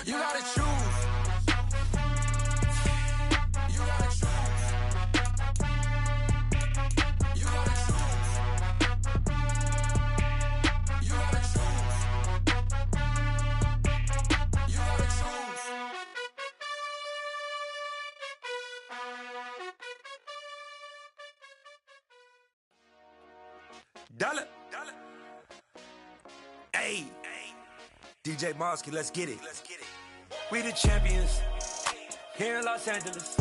You gotta choose. You gotta choose. You gotta choose. You gotta choose. You gotta choose. Dollar. Hey. DJ Mosky, let's get it. We the champions here in Los Angeles.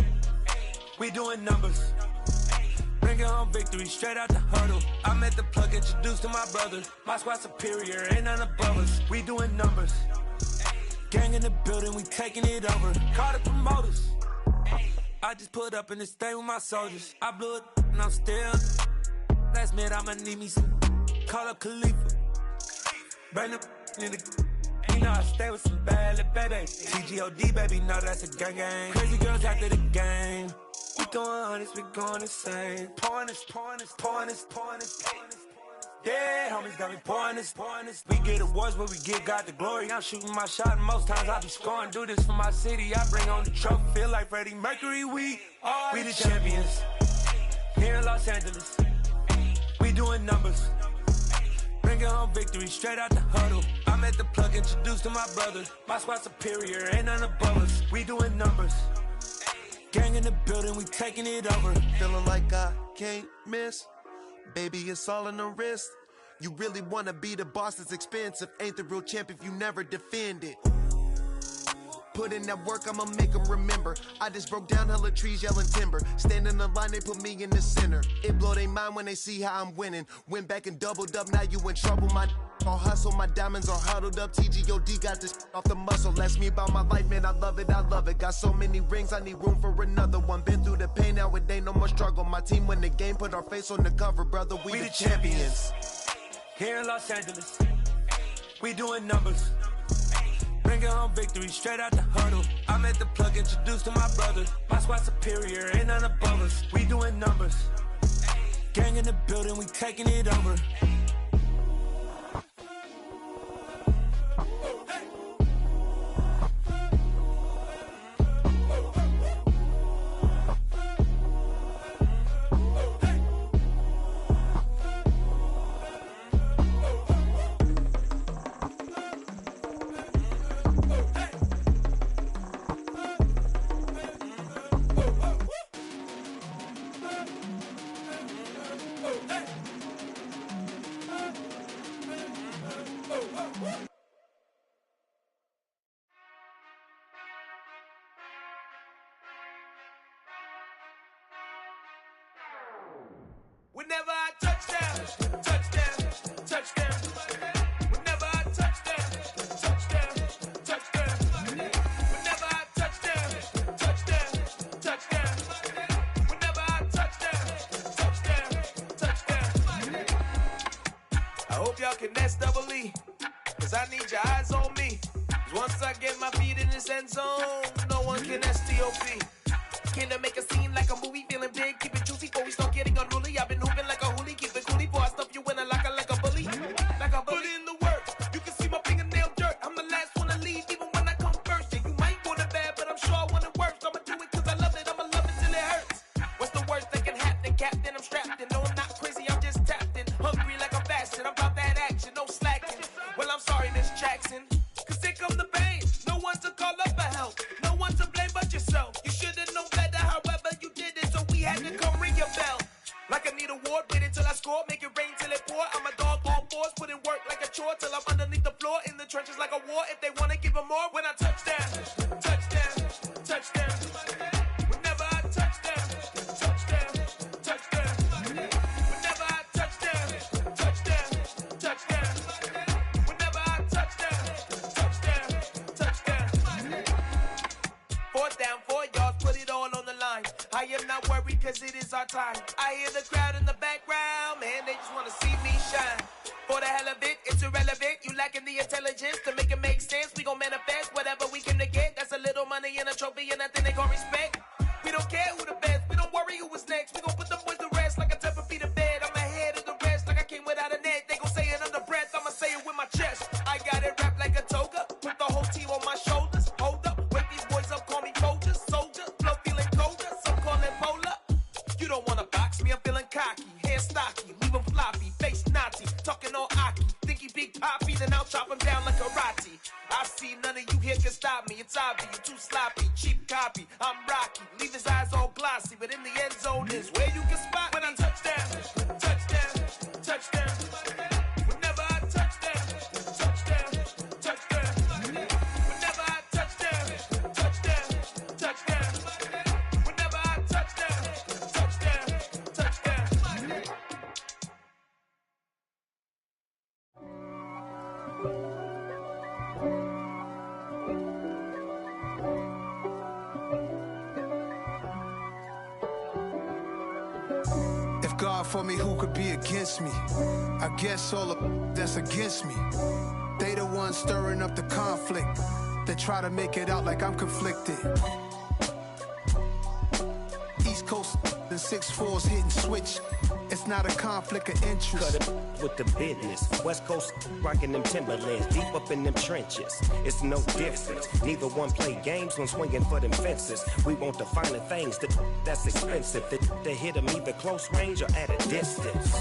We doing numbers. Bringing home victory straight out the huddle. I met the plug, introduced to my brother. My squad superior, ain't none above us. We doing numbers. Gang in the building, we taking it over. Call the promoters. I just put up in this thing with my soldiers. I blew it and I'm still. Last minute I'ma need me some. Call up Khalifa. Bring the in the. You know I stay with some bad little baby. TGOD baby, know that's a gang gang. Crazy girls after the game. We going honest, we going insane. Pouring this. Yeah, homies got me pouring this. We get awards, but we give God the glory. I'm shooting my shot, and most times I be scoring. Do this for my city, I bring on the trophy. Feel like Freddie Mercury, we the champions here in Los Angeles. We doing numbers. Bringing home victory straight out the huddle. I met the plug, introduced to my brother. My squad superior, ain't none above us. We doing numbers. Gang in the building, we taking it over. Feeling like I can't miss. Baby, it's all in the wrist. You really wanna be the boss, it's expensive. Ain't the real champ if you never defend it. Put in that work, I'ma make them remember. I just broke down hella trees, yelling timber. Stand in the line, they put me in the center. It blow their mind when they see how I'm winning. Went back and doubled up, now you in trouble. My all hustle, my diamonds are huddled up. TGOD got this off the muscle. That's me about my life, man, I love it. Got so many rings, I need room for another one. Been through the pain, now it ain't no more struggle. My team win the game, put our face on the cover, brother. We the champions. Here in Los Angeles, we doing numbers. Bringing home victory straight out the huddle. I met the plug, introduced to my brother. My squad superior, ain't none above us. We doing numbers. Gang in the building, we taking it over. Whenever I touchdown, touchdown, touchdown. Whenever I touchdown, touchdown, touchdown. Whenever I touchdown, touchdown, touchdown. Whenever I touchdown, touchdown, touchdown. I hope y'all can nest double E, cause I need your eyes on me. Cause once I get my feet in this end zone, no one can STOP. Can I make a scene like a movie, feeling big, keep it juicy before we start getting unruly. I've been hooping like a hoolie, keep it coolie before I stuff you in a locker like a bully. Like a bully. Put in the work, you can see my fingernail dirt. I'm the last one to leave, even when I come first. Yeah, you might want it bad, but I'm sure I want it worse. I'ma do it cause I love it, I'ma love it till it hurts. What's the worst that can happen, Captain? I'm strapped in, no I'm not crazy, I'm just tapped in. Hungry like I'm fasting, I'm about that action, no slacking. Well, I'm sorry, Miss Jackson, cause here come the pain. No one to call up for help, no one to blame but yourself. You should score, make it rain till it pour. I'm a dog on fours, put in work like a chore till I'm underneath the floor, in the trenches like a war. If they wanna give them more, when I touch down, touchdown, touchdown. Whenever I touch down, touchdown, touchdown. Whenever I touch down, touchdown, touchdown. Whenever I touch down, touchdown, touchdown. 4th down, 4 yards, put it all on the line. I am not worried cause it is our time. I hear the crowd in the background, man, they just wanna see me shine. For the hell of it, it's irrelevant. You lacking the intelligence to make it make sense. We gon' manifest whatever we came to get. That's a little money and a trophy and nothing they gon' respect. We don't care who the best, we don't worry who was next. We gon' put them boys to rest like a 10 feet of bed. I'm ahead of the rest like I came without a net. They gon' say it under breath, I'ma say it with my chest. I got it wrapped like a toga, put the whole team on my shoulders. Hold up, wake these boys up, call me soldier, soldier. Flow feeling colder, some call it polar. You don't wanna box me, I'm feeling cocky. Hair stocky, leave him floppy, face naughty. Talking all Aki, think he big poppy, then I'll chop him down like karate. I see none of you here can stop me. It's obvious, you too sloppy, cheap copy. I'm Rocky, leave his eyes all glossy, but in the end zone is where you can spot when I touch down, touchdown, touchdown. Whenever I touch down, touchdown, touchdown. Whenever I touch down, touchdown, touchdown. Whenever I touch down, touchdown, touchdown. If God for me, who could be against me? I guess all of that's against me. They the ones stirring up the conflict. They try to make it out like I'm conflicted. East Coast and 6'4's hitting switch. It's not a conflict of interest. Cut it with the business. West Coast rocking them Timberlands, deep up in them trenches. It's no difference. Neither one play games when swinging for them fences. We want the finer things that's expensive. That hit them either close range or at a distance.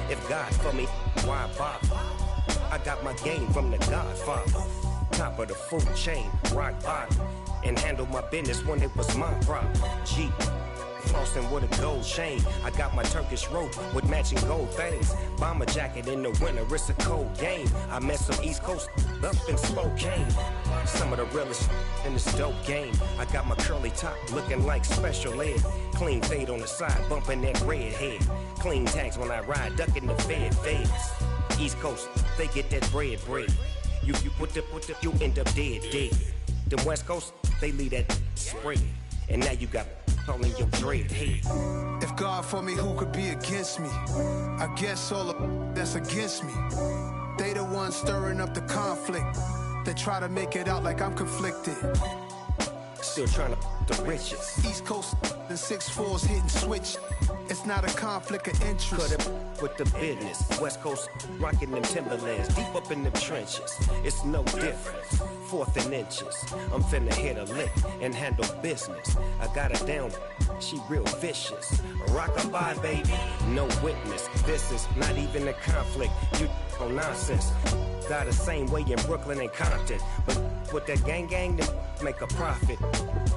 If God for me, why bother? I got my game from the Godfather. Top of the food chain, rock bottom. And handle my business when it was my problem. Jeep. Flossing with a gold chain. I got my Turkish rope with matching gold things. Bomber jacket in the winter, it's a cold game. I met some East Coast up in Spokane. Some of the realest in this dope game. I got my curly top looking like special ed. Clean fade on the side, bumping that red head. Clean tags when I ride, ducking the feds. East Coast, they get that bread. You put the, you end up dead. The West Coast, they leave that spread. And now you got all in your dread head. If God for me, who could be against me? I guess all of that's against me. They the ones stirring up the conflict. They try to make it out like I'm conflicted. Still trying to the riches. East Coast and 6'4's hitting switch. It's not a conflict of interest. Cut it with the business. West Coast rocking them Timberlands, deep up in them trenches. It's no difference. 4th and inches. I'm finna hit a lick and handle business. I got her down, she real vicious. Rock-a-bye, baby, no witness. This is not even a conflict. You on nonsense. Got the same way in Brooklyn and Compton. But with that gang, then make a profit.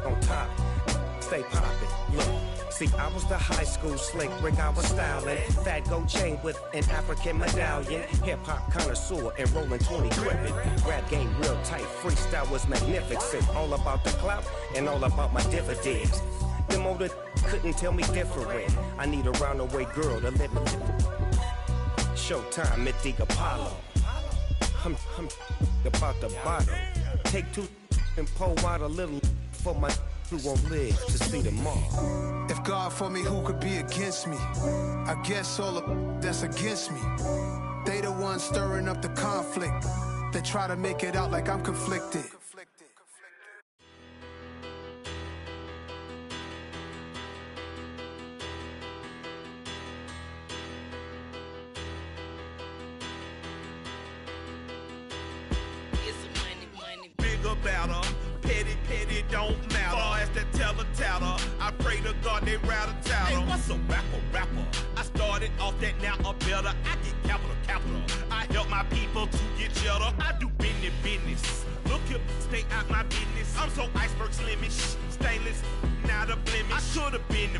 On top, stay poppin'. Look. See, I was the high school slick Rick, I was styling. Fat gold chain with an African medallion. Hip-hop connoisseur and rolling 20 gripping. Rap game real tight, freestyle was magnificent. All about the clout and all about my dividends. Them older couldn't tell me different. I need a roundaway girl to live in. Showtime at the Apollo. I'm about the bottom. Take 2 and pour out a little for my who won't live to see tomorrow. If God for me, who could be against me? I guess all of that's against me. They the ones stirring up the conflict. They try to make it out like I'm conflicted. Bigger, better, petty, don't matter. Far as the teller, I pray to God they rattle-tattle. Hey, what's a rapper? I started off that, now I'm better. I get capital. I help my people to get cheddar. I do business. Look here, stay out my business. I'm so iceberg slimish, stainless, not a blemish. I should've been the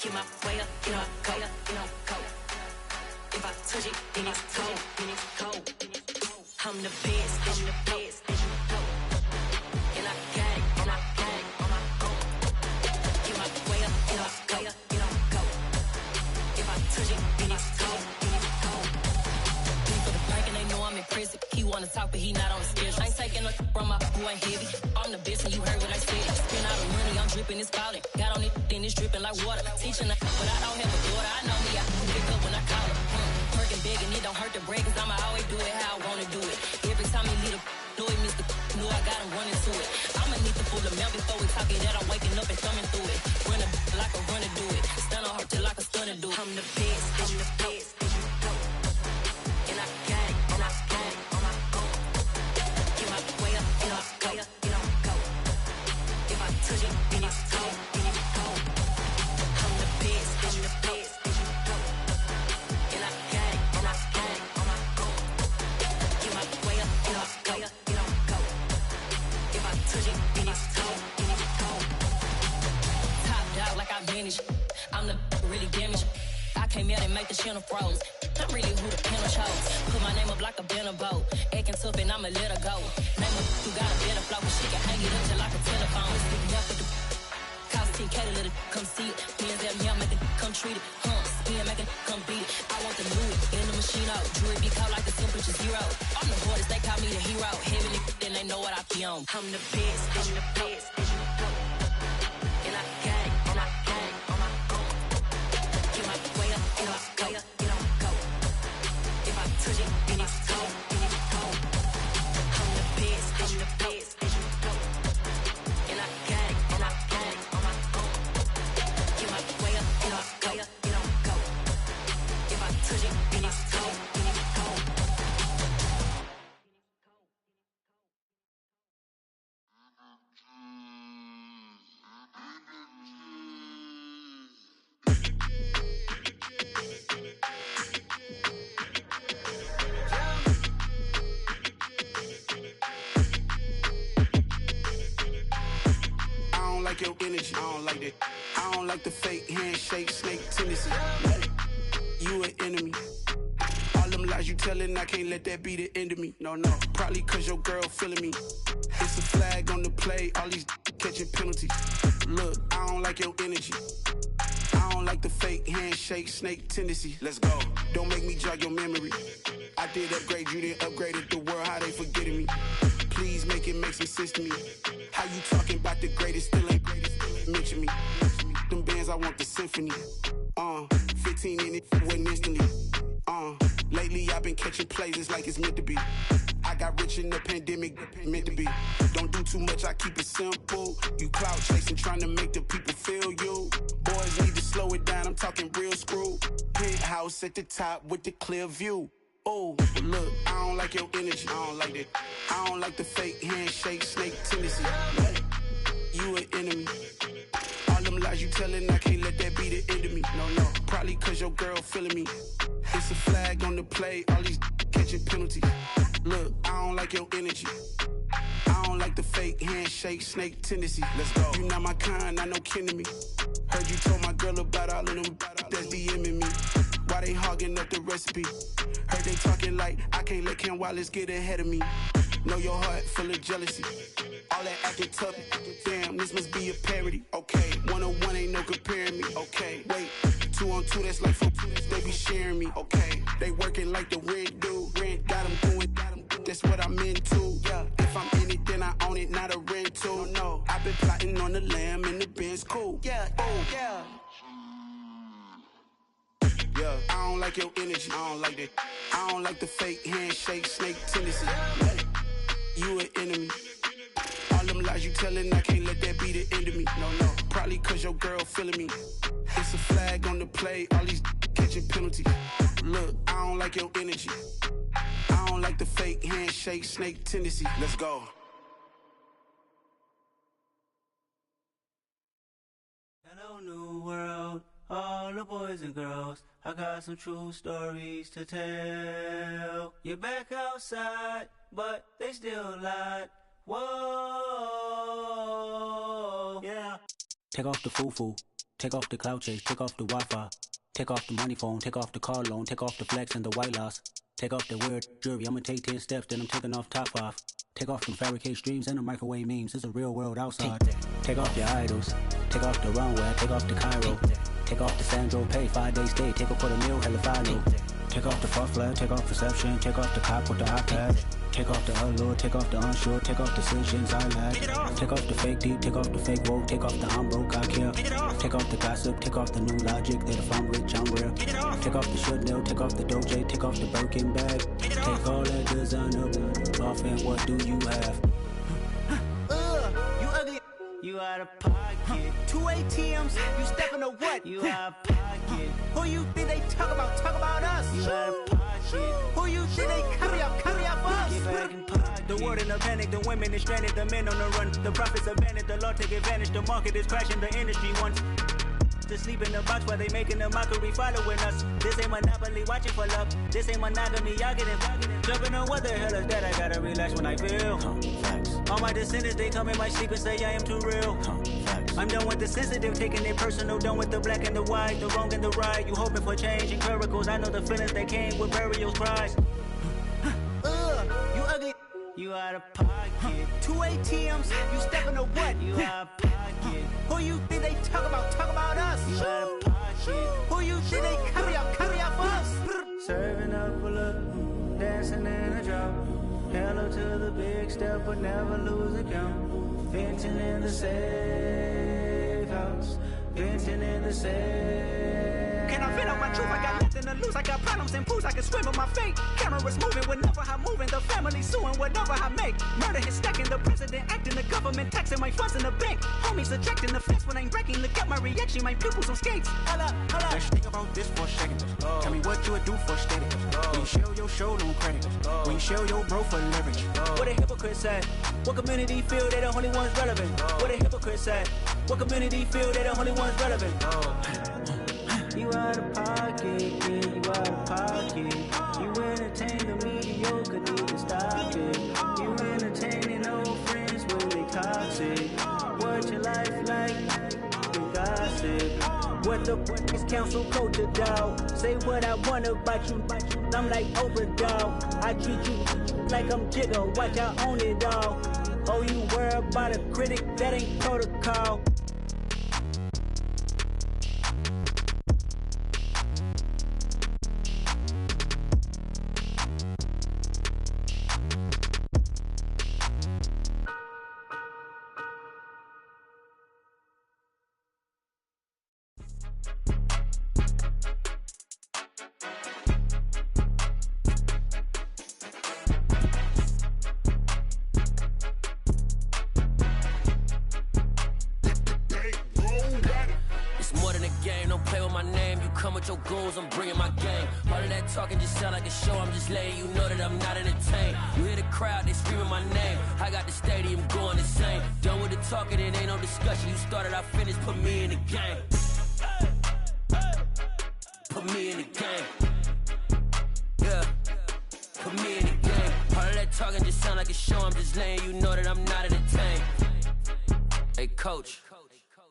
Keep my way up, you know, go, you know, go. If I touch it, then it's cold, then it's cold. I'm the best, I'm the best, and I got it, and I got it on my own. Keep my way up, you know, go, you know, go. If I touch it, then it's cold, then it's cold. People the bank and they know I'm in prison. He wanna talk, but he not on the schedule. I ain't taking no from my boy ain't heavy. I'm the best, and you heard what I said. Spend all the money, I'm dripping, it's falling. Got on it, then it's dripping like water. Teaching her, but I don't have a daughter. I know me, I can pick up when I call her. Working big and it don't hurt the break, cause I'ma always do it how I wanna do it. Every time he lead a know he missed the know I got him running to it. I'ma need to pull the mail before we talk it that I'm waking up and thumbing through it. Run a like a runner do it. Stun on her till like a stunner do it. I'm the best, I'm the best, and I got it, and I got it on my own. Get my way up, you know, go, you know, go. If I touch it, then it's cold, then it's cold. I'm the best, I'm the best, and I got it, and I got it on my own. Get my way up, you know, go, you know, go. If I touch it, then it's cold, then it's cold. Top dog like I manage. I'm the really damaged. I came out and make the channel froze. I'm really who the panel chose. Put my name up like a banner boat. Acting tough and I'ma let her go. Name her who got a better flow, but she can hang it up till like a telephone. Speaking up with the cost 10K to let it come see it. Hands at me, I make it come treat it. Spin, make it come beat it. I want the Louis in the machine out. Jewelry be caught like the temperature zero. I'm the hardest, they call me the hero. Heaven, then they know what I be on. I'm the best, I'm the best, and I got it, and I got it on my own. Get my way up, you know, go, you know, go. If I touch it, then it's cold, then it's cold. I'm the best, I'm the best, and I got it, and I got it on my own. Get my way up, you know, go, you know, go. If I touch it, then it's cold, then it's cold. I don't like your energy, I don't like that. I don't like the fake handshake, snake tendency. You an enemy. All them lies you telling, I can't let that be the end of me. No, no, probably cause your girl feeling me. It's a flag on the play, all these catching penalties. Look, I don't like your energy. I don't like the fake handshake, snake tendency. Let's go. Don't make me jog your memory. I did upgrade you, then upgraded the world, how they forgetting me. Please make it make some sense to me. How you talking about the greatest, still ain't greatest, mention me. Them bands, I want the symphony. 15 in it, wasn't instantly. Lately I've been catching plays, it's like it's meant to be. I got rich in the pandemic, meant to be. Don't do too much, I keep it simple. You clout chasing, trying to make the people feel you. Boys need to slow it down, I'm talking real screw. Penthouse at the top with the clear view. Oh, look, I don't like your energy, I don't like that. I don't like the fake handshake, snake tendency. You an enemy. All them lies you telling, I can't let that be the end of me. No, no, probably cause your girl feeling me. It's a flag on the play, all these catching penalties. Look, I don't like your energy. I don't like the fake handshake, snake tendency. Let's go. You not my kind, I know kin to me. Heard you told my girl about all of them that's DMing me. Why they hogging up the recipe? Heard they talking like I can't let Ken Wallace get ahead of me. Know your heart full of jealousy. All that acting tough, damn, this must be a parody. Okay, 101 ain't no comparing me. Okay, wait, 2 on 2, that's like 4, they be sharing me. Okay, they working like the rent dude. Rent got them doing, that's what I'm into. Yeah, if I'm in it, then I own it, not a rental. No, I've been plotting on the lamb and the Benz cool. Yeah, oh, yeah. Yeah, I don't like your energy, I don't like that. I don't like the fake handshake, snake tendency. You an enemy. All them lies you telling, I can't let that be the end of me. No, no, probably cause your girl feeling me. It's a flag on the play, all these catching penalties. Look, I don't like your energy. I don't like the fake handshake, snake tendency. Let's go. Hello, new world, all the boys and girls. I got some true stories to tell. You're back outside, but they still lied. Whoa, yeah. Take off the foo-foo. Take off the cloud chase, take off the Wi-Fi. Take off the money phone, take off the car loan, take off the flex and the white loss. Take off the weird jewelry, I'ma take 10 steps, then I'm taking off top 5. Take off them fabricate streams and the microwave memes, it's a real world outside. Take off your idols, take off the runway, take off the Cairo. Take off the Sandro pay, 5-day stay, take off for the meal, hella final. Take off the fuck flag, take off perception, take off the cop with the iPad. Take off the allure, take off the unsure, take off decisions I lack. Take off the fake deep, take off the fake woke, take off the I'm broke, I care. Take off the gossip, take off the new logic, that if I'm rich, I'm real. Take off the Chanel, take off the Doja, take off the Birkin bag. Take all that designer off and what do you have? You ugly. You out of pocket. 2 ATMs, you stepping to what? You out of pocket. Who you think they talk about? Talk about us. You out of pocket. Who you think they carry up us? Get back in pocket. The world in a panic, the women is stranded, the men on the run. The profits abandoned, the law take advantage. The market is crashing, the industry wants to sleep in the box while they making a mockery following us. This ain't Monopoly, watching for love. This ain't monogamy, y'all getting jumping on what the hell is that? I gotta relax when I feel. All my descendants, they come in my sleep and say I am too real. I'm done with the sensitive, taking it personal. Done with the black and the white, the wrong and the right. You hoping for change and miracles. I know the feelings that came with burial cries. You ugly. You out of pocket. 2 ATMs, you stepping to what? You out of pocket. Who you think they talk about? Talk about us. You out of pocket. Who you think they carry up us? Serving up a look, dancing in a drop. Hello to the big step, but never lose a count. Venting in the safe house. Venting in the safe. Can I vent out my truth? I got nothing to lose. I got problems and fools. I can swim with my fate. Cameras moving whenever I'm moving. The family suing whatever I make. Murder is stacking. The president acting. The government taxing my funds in the bank. Homies subtracting the fence when I'm breaking. Look at my reaction. My pupils on skates. Hold up. Let's think about this for a second. Tell me what you would do for steady. When you show your show, no credit. When you show your bro for leverage. What a hypocrite said. What community feel they the only ones relevant? What a hypocrite said. What community feel they the only ones relevant? You out of pocket, yeah, you out of pocket. You entertain the mediocre, need to stop it. You entertaining old friends when they toxic. What your life like? You gossip. What the is council culture, dog? Say what I want about you. I'm like Oprah, dog. I treat you like I'm Jigga. Watch I own it all. Oh, you worry about a critic? That ain't protocol. I'm bringing my game. All of that talking just sound like a show. I'm just letting you know that I'm not entertained. You hear the crowd, they screaming my name. I got the stadium going insane. Done with the talking, it ain't no discussion. You started, I finished, put me in the game. Put me in the game. Yeah, put me in the game. All of that talking just sound like a show. I'm just letting you know that I'm not entertained. Hey, coach.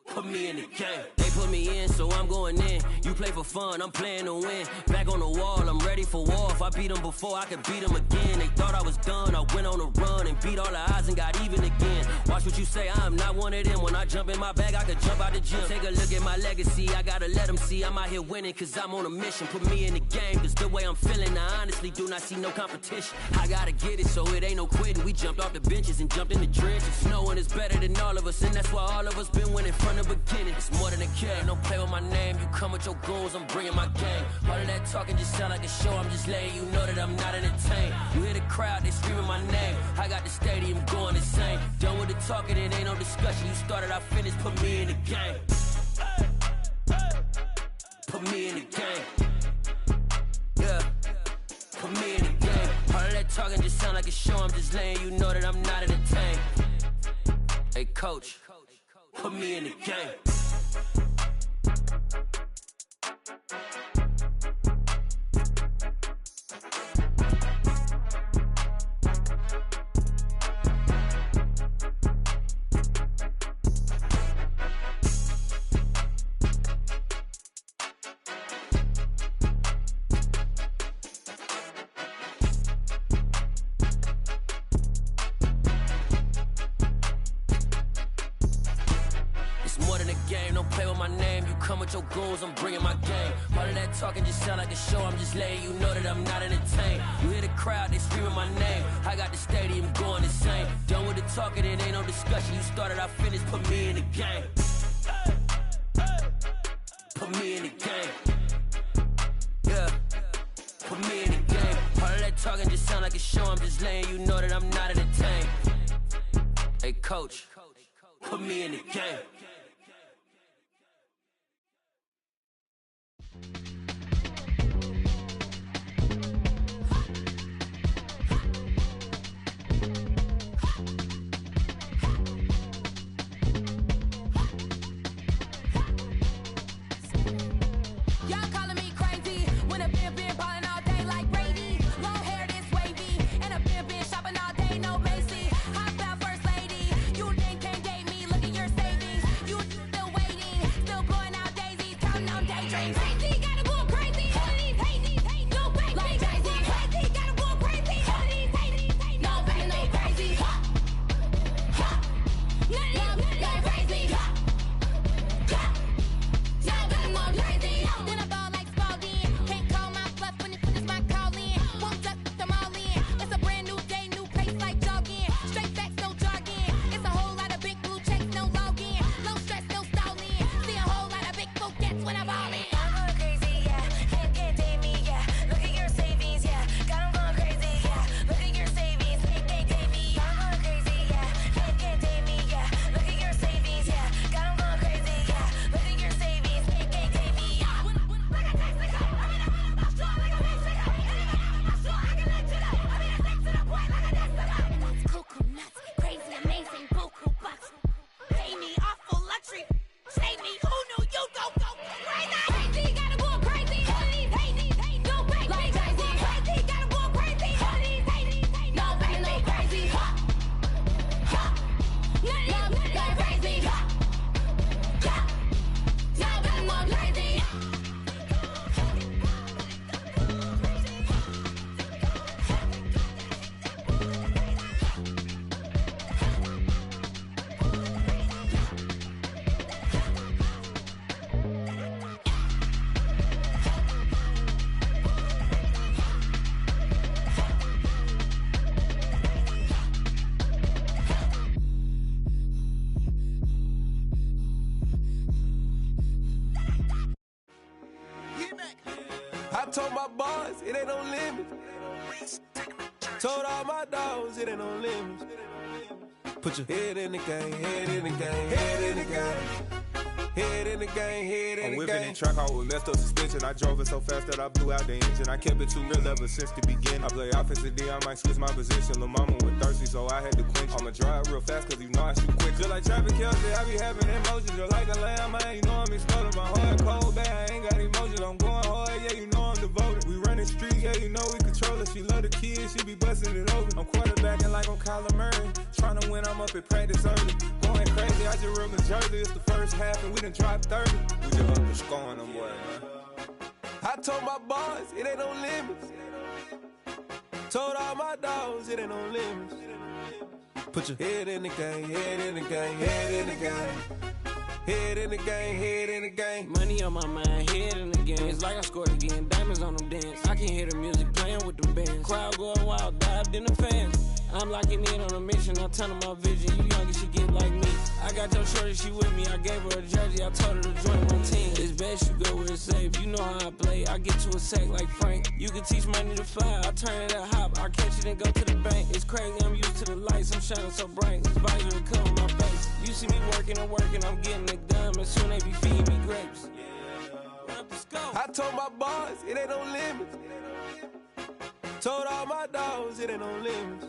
Put me in the game. They put me in, so I'm going in. You play for fun, I'm playing to win. Back on the wall, I'm ready for war. If I beat them before, I could beat them again. They thought I was done, I went on a run and beat all the odds and got even again. Watch what you say, I'm not one of them. When I jump in my bag, I could jump out the gym. Take a look at my legacy, I gotta let them see I'm out here winning, cause I'm on a mission. Put me in the game, cause the way I'm feeling, I honestly do not see no competition. I gotta get it, so it ain't no quitting. We jumped off the benches and jumped in the trenches. No one is better than all of us, and that's why all of us been winning from the beginning. It's more than a game, don't play with my name. You come with your goons, I'm bringing my game. All of that talking just sound like a show. I'm just letting you know that I'm not entertained. You hear the crowd, they screaming my name. I got the stadium going insane. Done with the talking, it ain't no discussion. You started, I finished, put me in the game. Put me in the game. Yeah, put me in the game. All of that talking just sound like a show. I'm just letting you know that I'm not entertained. Hey, coach, put me in the game. don't play with my name. You come with your goons, I'm bringing my game. All of that talking just sound like a show. I'm just letting you know that I'm not entertained. You hear the crowd, they screaming my name. I got the stadium going insane. Done with the talking, it ain't no discussion. You started, I finished, put me in the game. Put me in the game. Yeah. Put me in the game. All of that talking just sound like a show. I'm just letting you know that I'm not entertained. Hey, coach, put me in the game. I told my boys it ain't no limit. Told all my dogs it ain't no limit. Put your head in the game, head in the game, head in the game. Head in the game, head in the game. I'm whipping in track, I was messed up suspension. I drove it so fast that I blew out the engine. I kept it too real ever since the beginning. I play offensive D, I might switch my position. Lil' mama was thirsty, so I had to quench. I'ma drive real fast, cause you know I shoot quick. Just like traffic Kelsey, I be having emotions. Just like a lamb, man, you know I'm exploding. My heart cold, bad, I ain't got emotions. I'm going hard, yeah, you know I'm devoted. We running streets, yeah, you know we control it. She love the kids, she be busting it open. I'm quarterbacking like I'm Kyler Murray. Trying to win, I'm up at practice early. Going crazy, I just ripped the jersey. It's the first half, and we done dropped 30. We just up the score on them, boy, man. I told my boys it ain't no limits. Told all my dogs it ain't no limits. Put your head in the game, head in the game, head in the game. Head in the game, head in the game. Money on my mind, head in the game. It's like I scored again, diamonds on them dance. I can hear the music playing with them bands. Crowd going wild, dived in the fans. I'm locking in on a mission, I tell her my vision. You young and she get like me. I got your shorty, she with me. I gave her a jersey, I told her to join my team. It's best you go where it's safe. You know how I play. I get to a sack like Frank. You can teach money to fly. I turn it at hop. I catch it and go to the bank. It's crazy, I'm used to the lights. I'm shining so bright. This visor to cover my face. You see me working and working, I'm getting it done. And soon they be feeding me grapes. I told my boys it ain't no limits. Told all my dogs it ain't no limits.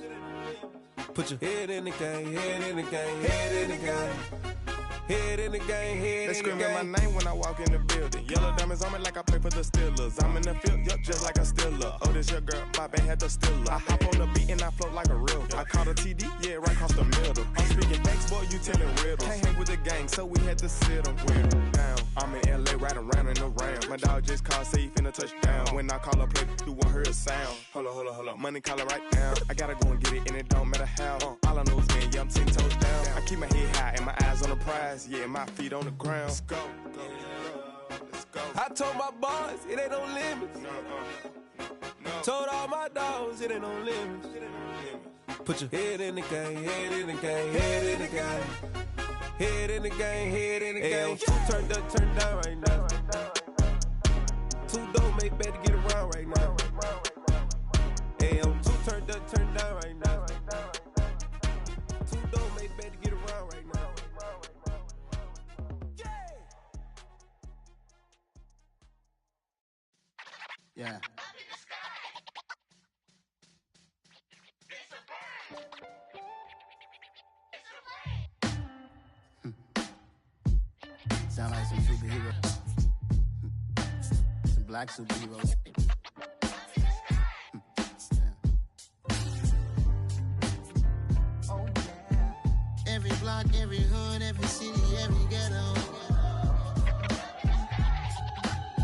Put your head in the game, head in the game, head in the game. Head in the game, head in the game. They screaming my name when I walk in the building. Yellow diamond diamonds on me like I play for the Steelers. I'm in the field, yup, just like a Steeler. Oh, this your girl, my band had the Steeler. I hop on the beat and I float like a river. I caught a TD, yeah, right across the middle. I'm speaking facts, boy, you telling riddles. Can't hang with the gang, so we had to sit them down. I'm in LA, riding around in the round. My dog just called, say he finna touchdown. When I call a play, you won't hear a sound. Hold up, money calling right now. I gotta go and get it, and it don't matter how. All I know is win, yeah, I'm 10 toes down. I keep my head high and my eyes on the prize. Yeah, my feet on the ground. Let's go. I told my boys, it ain't no limits. Told all my dogs, it ain't no limits. Put your head in the game, head in the game, head in the game. Head in the game, head in the game. Two turned up, turned down right now. Two don't make bad to get around right now. Hey, I'm two turned up, turned down right now. Two don't make bad to get around right now. Yeah. Sound like some superheroes. Some black superheroes. Oh yeah. Every block, every hood, every city, every ghetto.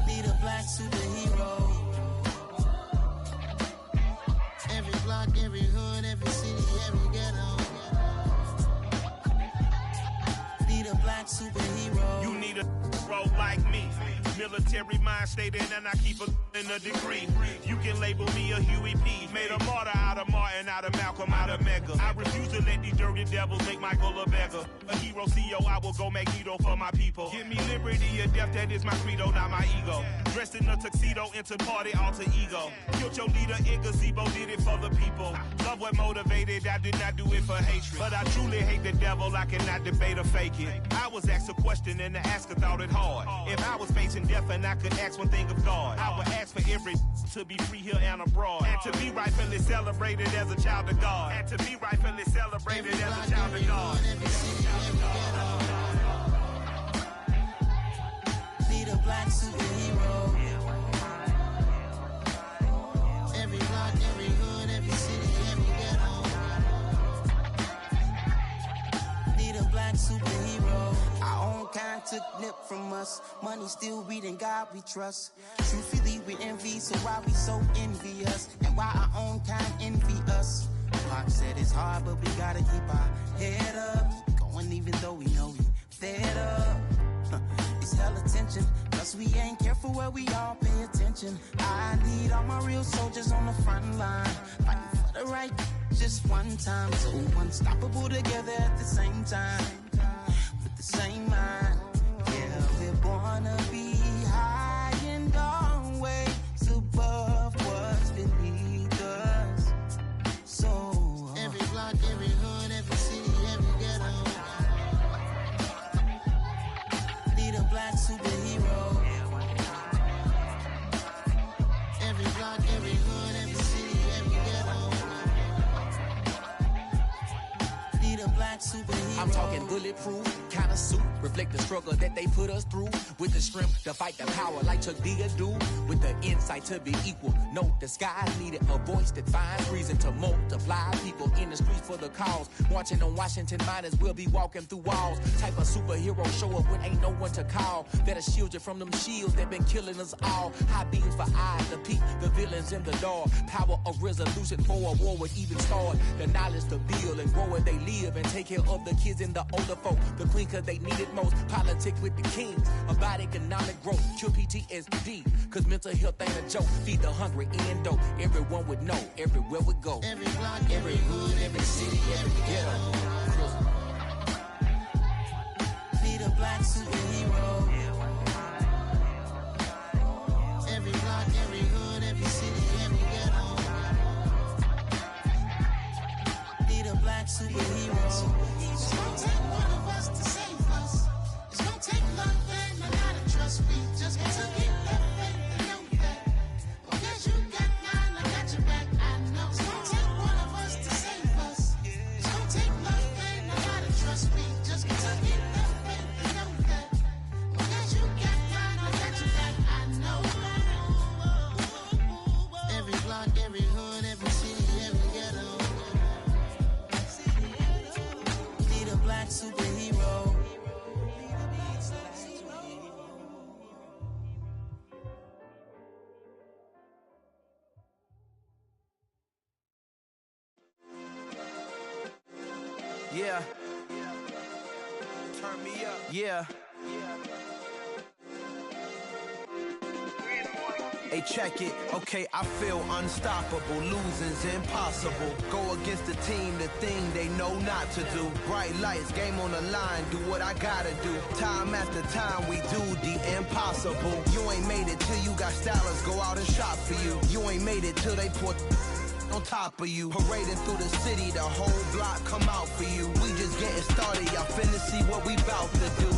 Need a black superhero. Every block, every hood, every city, every ghetto. Need a black superhero. You need a bro like me. Military mind stated, and I keep in a degree. You can label me a Huey P. Made a martyr out of Martin, out of Malcolm, out of Mega. I refuse to let these dirty devils make Michael a beggar. A hero CEO, I will go Magneto for my people. Give me liberty or death, that is my credo, not my ego. Dressed in a tuxedo, into party, alter ego. Killed your leader in gazebo, did it for the people. Love what motivated, I did not do it for hatred. But I truly hate the devil, I cannot debate or fake it. I was asked a question and the asker thought it hard. If I was facing death and I could ask one thing of God, I would ask for every to be free here and abroad, and to be rightfully celebrated as a child of God, and to be rightfully celebrated as a child of God. Need a black superhero. Every block, every hood, every city, every ghetto. Need a black superhero. Our own kind took nip from us. Money still reading God we trust. Truthfully we envy, so why we so envious? And why our own kind envy us? Pac said it's hard, but we gotta keep our head up. Keep going even though we know we fed up. It's hella tension, cause we ain't careful where we all pay attention. I need all my real soldiers on the front line, fighting for the right just one time. So unstoppable together at the same time, with the same mind. Yeah, we're born to be high and always above what's beneath us. So every block, every hood, every city, every ghetto. Need a black superhero. Every block, every hood, every city, every ghetto. Need a black superhero. I'm talking bulletproof kind of suit, reflect the struggle that they put us through. With the strength to fight the power like Chuck D do. With the insight to be equal. No disguise needed, a voice that finds reason to multiply. People in the streets for the cause. Marching on Washington miners will be walking through walls. Type of superhero show up when ain't no one to call. That'll shield you from them shields that been killing us all. High beams for eyes to peep the villains in the dark. Power of resolution for a war would even start. The knowledge to build and grow where they live and take care of the kids and the older folk. The queen cause they need it most. Politic with the kings about economic growth. Cure PTSD cause mental health ain't a joke. Feed the hungry and dope. Everyone would know everywhere we go. Every block, every hood, every city, every ghetto. Need a black superhero. Every block, every hood, every city, every ghetto. Need a black superhero. It's gonna take one of us to save us. It's gonna take love and a lot of trust. We just got to get that faith and know that. Because you got mine, I got your back, I know. It's gonna take one of us to save us. It's gonna take love and a lot Yeah. Turn me up. Yeah. Hey, check it. Okay, I feel unstoppable. Losing's impossible. Go against the team, the thing they know not to do. Bright lights, game on the line, do what I gotta do. Time after time, we do the impossible. You ain't made it till you got stylers go out and shop for you. You ain't made it till they put on top of you. Parading through the city, the whole block come out for you. We just getting started, y'all finna see what we bout to do.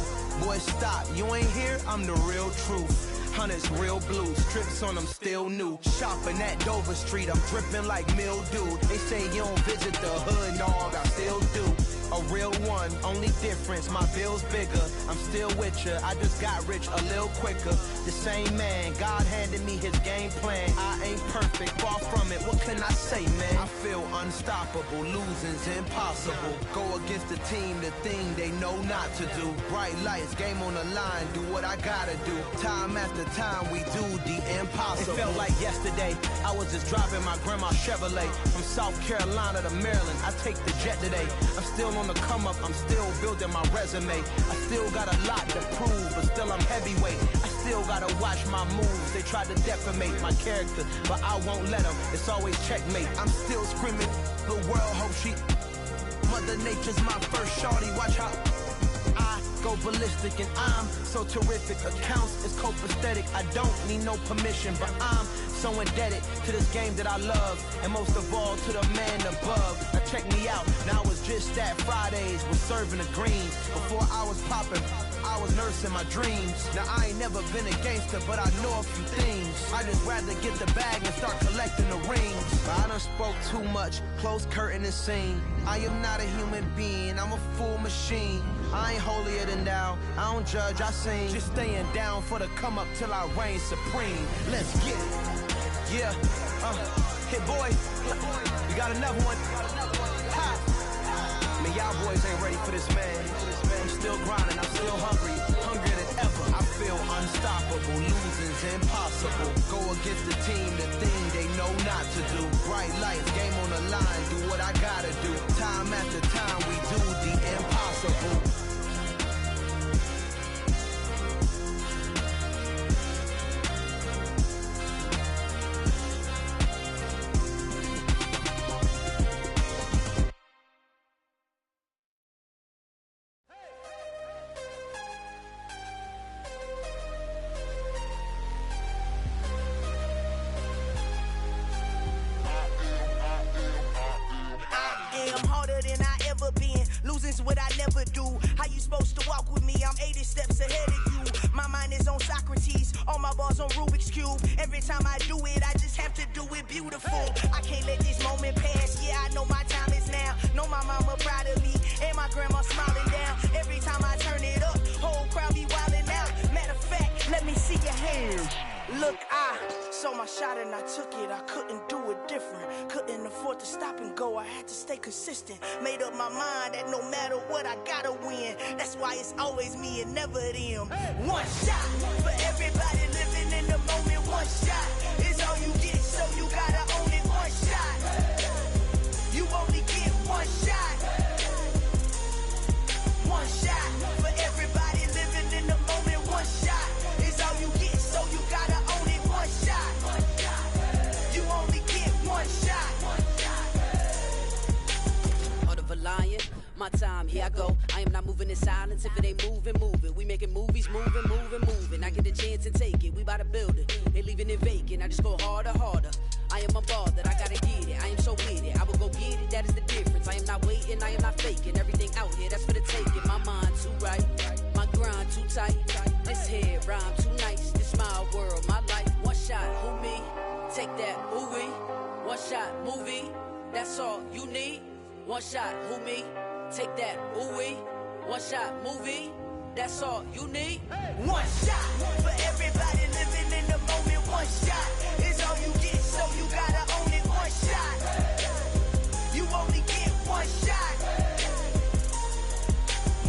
Boy, stop, you ain't here, I'm the real truth. Hunters, real blues, strips on them still new. Shopping at Dover Street, I'm dripping like mildew. They say you don't visit the hood, dog, I still do. A real one, only difference, my bill's bigger. I'm still with ya, I just got rich a little quicker. The same man, God handed me his game plan. I ain't perfect, far from it, what can I say, man? I feel unstoppable, losing's impossible. Go against the team, the thing they know not to do. Bright lights, game on the line, do what I gotta do. Time after time, we do the impossible. It felt like yesterday, I was just driving my grandma's Chevrolet. From South Carolina to Maryland, I take the jet today. I'm still on the come up, I'm still building my resume. I still got a lot to prove, but still I'm heavyweight. I still gotta watch my moves. They tried to defamate my character, but I won't let them. It's always checkmate. I'm still screaming, the world hope she. Mother Nature's my first shorty, watch how I go ballistic and I'm so terrific. Accounts is copacetic, I don't need no permission, but I'm so indebted to this game that I love, and most of all to the man above. Now check me out, now it's just that Fridays was serving the greens. Before I was popping, I was nursing my dreams. Now I ain't never been a gangster, but I know a few things. I just rather get the bag and start collecting the rings. But I done spoke too much, close curtain and scene. I am not a human being, I'm a full machine. I ain't holier than thou, I don't judge, I sing. Just staying down for the come up till I reign supreme. Let's get it. Yeah, hit boy, we got another one. Ha. Man, y'all boys ain't ready for this, man. I'm still grinding, I'm still hungry, hungrier than ever. I feel unstoppable, losing's impossible. Go against the team, the thing they know not to do. Bright lights, game on the line, do what I gotta do. Time after time, we do the impossible. What I never do. How you supposed to walk with me? I'm 80 steps ahead of you. My mind is on Socrates, all my bars on Rubik's Cube. Every time I do it, I just have to do it beautiful. I can't let this moment pass. Yeah, I know my time is now. Know my mama proud of me, and my grandma smiling down. Every time I turn it up, whole crowd be wildin' out. Matter of fact, let me see your hands. Look, I saw my shot and I took it. I couldn't do it different. Couldn't afford to stop and go. I had to stay consistent. Made up my mind that no matter what, I gotta win. That's why it's always me and never them. One shot for everybody living in the moment. One shot is all you get, so you gotta own it. One shot. You only get one shot. One shot for everybody living in the moment. One shot is all you get, so you gotta own it. One shot. You only get one shot. Heart of a lion, my time, here I go. I am not moving in silence. If it ain't moving, move it. We making movies, moving, moving, moving. I get a chance and take it. We bout to build it. They leaving it vacant. I just go harder, harder. I am unbothered, I gotta get it. I am so with it. I will go get it, that is the difference. I am not waiting, I am not faking. Everything out here, that's for the taking. My mind too right, my grind too tight. This head rhyme too nice. This my world, my life. One shot, who me? Take that, ooh wee. One shot, movie. That's all you need. One shot, who me? Take that, ooh wee. One shot, movie. That's all you need. One shot for everybody living in the moment. One shot is all you get, so you gotta own it. One shot. You only get one shot.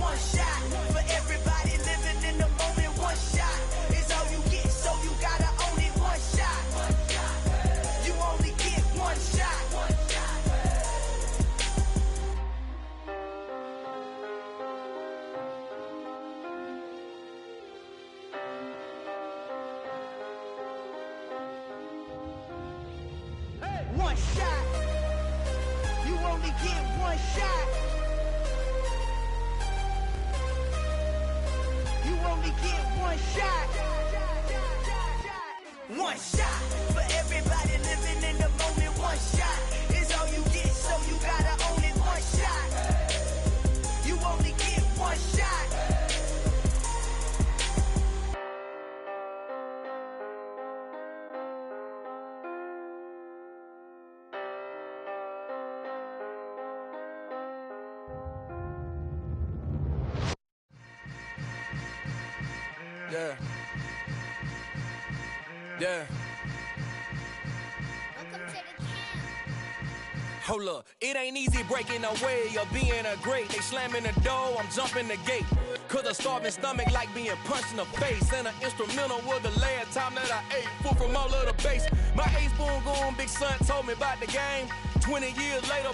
One shot for everybody living in the moment. One shot is all you get, so you gotta own it. One shot. You only get one shot. one shot. You only get one shot. You only get one shot. One shot for everybody living in the moment. One shot is all you get, so you gotta own it. One shot. You only get one shot. Yeah. Yeah. Hold up, it ain't easy breaking away or being a great. They slamming the door, I'm jumping the gate. Cause a starving stomach like being punched in the face. And an instrumental was the last time that I ate. Food from all of the bass. My ace boom goon, big son told me about the game. 20 years later,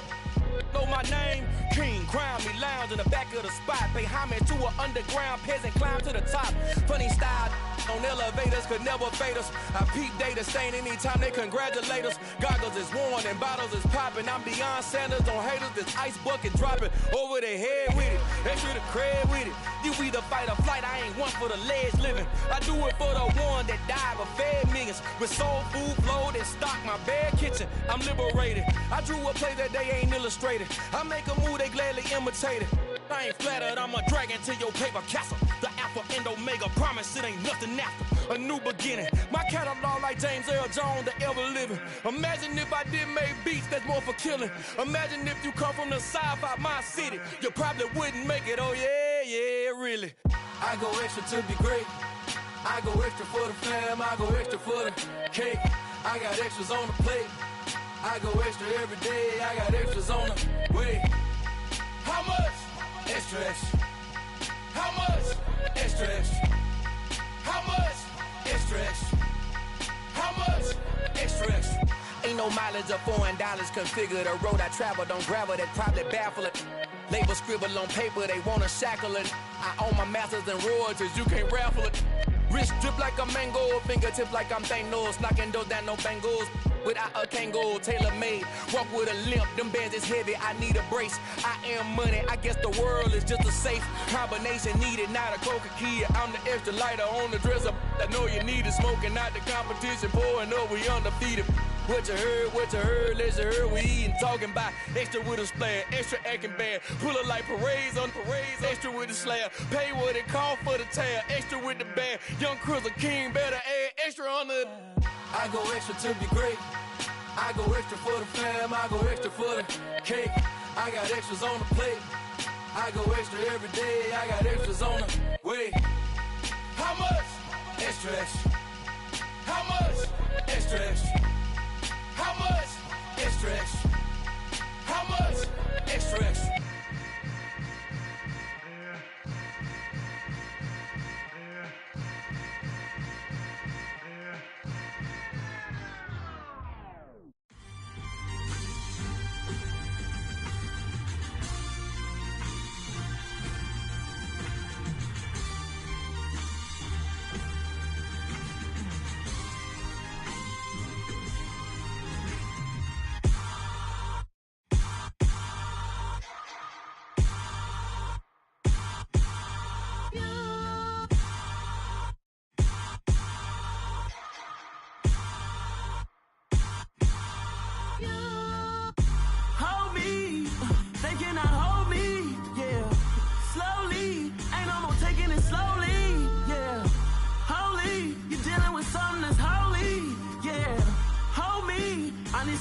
know my name. King, crown me, lounge in the back of the spot. Pay homage to an underground peasant, climb to the top. Funny style on elevators could never fade us. I peep data stain anytime they congratulate us. Goggles is worn and bottles is popping. I'm beyond Sanders on haters, this ice bucket dropping over their head with it. They should have cred with it. You either fight or flight, I ain't one for the ledge living. I do it for the one that died but fed millions. With soul food flowed and stocked my bare kitchen. I'm liberated. I drew a play that they ain't illustrated. I make a move, they gladly imitate it. I ain't flattered, I'm a dragon to your paper castle. The Alpha and Omega, promise it ain't nothing after. A new beginning. My catalog like James Earl Jones, the ever living. Imagine if I did make beats that's more for killing. Imagine if you come from the sci-fi, my city. You probably wouldn't make it, oh yeah, yeah, really. I go extra to be great. I go extra for the fam, I go extra for the cake. I got extras on the plate. I go extra every day, I got extras on the way. How much? Extra, extra. How much? Extra, extra. How much? Extra, extra. How much? Extra, extra. Ain't no mileage of $4 configure the road I travel. Don't gravel that probably baffle it. Label scribble on paper, they wanna shackle it. I own my masters and royalties, you can't raffle it. Wrist drip like a mango, fingertips like I'm Thanos. Knocking those down, no bangles. Without a Kango, tailor-made. Walk with a limp, them bands is heavy, I need a brace. I am money, I guess the world is just a safe combination needed, not a coca key. I'm the extra lighter on the dresser. I know you need it, smoking out the competition, pouring up, we undefeated. What you heard, let's you heard, we eating, talking about extra with a splash, extra acting bad. Pull it like parades on parades, extra with the slab. Pay what it cost for the tab, extra with the band. Young Crizzle King, better add extra on the. I go extra to be great. I go extra for the fam, I go extra for the cake. I got extras on the plate. I go extra every day, I got extras on the way. How much? Extra, extra. How much? Extra, extra. How much? Extra, extra. How much? Extra, extra.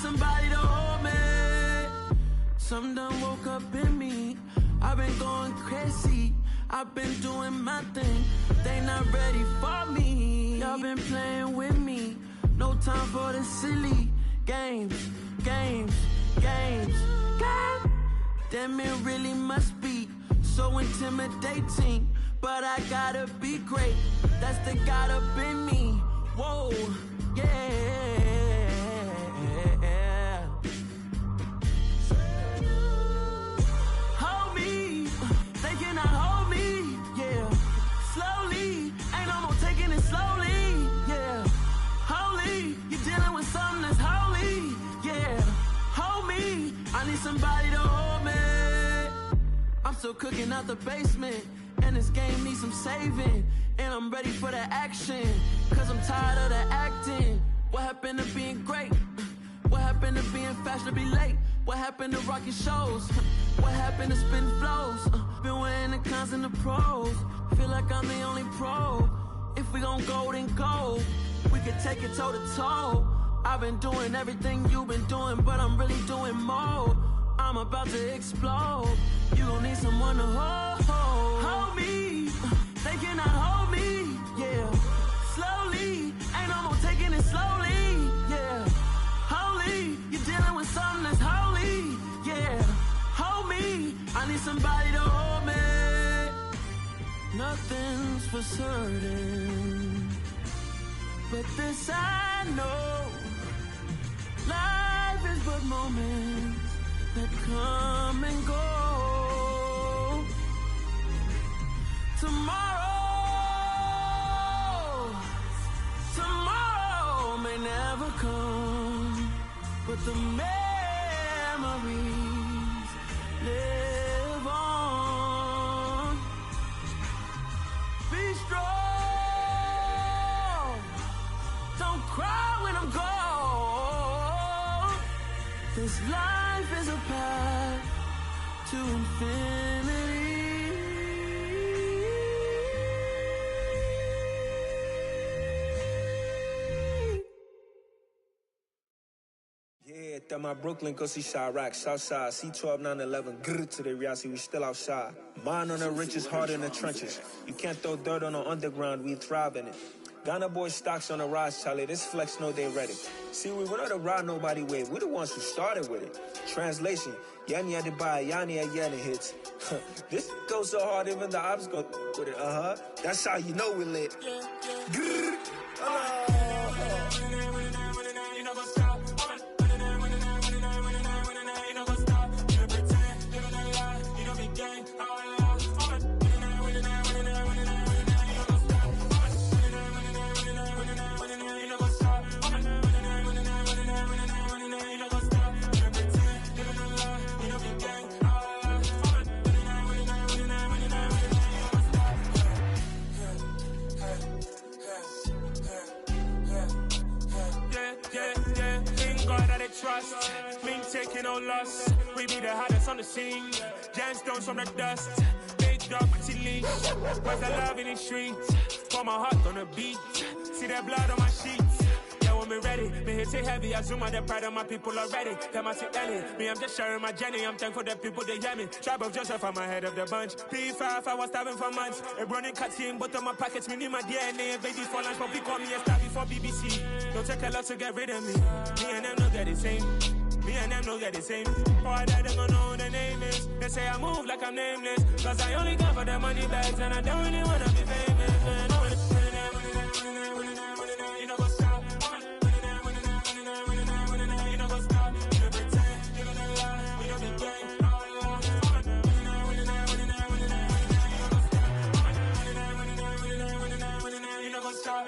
Somebody to hold me. Some done woke up in me. I've been going crazy. I've been doing my thing. They not ready for me. Y'all been playing with me. No time for the silly games. God damn, it really must be so intimidating. But I gotta be great. That's the God up in me. Whoa, yeah. Slowly, yeah. Holy, you're dealing with something that's holy, yeah. somebody to hold me. I'm still cooking out the basement, and this game needs some saving. And I'm ready for the action, cause I'm tired of the acting. What happened to being great? What happened to being fashionably late? What happened to rocking shows? What happened to spin flows? Been wearing the cons and the pros. Feel like I'm the only pro. If we gon' go, then go. We could take it toe to toe. I've been doing everything you've been doing, but I'm really doing more. I'm about to explode. You gon' need someone to hold me. They cannot hold me, yeah. Slowly, ain't no more taking it slowly, yeah. Holy, you're dealing with something that's holy, yeah. Hold me, I need somebody to hold me. Nothing's for certain, but this I know. Life is but moments that come and go. Tomorrow may never come, but the memories live on. Be strong, don't cry when I'm gone. This life is a path to infinity. Yeah, at my Brooklyn, go see Chirac, Southside, C12, 911, grrr to the reality, we still outside. Mine on the richest, heart in the trenches. You can't throw dirt on the underground, we thrive in it. Ghana boy stocks on the rise, Charlie, this flex know they ready. See, we were not to ride nobody with, we the ones who started with it. Translation, Yani had to buy, Yani had Yanni hits. This goes so hard, even the ops go with it, That's how you know we lit. Grrr, trust, me taking no loss. We be the hottest on the scene. Gemstones from the dust. Big dog, pretty leash. Where's the love in the streets? Pour my heart on the beat. See that blood on my sheets. Yeah, when me ready, me hit it heavy. I zoom out the pride of my people already. Them I see Ellie. Me, I'm just sharing my journey. I'm thankful that people they hear me. Tribe of Joseph, I'm ahead of the bunch. P5, I was starving for months. A running Kttn, but on my pockets, me need my DNA. Babies for lunch, but we call me a star before BBC. Don't take a lot to get rid of me. Me and them know that the same. Me and them know that the same. Boy, that they gonna know who the name is. They say I move like I'm nameless. Cause I only got for the money bags and I don't really wanna be famous. Man. You know what's stop. You know what's stop. You know pretend. You know the lie. We don't be gang. You know what's stop.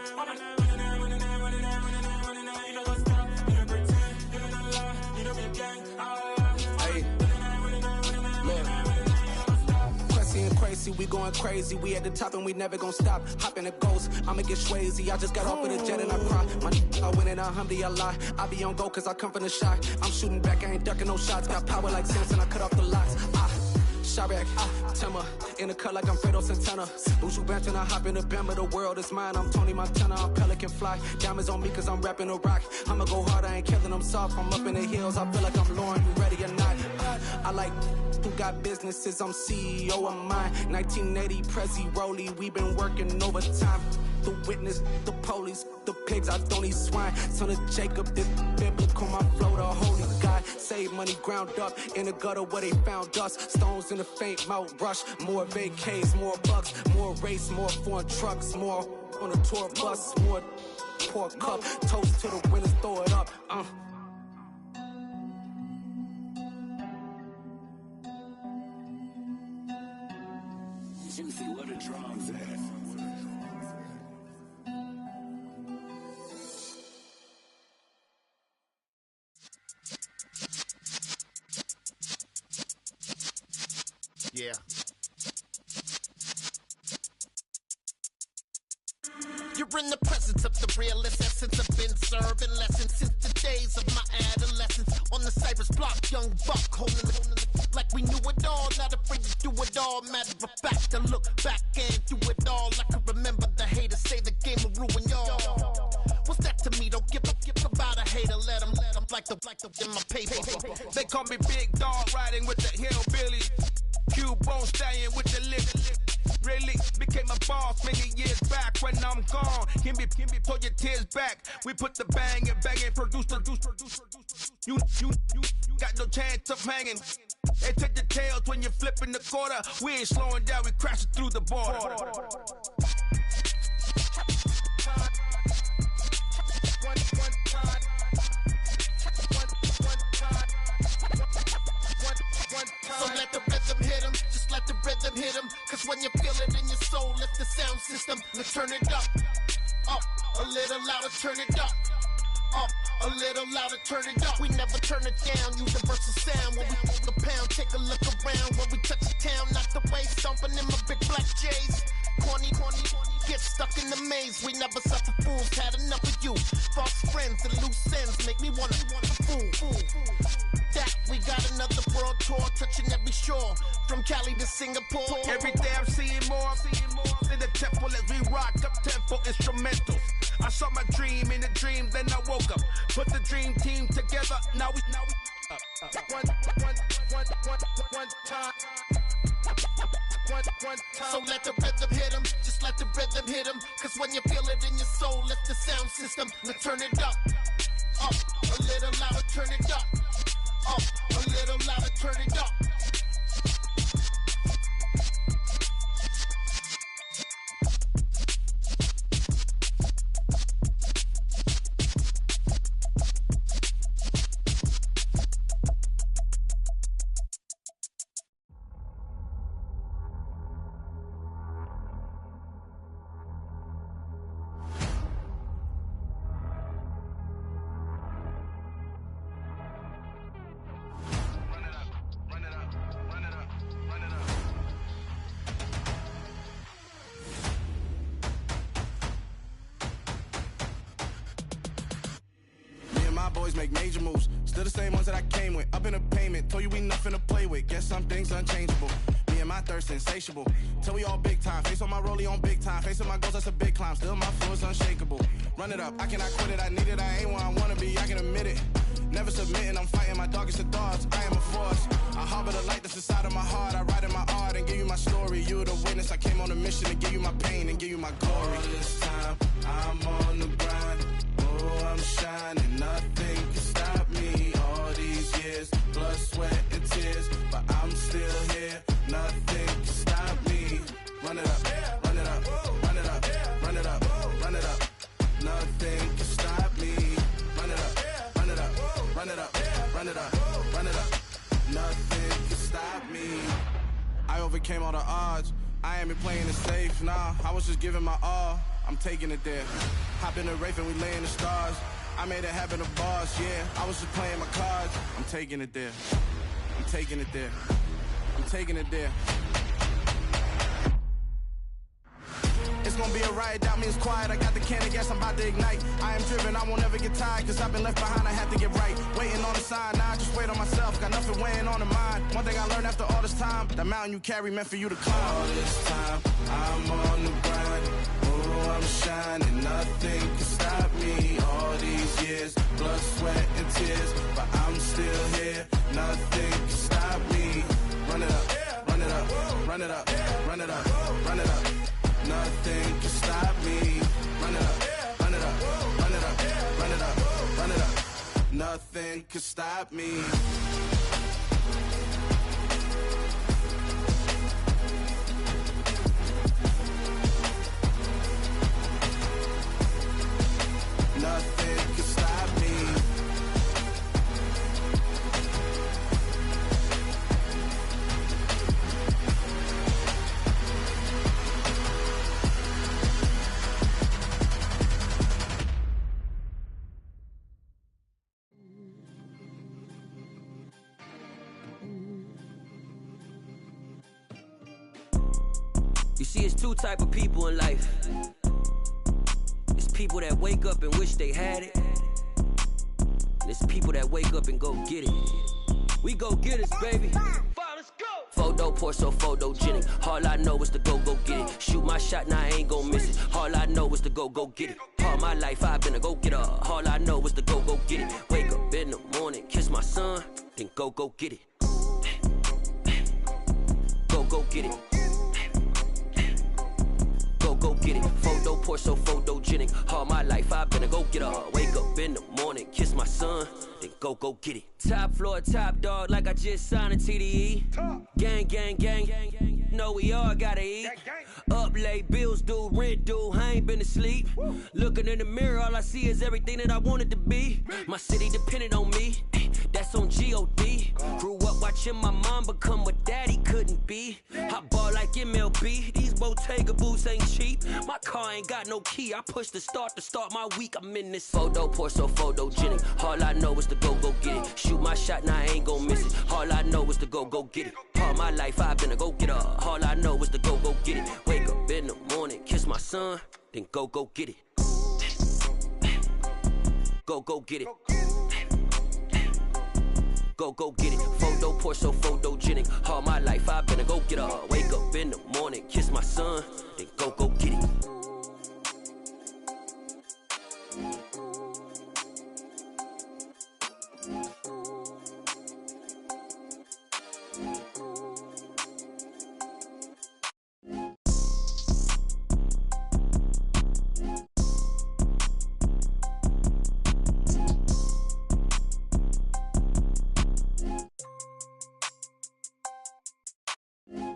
Crazy, we going crazy. We at the top and we never gonna stop. Hop in a ghost, I'ma get swayzy. I just got off of the jet and I cry. My I win in a Humvee, I lie. I be on go cause I come from the shot. I'm shooting back, I ain't ducking no shots. Got power like Samson, I cut off the locks. Chirac, Timmer, in the cut like I'm Fredo Santana. Buju Banton, I hop in the Bama, the world is mine. I'm Tony Montana, I'm Pelican Fly. Diamonds on me cause I'm rapping a rock. I'ma go hard, I ain't killing them soft. I'm up in the hills, I feel like I'm Lauren, you ready or not? I like who got businesses, I'm CEO of mine. 1980 Prezi Rolly, we been working overtime. The witness, the police, the pigs, I don't eat swine. Son of Jacob, this biblical, my flow, the holy God. Save money ground up in the gutter where they found us. Stones in the faint Mount Rush. More vacays, more bucks, more race, more foreign trucks, more on a tour bus, more pour cup. Toast to the winners, throw it up. Juicy, what a drums at. Yeah. You're in the presence of the realest essence. I've been serving lessons since the days of my adolescence. On the Cypress block, young buck, holding it like we knew it all. Not afraid to do it all. Matter of fact, I look back and do it all. I can remember the haters say the game will ruin y'all. What's that to me? Don't give about a hater. Let them like the in my paper. They call me Big Dog, riding with the hillbillies. Q-Bone stallion with the lip. Really became a boss many years back. When I'm gone, can be pull your tears back. We put the bang and produce. You got no chance of hanging. They take the tails when you're flipping the quarter. We ain't slowing down, we crashing through the border. So let the rhythm hit him, just let the rhythm hit him. Cause when you feel it in your soul, lift the sound system. Let's turn it up, a little louder, turn it up, a little louder, turn it up. We never turn it down, universal sound. When we move the pound, take a look around. When we touch the town, not the way, stomping in my big black J's. Corny, get stuck in the maze. We never suffer fools, had enough of you. False friends and loose ends make me wanna fool. That we got another world tour, touching every shore, from Cali to Singapore. Every day I'm seeing more in the temple as we rock up tempo instrumentals. I saw my dream in a dream, then I woke up. Put the dream team together, now we one time. So let the rhythm hit him, just let the rhythm hit him. Cause when you feel it in your soul, lift the sound system. Let's turn it up, a little louder, turn it up, a little louder, turn it up. Make major moves, still the same ones that I came with. Up in a payment, told you we nothing to play with. Guess some things unchangeable. Me and my thirst insatiable. Till we all big time. Face on my rollie on big time. Face on my goals, that's a big climb. Still my flow is unshakable. Run it up, I cannot quit it. I need it, I ain't where I wanna be. I can admit it. Never submitting, I'm fighting my darkest of thoughts. I am a force. I harbor the light that's inside of my heart. I write in my art and give you my story. You the witness. I came on a mission to give you my pain and give you my glory. All this time, I'm on the grind. Oh, I'm shining. Nothing can stop me. All these years, blood, sweat, and tears, but I'm still here. Nothing can stop me. Run it up, run it up, run it up, run it up, run it up. Nothing can stop me. Run it up, run it up, run it up, run it up, run it up. Nothing can stop me. I overcame all the odds. I ain't been playing it safe, nah. I was just giving my all. I'm taking it there. Hop in the Wraith and we lay in the stars. I made it happen to boss, yeah. I was just playing my cards. I'm taking it there. I'm taking it there. I'm taking it there. It's gonna be a riot, doubt me it's quiet. I got the can of gas, I'm about to ignite. I am driven, I won't ever get tired. Cause I've been left behind, I have to get right. Waiting on the sign, now I just wait on myself. Got nothing weighing on the mind. One thing I learned after all this time, the mountain you carry meant for you to climb. All this time, I'm on the grind. Oh, I'm shining, nothing can stop me. All these years, blood, sweat, and tears, but I'm still here. Nothing can stop me. Run it up, run it up, run it up, run it up, run it up. Nothing can stop me. Run it up, run it up, run it up, run it up, run it up. Nothing can stop me. Nothing can stop me. see, it's two type of people in life. It's people that wake up and wish they had it. And it's people that wake up and go get it. We go get it, baby. Photo pour so photogenic. All I know is to go get it. Shoot my shot, now I ain't gon' miss it. All I know is to go get it. All my life I've been a go-getter. All I know is to go get it. Wake up in the morning, kiss my son, then go get it. Go get it. Go get it. Photo pour so photogenic. All my life I've been a go-getter. Wake up in the morning, kiss my son, then go get it. Top floor, top dog, like I just signed a TDE. Gang. Know we all gotta eat. Up late, bills due, rent due, I ain't been asleep. Looking in the mirror, all I see is everything that I wanted to be. My city depended on me, that's on G.O.D. Grew up watching my mom become what daddy couldn't be. I ball like MLB, these Bottega boots ain't cheap. My car ain't got no key, I push the start to start my week. I'm in this photo pour so photogenic. All I know is to go get it. Shoot my shot, now I ain't gon' miss it. All I know is to go get it. All my life I've been a go-getter. All I know is to go get it. Wake up in the morning, kiss my son, then go get it. Go get it. Go get it. Photo pour so photogenic. All my life I've been a go-getter. Wake up in the morning, kiss my son, then go get it.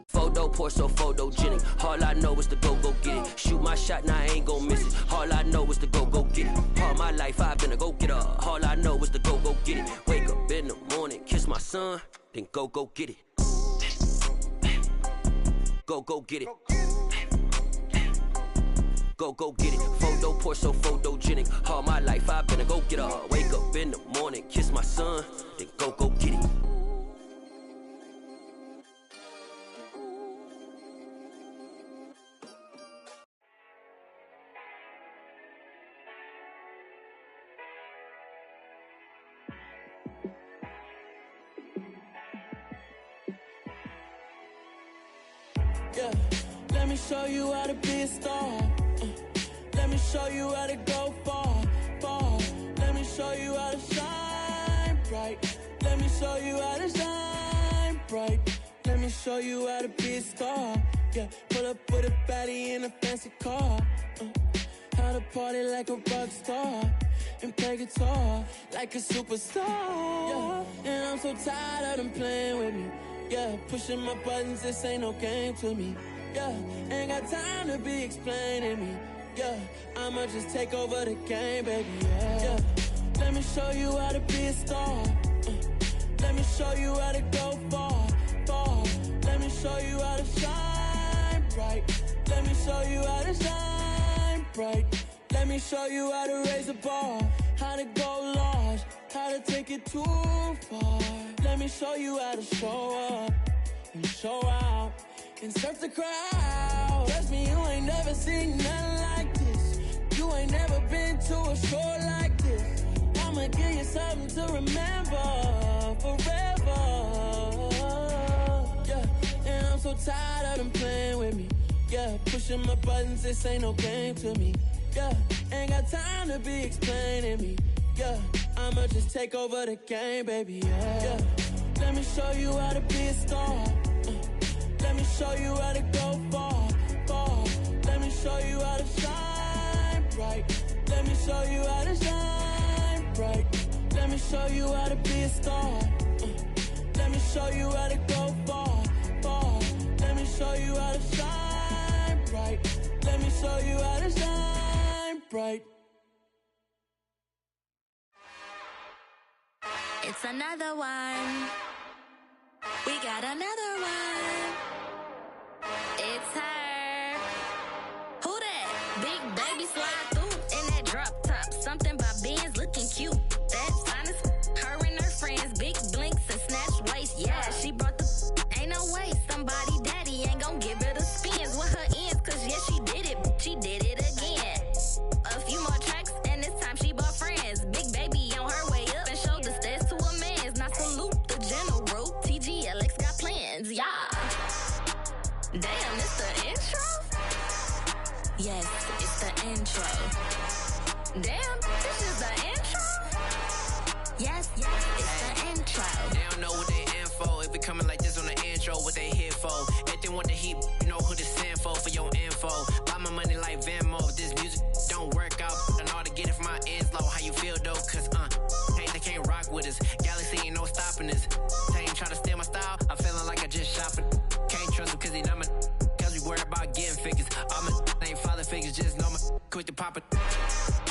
Photo pour so photogenic. All I know is to go get it. Shoot my shot, now I ain't gon' miss it. All I know is to go get it. All my life I've been a go-getter. All I know is to go get it. Wake up in the morning, kiss my son, then go get it. Go get it. Go get it. Photo pour so photogenic. All my life I've been a go-getter. Wake up in the morning, kiss my son, then go get it. Yeah, let me show you how to be a star. Let me show you how to go far. Let me show you how to shine bright. Let me show you how to shine bright. Let me show you how to be a star. Yeah, pull up with a baddie in a fancy car. How to party like a rock star and play guitar like a superstar. Yeah, and I'm so tired of them playing with me. Yeah, pushing my buttons, this ain't no game to me. Yeah, ain't got time to be explaining me. Yeah, I'ma just take over the game, baby. Yeah, let me show you how to be a star. Let me show you how to go far. Let me show you how to shine bright. Let me show you how to shine bright. Let me show you how to raise a bar, how to go large, how to take it too far. Let me show you how to show up and show out and surf the crowd. Trust me, you ain't never seen nothing like this. You ain't never been to a show like this. I'ma give you something to remember forever. Yeah, and I'm so tired of them playing with me. Yeah, pushing my buttons, this ain't no game to me. Yeah, ain't got time to be explaining me. Yeah, I'ma just take over the game, baby. Yeah, let me show you how to be a star. Let me show you how to go far. Let me show you how to shine bright. Let me show you how to shine bright. Let me show you how to be a star. Let me show you how to go far. Let me show you how to shine bright. Let me show you how to shine bright. It's another one. We got another one. It's her. Who that? Big baby slide through in that drop top. Something by Benz looking cute. That's honest. Her and her friends, big blinks and snatch waist. Yeah, she brought the. Ain't no way somebody daddy ain't gon' give her the spins with her in. Damn, this is the intro? Yes, it's the intro. They don't know what they in for. If it coming like this on the intro, what they here for? If they want the heat, you know who to send for your info. Buy my money like Venmo. If this music don't work out, I know how to get it from my ends low. How you feel though? Cause hey, they can't rock with us. Galaxy ain't no stopping this. They ain't try to steal my style. I'm feeling like I just shopping. Can't trust them cause they not my. Cause we worried about getting figures. All my ain't father figures, just know my quick to pop it.